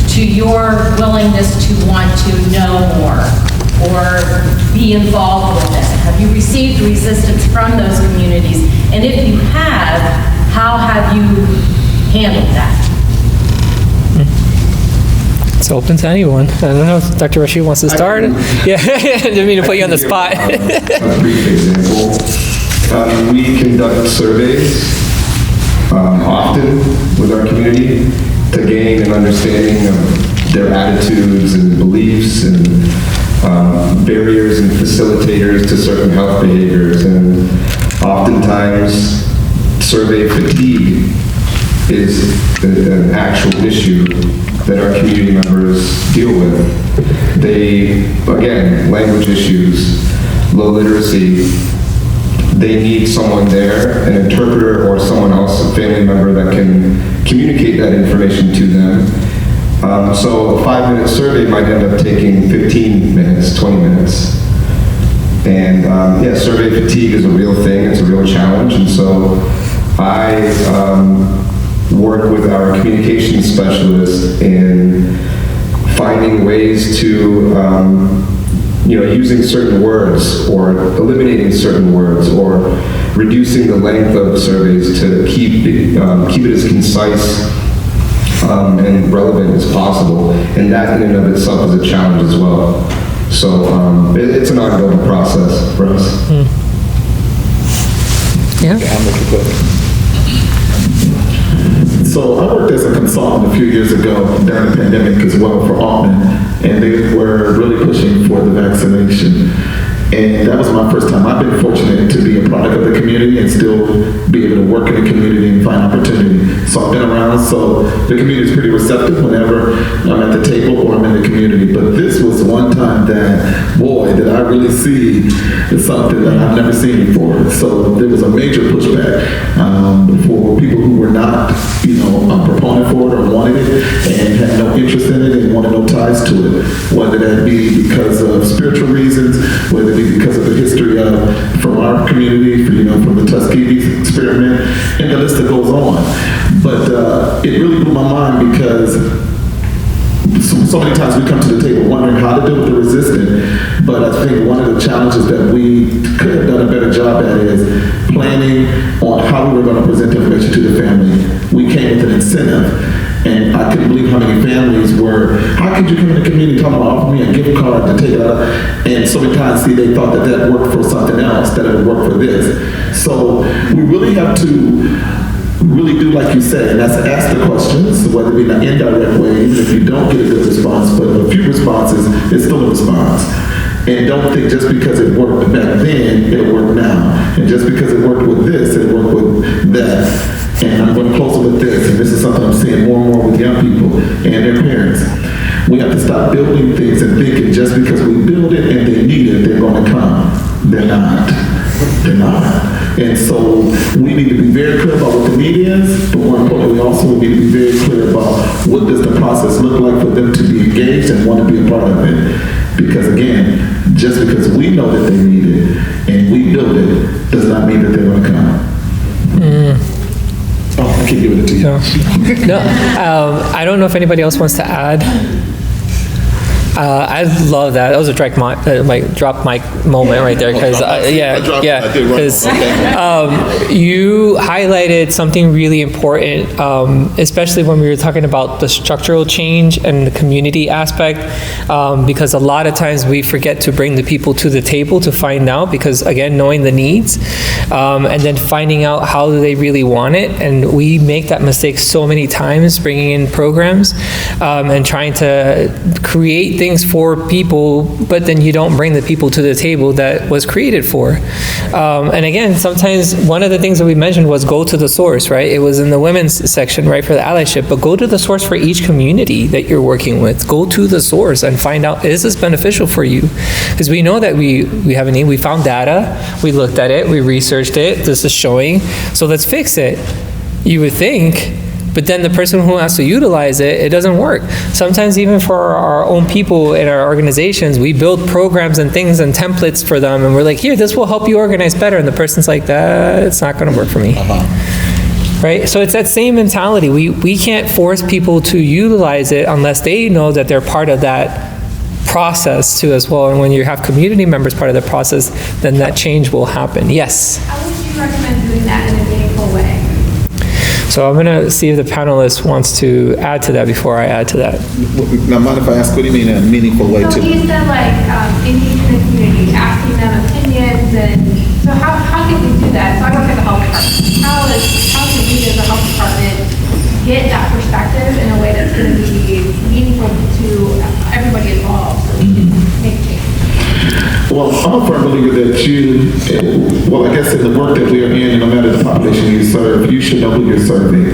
to your willingness to want to know more or be involved with it? Have you received resistance from those communities? And if you have, how have you handled that? It's open to anyone. I don't know if Dr. Rashid wants to start. Yeah, didn't mean to put you on the spot. A brief example. We conduct surveys often with our community to gain an understanding of their attitudes and beliefs and barriers and facilitators to certain health behaviors. And oftentimes, survey fatigue is an actual issue that our community members deal with. They, again, language issues, low literacy, they need someone there, an interpreter or someone else, a family member that can communicate that information to them. So a 5-minute survey might end up taking 15 minutes, 20 minutes. And survey fatigue is a real thing, it's a real challenge. And so I work with our communications specialist in finding ways to using certain words or eliminating certain words or reducing the length of surveys to keep it as concise and relevant as possible. And that in and of itself is a challenge as well. So it's an ongoing process for us. Yeah. So I worked as a consultant a few years ago during the pandemic as well for Altman, and they were really pushing for the vaccination. And that was my first time. I've been fortunate to be a product of the community and still be able to work in the community and find opportunity. So I've been around, so the community is pretty receptive whenever I'm at the table or I'm in the community. But this was one time that, boy, did I really see something that I've never seen before. So there was a major pushback for people who were not, a proponent for it or wanted it and had no interest in it and wanted no ties to it. Whether that be because of spiritual reasons, whether it be because of the history from our community, from the Tuskegee experiment, and the list that goes on. But it really blew my mind because so many times we come to the table wondering how to deal with the resistance, but I think one of the challenges that we could have done a better job at is planning on how we were going to present the information to the family. We came with an incentive, and I couldn't believe how many families were, how could you come in the community talking about offering me a gift card to take it out? And so many times, they thought that worked for something else, that it would work for this. So we really have to really do like you said, and that's ask the questions, whether it be in an indirect way, even if you don't get a good response, but a few responses, it's still a response. And don't think just because it worked back then, it'll work now. And just because it worked with this, it'll work with that. And I'm going to close it with this, and this is something I'm seeing more and more with young people and their parents. We have to stop building things and thinking just because we build it and they need it, they're going to come. They're not. They're not. And so we need to be very clear about what the need is, but more importantly, we also need to be very clear about what does the process look like for them to be engaged and want to be a part of it. Because again, just because we know that they need it and we build it, does not mean that they're going to come. Oh, I keep giving it to you. No, I don't know if anybody else wants to add. I love that. That was a drop mic moment right there, because you highlighted something really important, especially when we were talking about the structural change and the community aspect, because a lot of times we forget to bring the people to the table to find out, because again, knowing the needs, and then finding out how do they really want it, and we make that mistake so many times, bringing in programs and trying to create things for people, but then you don't bring the people to the table that was created for. And again, sometimes one of the things that we mentioned was go to the source, right? It was in the women's section, right, for the allyship, but go to the source for each community that you're working with. Go to the source and find out, is this beneficial for you? Because we know that we have a need. We found data, we looked at it, we researched it, this is showing, so let's fix it. You would think, but then the person who has to utilize it, it doesn't work. Sometimes even for our own people in our organizations, we build programs and things and templates for them, and we're like, here, this will help you organize better, and the person's like, it's not gonna work for me. Right? So it's that same mentality. We can't force people to utilize it unless they know that they're part of that process too as well. And when you have community members part of the process, then that change will happen. Yes? How would you recommend doing that in a meaningful way? So I'm gonna see if the panelist wants to add to that before I add to that. Now, mind if I ask, what do you mean in a meaningful way So too? he said engaging the community, asking them opinions, and so how can we do that? So I work at the health department. How can we as a health department get that perspective in a way that's going to be meaningful to everybody involved so we can make change? Well, I'm a firm believer that I guess in the work that we are in, no matter the population you serve, you should know who you're serving.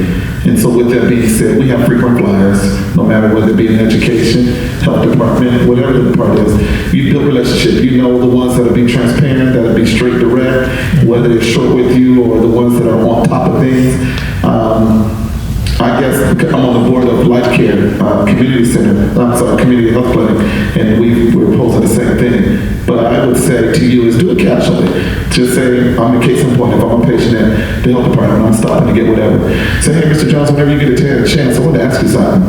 And so with that being said, we have frequent flyers, no matter whether it be in education, health department, whatever the department is. You build relationship. You know the ones that are being transparent, that will be straight direct, whether they're short with you or the ones that are on top of things. I guess I'm on the board of Life Care Community Community Health Clinic, and we're posing the same thing. But I would say to you is do it casually. Just say, I'm a case in point, if I'm a patient at the health department, I'm stopping to get whatever. Say, hey, Mr. Jones, whenever you get a chance, I want to ask you something.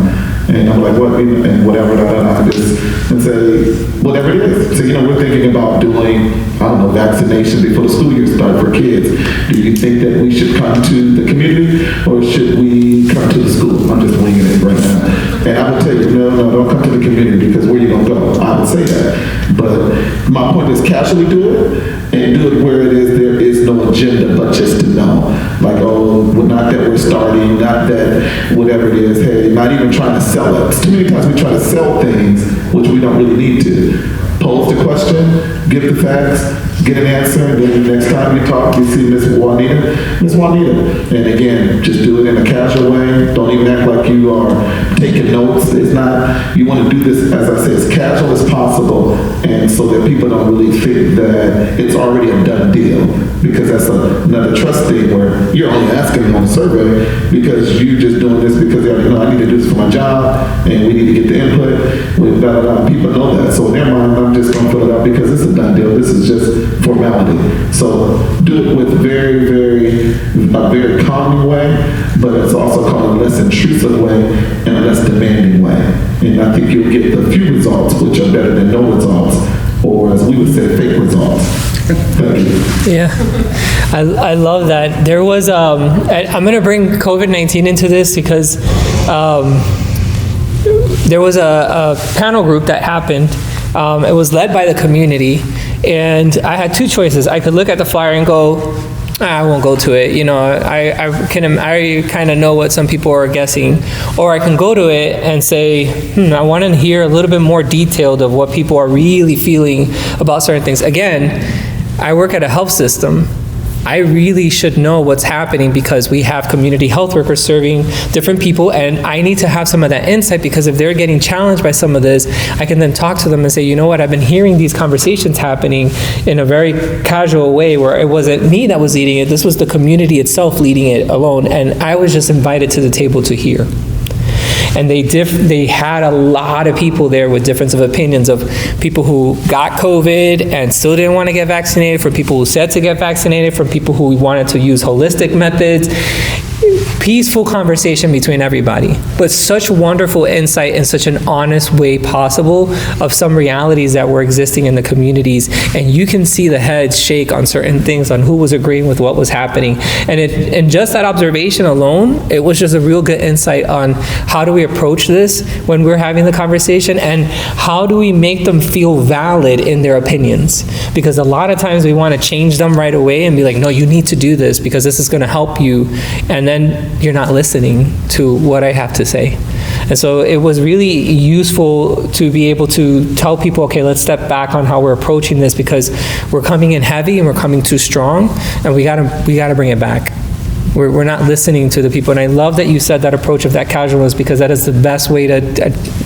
And I'm like, what? And whatever, and say, whatever it is. So, we're thinking about doing, vaccination before the school year starts for kids. Do you think that we should come to the community or should we come to the school? I'm just winging it right now. And I would tell you, no, don't come to the community because where you going to go? I would say that. But my point is casually do it and do it where it is there is no agenda but just to know. Like, not that we're starting, not that whatever it is, hey, not even trying to sell it. Too many times we try to sell things which we don't really need to. Pose the question, give the facts, get an answer, and then the next time you talk, you see Miss Juanita. And again, just do it in a casual way. Don't even act like you are taking notes. It's not, you want to do this, as I say, as casual as possible, and so that people don't really think that it's already a done deal, because that's another trust thing where you're only asking them on the survey because you're just doing this because I need to do this for my job, and we need to get the input. With blah, blah, blah. People know that, so in their mind, I'm just going to fill it out because it's a done deal. This is just formality. So do it with a very calming way, but it's also called a less intrusive way and a less demanding way. And I think you'll get the few results, which are better than no results, or as we would say, fake results. Thank you. Yeah, I love that. There was, I'm going to bring COVID-19 into this because there was a panel group that happened. It was led by the community, and I had two choices. I could look at the flyer and go, I won't go to it. I kind of know what some people are guessing. Or I can go to it and say, I want to hear a little bit more detailed of what people are really feeling about certain things. Again, I work at a health system. I really should know what's happening because we have community health workers serving different people, and I need to have some of that insight, because if they're getting challenged by some of this, I can then talk to them and say, you know what, I've been hearing these conversations happening in a very casual way where it wasn't me that was leading it, this was the community itself leading it alone, and I was just invited to the table to hear. And they had a lot of people there with difference of opinions, of people who got COVID and still didn't want to get vaccinated, for people who said to get vaccinated, for people who wanted to use holistic methods. peaceful conversation between everybody, but such wonderful insight in such an honest way possible of some realities that were existing in the communities. And you can see the heads shake on certain things, on who was agreeing with what was happening. And just that observation alone, it was just a real good insight on how do we approach this when we're having the conversation, and how do we make them feel valid in their opinions? Because a lot of times we want to change them right away and be like, no, you need to do this because this is going to help you. And then you're not listening to what I have to say. And so it was really useful to be able to tell people, okay, let's step back on how we're approaching this, because we're coming in heavy and we're coming too strong, and we gotta bring it back. We're not listening to the people. And I love that you said that approach of that casualness, because that is the best way to,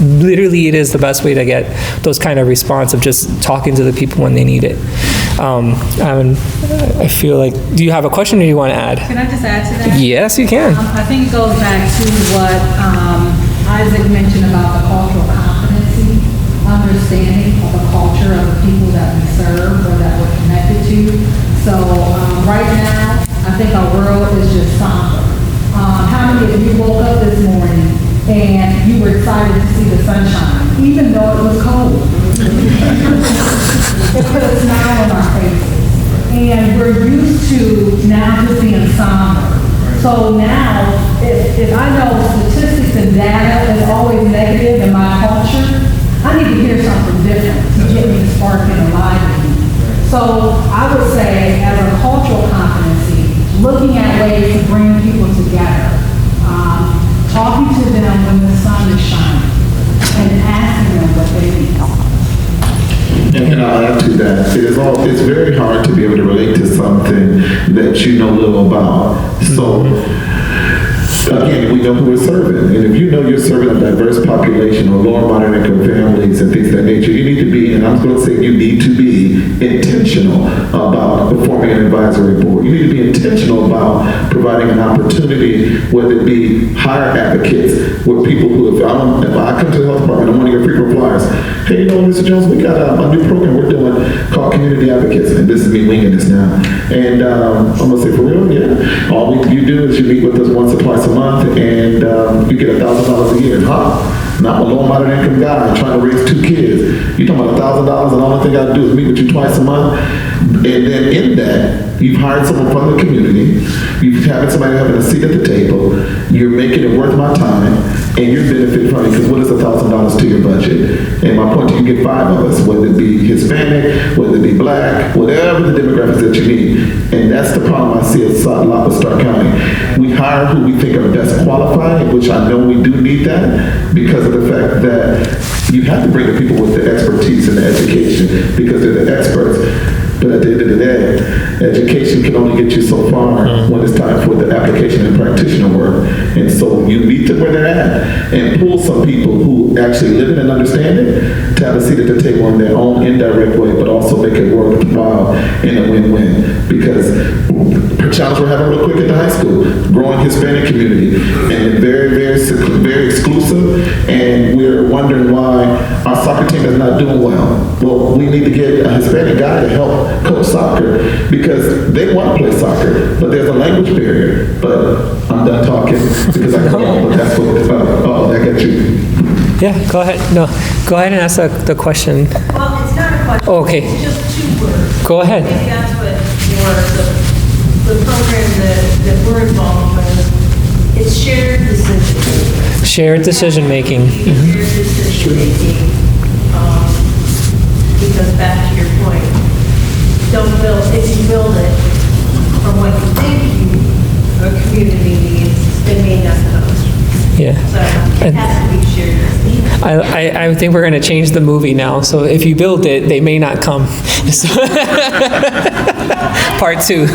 literally it is the best way to get those kind of response of just talking to the people when they need it. I feel like, do you have a question or do you want to add? Can I just add to that? Yes, you can. I think it goes back to what Isaac mentioned about the cultural competency, understanding of the culture of the people that we serve or that we're connected to. So right now, I think our world is just somber. How many of you woke up this morning and you were excited to see the sunshine, even though it was cold? It put a smile on our faces. And we're used to now just being somber. So now, if I know statistics and data is always negative in my culture, I need to hear something different to get me sparking alive in me. So I would say, as a cultural competency, looking at ways to bring people together, talking to them when the sun is shining, and asking them what they need. And I'll add to that, it's very hard to be able to relate to something that you know little about. So, again, we know who we're serving. And if you know you're serving a diverse population or lower moderate income families and things of that nature, you need to be, and I'm going to say you need to be intentional about forming an advisory board. You need to be intentional about providing an opportunity, whether it be hire advocates, where people who, if I come to the health department, I'm one of your frequent flyers, hey, you know, Mr. Jones, we got a new program we're doing called Community Advocates, and this is me winging this now. And I'm going to say, for real? Yeah. All you do is you meet with us once or twice a month, and you get $1,000 a year. Huh? Now I'm a low moderate income guy trying to raise 2 kids. You're talking about $1,000, and the only thing I do is meet with you twice a month. And then in that, you've hired someone from the community, you've having somebody having a seat at the table, you're making it worth my time, and you're benefiting from it, because what is $1,000 to your budget? And my point, you can get 5 of us, whether it be Hispanic, whether it be Black, whatever the demographics that you need. And that's the problem I see a lot with Stark County. We hire who we think are best qualified, which I know we do need that, because of the fact that you have to bring the people with the expertise and the education, because they're the experts. But at the end of the day, education can only get you so far when it's time for the application and practitioner work. And so you meet them where they're at and pull some people who actually live it and understand it to have a seat at the table in their own indirect way, but also make it worthwhile in a win-win. Because the challenge we're having real quick at the high school, growing Hispanic community, and very exclusive, and we're wondering why our soccer team is not doing well. Well, we need to get a Hispanic guy to help coach soccer, because they want to play soccer, but there's a language barrier. But I'm done talking because I know, but that's what, that got you. Yeah, go ahead. No, go ahead and ask the question. Well, it's not a question. Oh, okay. It's just 2 words. Go ahead. Maybe that's what the program that we're involved with. It's shared decision making. Shared decision making. Shared decision making. Because back to your point, if you build it from what you think a community needs, it may not come. Yeah. So it has to be shared. I think we're going to change the movie now. So if you build it, they may not come. So Part 2. I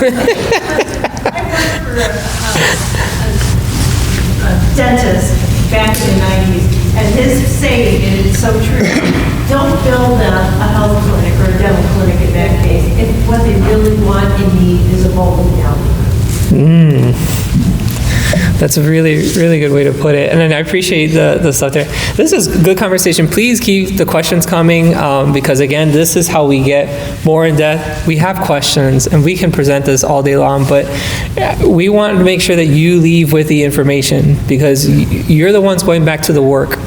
worked for a dentist back in the 90s. And his saying, and it's so true, don't build a health clinic or a dental clinic in that case if what they really want and need is a bowling alley. That's a really, really good way to put it. And then I appreciate the stuff there. This is good conversation. Please keep the questions coming, because again, this is how we get more in depth. We have questions and we can present this all day long, but we want to make sure that you leave with the information, because you're the ones going back to the work.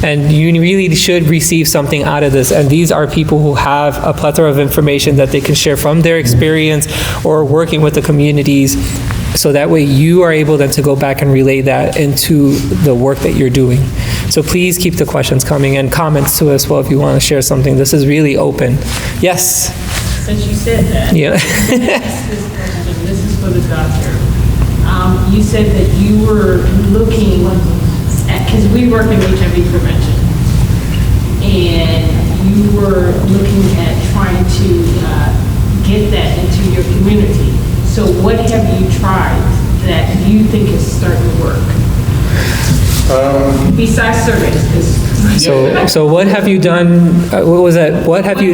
And you really should receive something out of this. And these are people who have a plethora of information that they can share from their experience or working with the communities. So that way you are able then to go back and relay that into the work that you're doing. So please keep the questions coming and comments to us. Well, if you want to share something, this is really open. Yes? Since you said that. Yeah. This is for the doctor. You said that you were looking at, because we work in HIV prevention, and you were looking at trying to get that into your community. So what have you tried that you think is starting to work? Besides surveys. So what have you done, what was that? What has he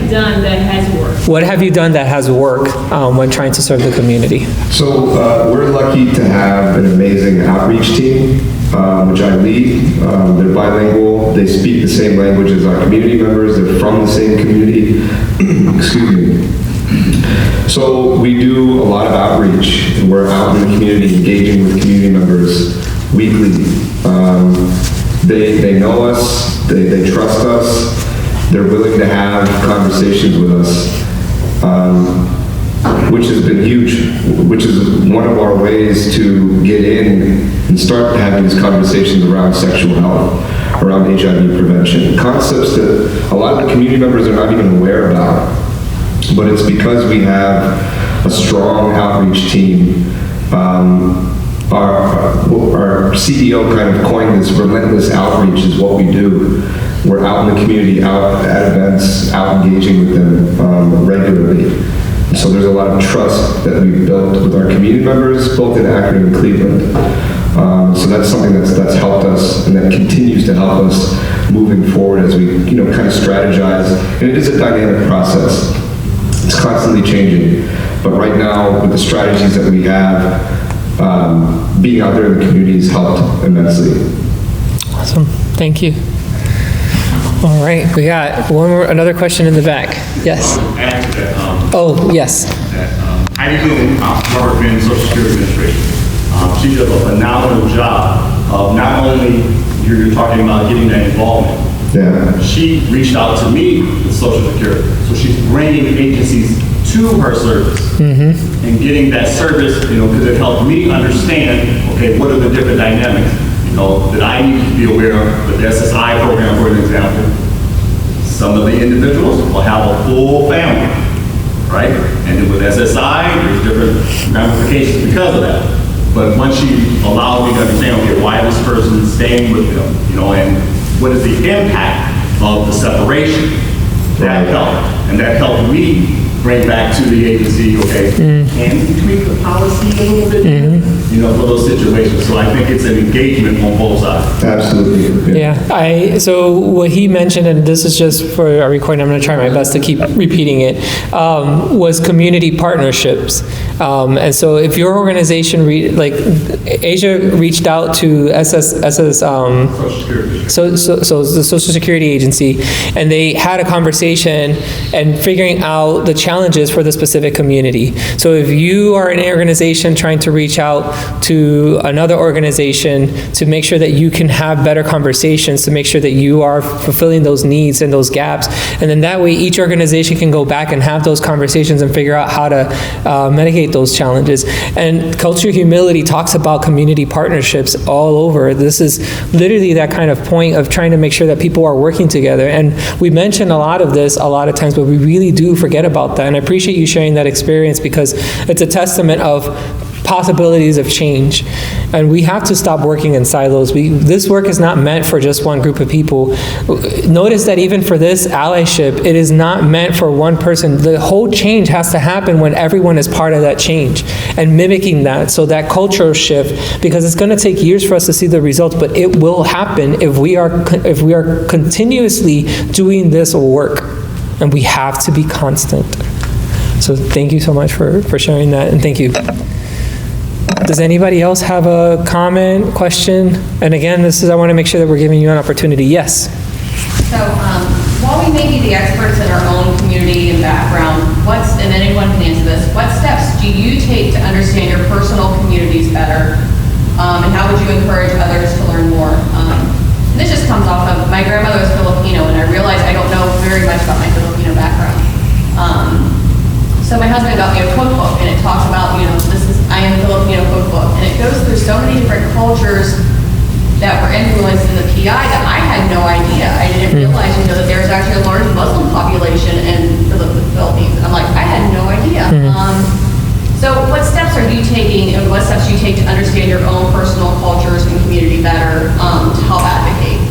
done that has worked? What have you done that has worked when trying to serve the community? So we're lucky to have an amazing outreach team, which I lead. They're bilingual. They speak the same language as our community members. They're from the same community. Excuse me. So we do a lot of outreach, and we're out in the community engaging with community members weekly. They know us, they trust us, they're willing to have conversations with us, which has been huge, which is one of our ways to get in and start having these conversations around sexual health, around HIV prevention, concepts that a lot of the community members are not even aware about. But it's because we have a strong outreach team. Our CEO kind of coined this relentless outreach is what we do. We're out in the community, out at events, out engaging with them regularly. So there's a lot of trust that we've built with our community members, both in Akron and Cleveland. So that's something that's helped us and that continues to help us moving forward as we kind of strategize. And it is a dynamic process. It's constantly changing. But right now, with the strategies that we have, being out there in the community has helped immensely. Awesome. Thank you. All right. We got another question in the back. Yes. Add to that, oh, yes. Heidi Bloom, Robert Finn, Social Security Administration. She does a phenomenal job of not only you're talking about getting that involvement. Yeah. She reached out to me with Social Security. So she's bringing agencies to her service and getting that service, because it helped me understand, okay, what are the different dynamics, that I need to be aware of. With the SSI program, for an example, some of the individuals will have a full family, right? And then with SSI, there's different ramifications because of that. But once she allowed me to understand, okay, why this person is staying with them, and what is the impact of the separation, that helped. And that helped me bring back to the agency, okay, can we tweak the policy a little bit, for those situations. So I think it's an engagement on both sides. Absolutely. Yeah. So what he mentioned, and this is just for our recording, I'm going to try my best to keep repeating it, was community partnerships. And so if your organization, Asia reached out to so the Social Security Agency, and they had a conversation and figuring out the challenges for the specific community. So if you are an organization trying to reach out to another organization to make sure that you can have better conversations, to make sure that you are fulfilling those needs and those gaps, and then that way each organization can go back and have those conversations and figure out how to mitigate those challenges. And Culture Humility talks about community partnerships all over. This is literally that kind of point of trying to make sure that people are working together. And we mention a lot of this a lot of times, but we really do forget about that. And I appreciate you sharing that experience, because it's a testament of possibilities of change. And we have to stop working in silos. This work is not meant for just one group of people. Notice that even for this allyship, it is not meant for one person. The whole change has to happen when everyone is part of that change and mimicking that. So that cultural shift, because it's going to take years for us to see the results, but it will happen if we are continuously doing this work, and we have to be constant. So thank you so much for sharing that, and thank you. Does anybody else have a comment, question? And again, I want to make sure that we're giving you an opportunity. Yes? So, while we may be the experts in our own community and background, and anyone can answer this, what steps do you take to understand your personal communities better? And how would you encourage others to learn more? And this just comes off of, my grandmother was Filipino, and I realized I don't know very much about my Filipino background. So my husband got me a cookbook, and it talks about, I am Filipino cookbook, and it goes through so many different cultures that were influenced in the PI that I had no idea. I didn't realize, that there was actually a large Muslim population in the Philippines. And I'm like, I had no idea. So what steps are you taking, and what steps do you take to understand your own personal cultures and community better to help advocate?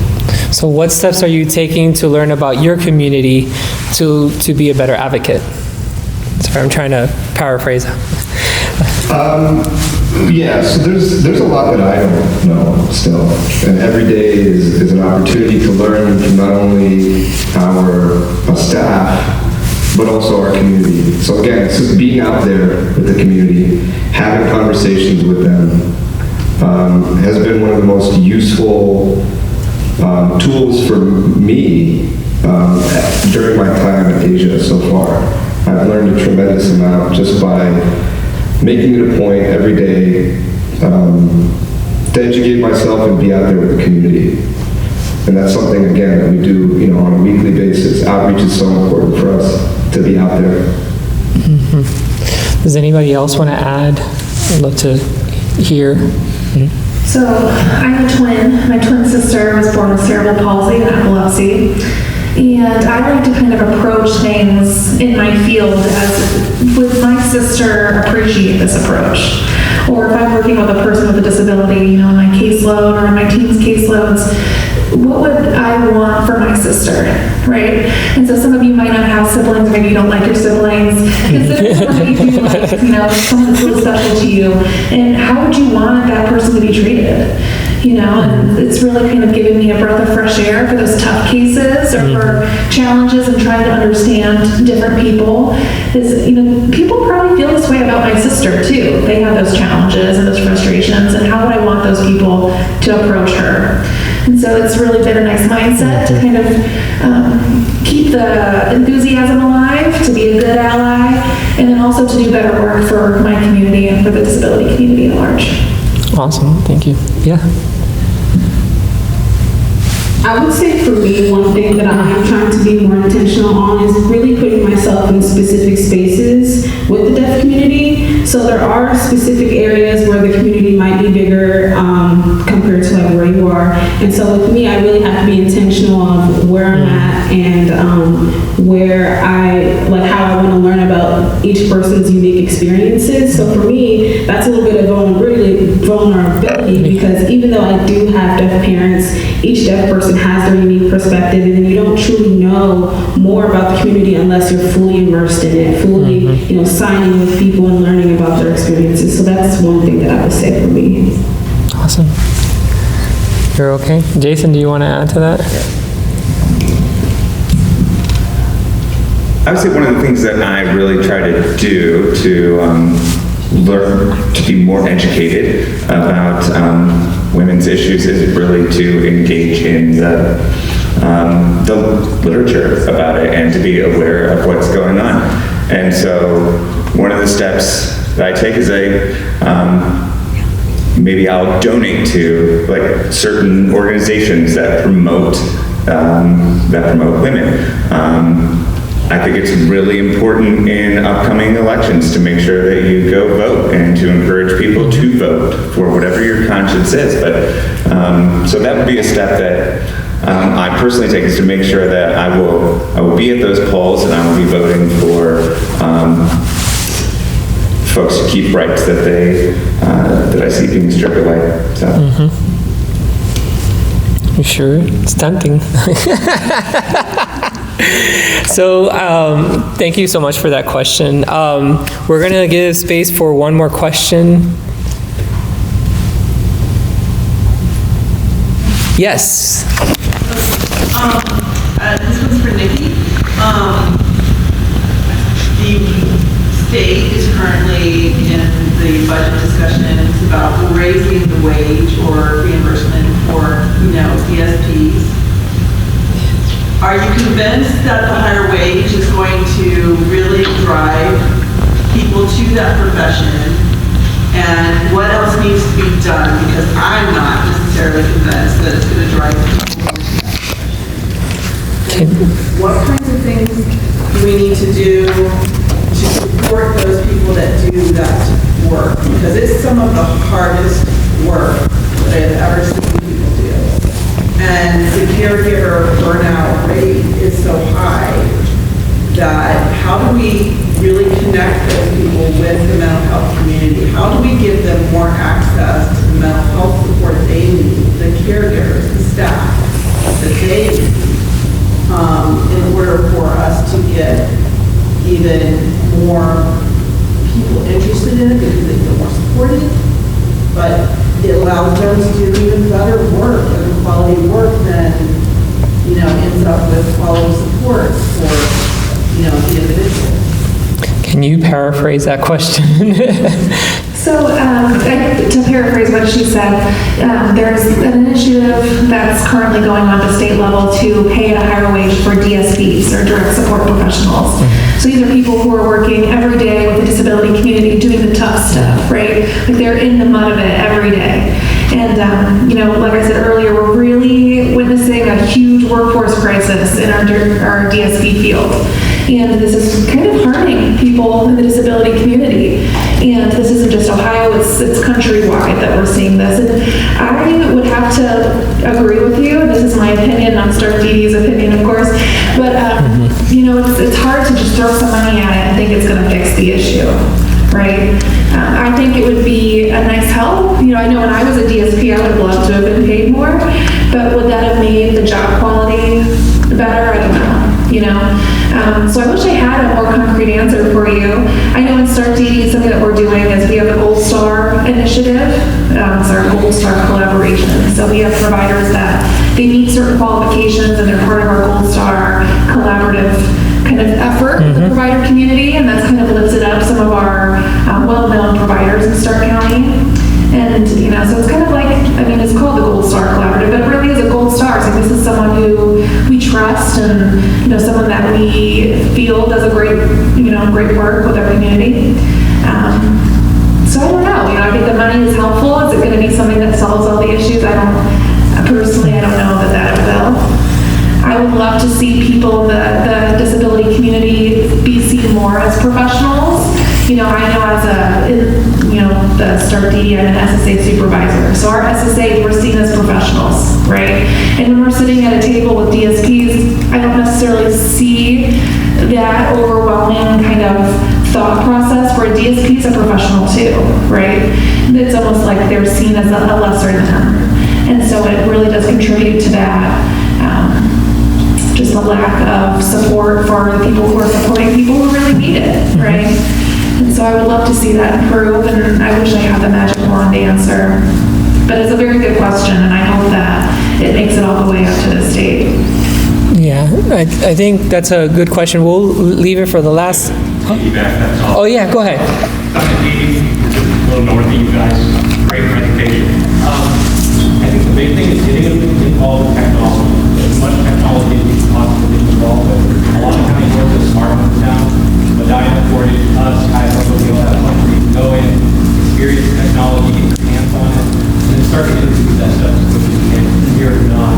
So what steps are you taking to learn about your community to be a better advocate? Sorry, I'm trying to paraphrase. Yeah, so there's a lot that I don't know still, and every day is an opportunity to learn from not only our staff, but also our community. So again, it's just being out there with the community, having conversations with them, has been one of the most useful tools for me during my time in Asia so far. I've learned a tremendous amount just by making it a point every day to educate myself and be out there with the community. And that's something, again, that we do, on a weekly basis. Outreach is so important for us to be out there. Does anybody else want to add? I'd love to hear. So I'm a twin. My twin sister was born with cerebral palsy and epilepsy. And I like to kind of approach things in my field as, would my sister appreciate this approach? Or if I'm working with a person with a disability, in my caseload or in my team's caseloads, what would I want for my sister, right? And so some of you might not have siblings, maybe you don't like your siblings. Consider someone you do like, someone that's really special to you. And how would you want that person to be treated? And it's really kind of giving me a breath of fresh air for those tough cases or for challenges and trying to understand different people. People probably feel this way about my sister too. They have those challenges and those frustrations, and how would I want those people to approach her? And so it's really been a nice mindset to kind of keep the enthusiasm alive, to be a good ally, and then also to do better work for my community and for the disability community at large. Awesome, thank you. Yeah. I would say for me, one thing that I'm trying to be more intentional on is really putting myself in specific spaces with the deaf community. So there are specific areas where the community might be bigger compared to like where you are. And so with me, I really have to be intentional of where I'm at and where how I want to learn about each person's unique experiences. So for me, that's a little bit of vulnerability because even though I do have deaf parents, each deaf person has their unique perspective, and then you don't truly know more about the community unless you're fully immersed in it, fully, signing with people and learning about their experiences. So that's one thing that I would say for me. Awesome. You're okay? Jason, do you want to add to that? I would say one of the things that I really try to do to learn to be more educated about women's issues is really to engage in the literature about it and to be aware of what's going on. And so one of the steps that I take is maybe I'll donate to like certain organizations that promote women. I think it's really important in upcoming elections to make sure that you go vote and to encourage people to vote for whatever your conscience is. But so that would be a step that I personally take, is to make sure that I will be at those polls and I will be voting for folks to keep rights that that I see being stripped away. So. You sure? It's tempting. So thank you so much for that question. We're going to give space for one more question. Yes. This one's for Nikki. The state is currently in the budget discussions about raising the wage or reimbursement for, DSPs. Are you convinced that the higher wage is going to really drive people to that profession? And what else needs to be done? Because I'm not necessarily convinced that it's going to drive people to that profession. What kinds of things do we need to do to support those people that do that work? Because it's some of the hardest work that I've ever seen people do. And the caregiver burnout rate is so high that how do we really connect those people with the mental health community? How do we give them more access to the mental health support they need, the caregivers, the staff that they need, in order for us to get even more people interested in it because they feel more supported, but it allows them to do even better work and quality work than, ends up with quality support for, the individual. Can you paraphrase that question? So, to paraphrase what she said, there's an initiative that's currently going on at the state level to pay at a higher wage for DSPs, or direct support professionals. So these are people who are working every day with the disability community, doing the tough stuff, right? Like they're in the mud of it every day. And, like I said earlier, we're really witnessing a huge workforce crisis in our DSP field. And this is kind of harming people in the disability community. And this isn't just Ohio, it's countrywide that we're seeing this. And I would have to agree with you, and this is my opinion, not Stark Didi's opinion, of course, but, it's hard to just throw some money at it and think it's going to fix the issue, right? I think it would be a nice help. I know when I was a DSP, I would have loved to have been paid more, but would that have made the job quality better? I don't know. So I wish I had a more concrete answer for you. I know in Stark DD, something that we're doing is we have a Gold Star initiative. It's our Gold Star collaboration. So we have providers that they meet certain qualifications and they're part of our Gold Star collaborative kind of effort with the provider community, and that's kind of lifted up some of our well-known providers in Stark County. And, so it's kind of like, it's called the Gold Star Collaborative, but it really is a Gold Star. So this is someone who we trust and, someone that we feel does a great, great work with our community. So I don't know, I think the money is helpful. Is it going to be something that solves all the issues? Personally, I don't know that it will. I would love to see people in the disability community be seen more as professionals. I know as the Stark DD, I'm an SSA supervisor. So our SSA, we're seen as professionals, right? And when we're sitting at a table with DSPs, I don't necessarily see that overwhelming kind of thought process where DSPs are professional too, right? It's almost like they're seen as a lesser than. And so it really does contribute to that. Just a lack of support for the people who are supporting people who really need it, right? And so I would love to see that improve, and I wish I had the magic wand answer. But it's a very good question, and I hope that it makes it all the way up to the state. Yeah, I think that's a good question. We'll leave it for the last. Oh yeah, go ahead. Dr. Didi, a little north of you guys, great presentation. I think the big thing is getting them involved in technology. As much technology as we can possibly get involved with. A lot of county boards are smartphones now. Medina, Portage, us, Cuyahoga, we all have one where you can go in, experience technology, get your hands on it, and then start to introduce that stuff as quickly as you can. We are not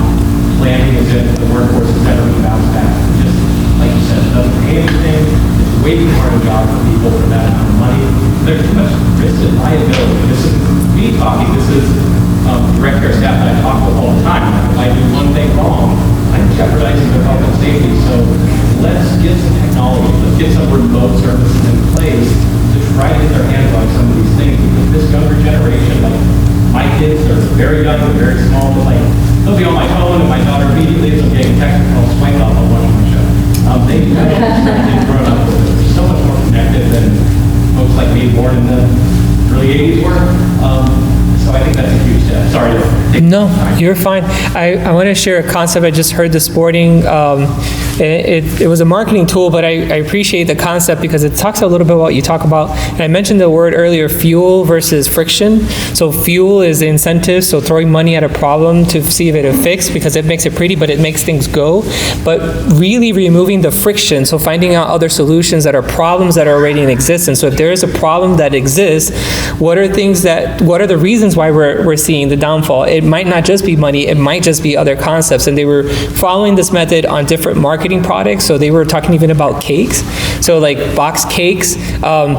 planning as if the workforce is ever going to bounce back. Just like you said, it doesn't pay anything. It's way too hard a job for people for that amount of money. There's too much risk and liability. This is me talking. This is direct care staff that I talk with all the time. If I do one thing wrong, I'm jeopardizing their health and safety. So let's get some technology. Let's get some remote services in place to try to get their hands on some of these things. Because this younger generation, like my kids are very young, they're very small, but like they'll be on my phone and my daughter immediately is getting text calls, swipe up on watching my show. They've grown up with it. They're so much more connected than folks like me born in the early 80s were. So I think that's a huge step. Sorry to No, you're fine. I want to share a concept I just heard this morning. It was a marketing tool, but I appreciate the concept because it talks a little bit about what you talk about. And I mentioned the word earlier, fuel versus friction. So fuel is the incentive, so throwing money at a problem to see if it'll fix because it makes it pretty, but it makes things go. But really removing the friction, so finding out other solutions that are problems that are already in existence. So if there is a problem that exists, what are the reasons why we're seeing the downfall? It might not just be money, it might just be other concepts. And they were following this method on different marketing products. So they were talking even about cakes. So like box cakes,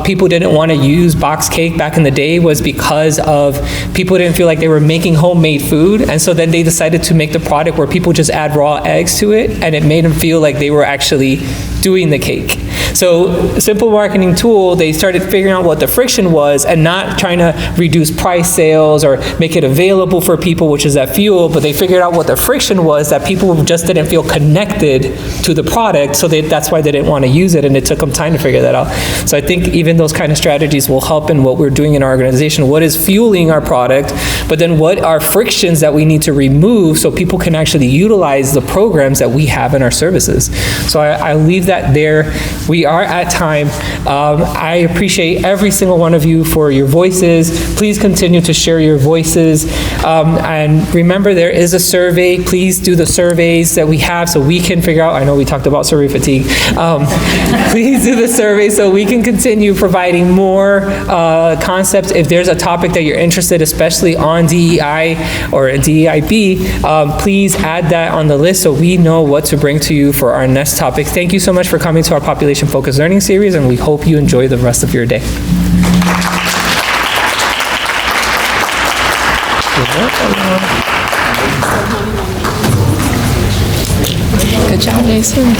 people didn't want to use box cake back in the day was because of people didn't feel like they were making homemade food. And so then they decided to make the product where people just add raw eggs to it and it made them feel like they were actually doing the cake. So simple marketing tool, they started figuring out what the friction was and not trying to reduce price sales or make it available for people, which is that fuel, but they figured out what the friction was, that people just didn't feel connected to the product, so that's why they didn't want to use it, and it took them time to figure that out. So I think even those kind of strategies will help in what we're doing in our organization. What is fueling our product, but then what are frictions that we need to remove so people can actually utilize the programs that we have in our services. So I leave that there. We are at time. I appreciate every single one of you for your voices. Please continue to share your voices. And remember, there is a survey. Please do the surveys that we have so we can figure out, I know we talked about survey fatigue. Please do the survey so we can continue providing more concepts. If there's a topic that you're interested, especially on DEI or DEIB, please add that on the list so we know what to bring to you for our next topic. Thank you so much for coming to our population-focused learning series, and we hope you enjoy the rest of your day. Good job, Jason.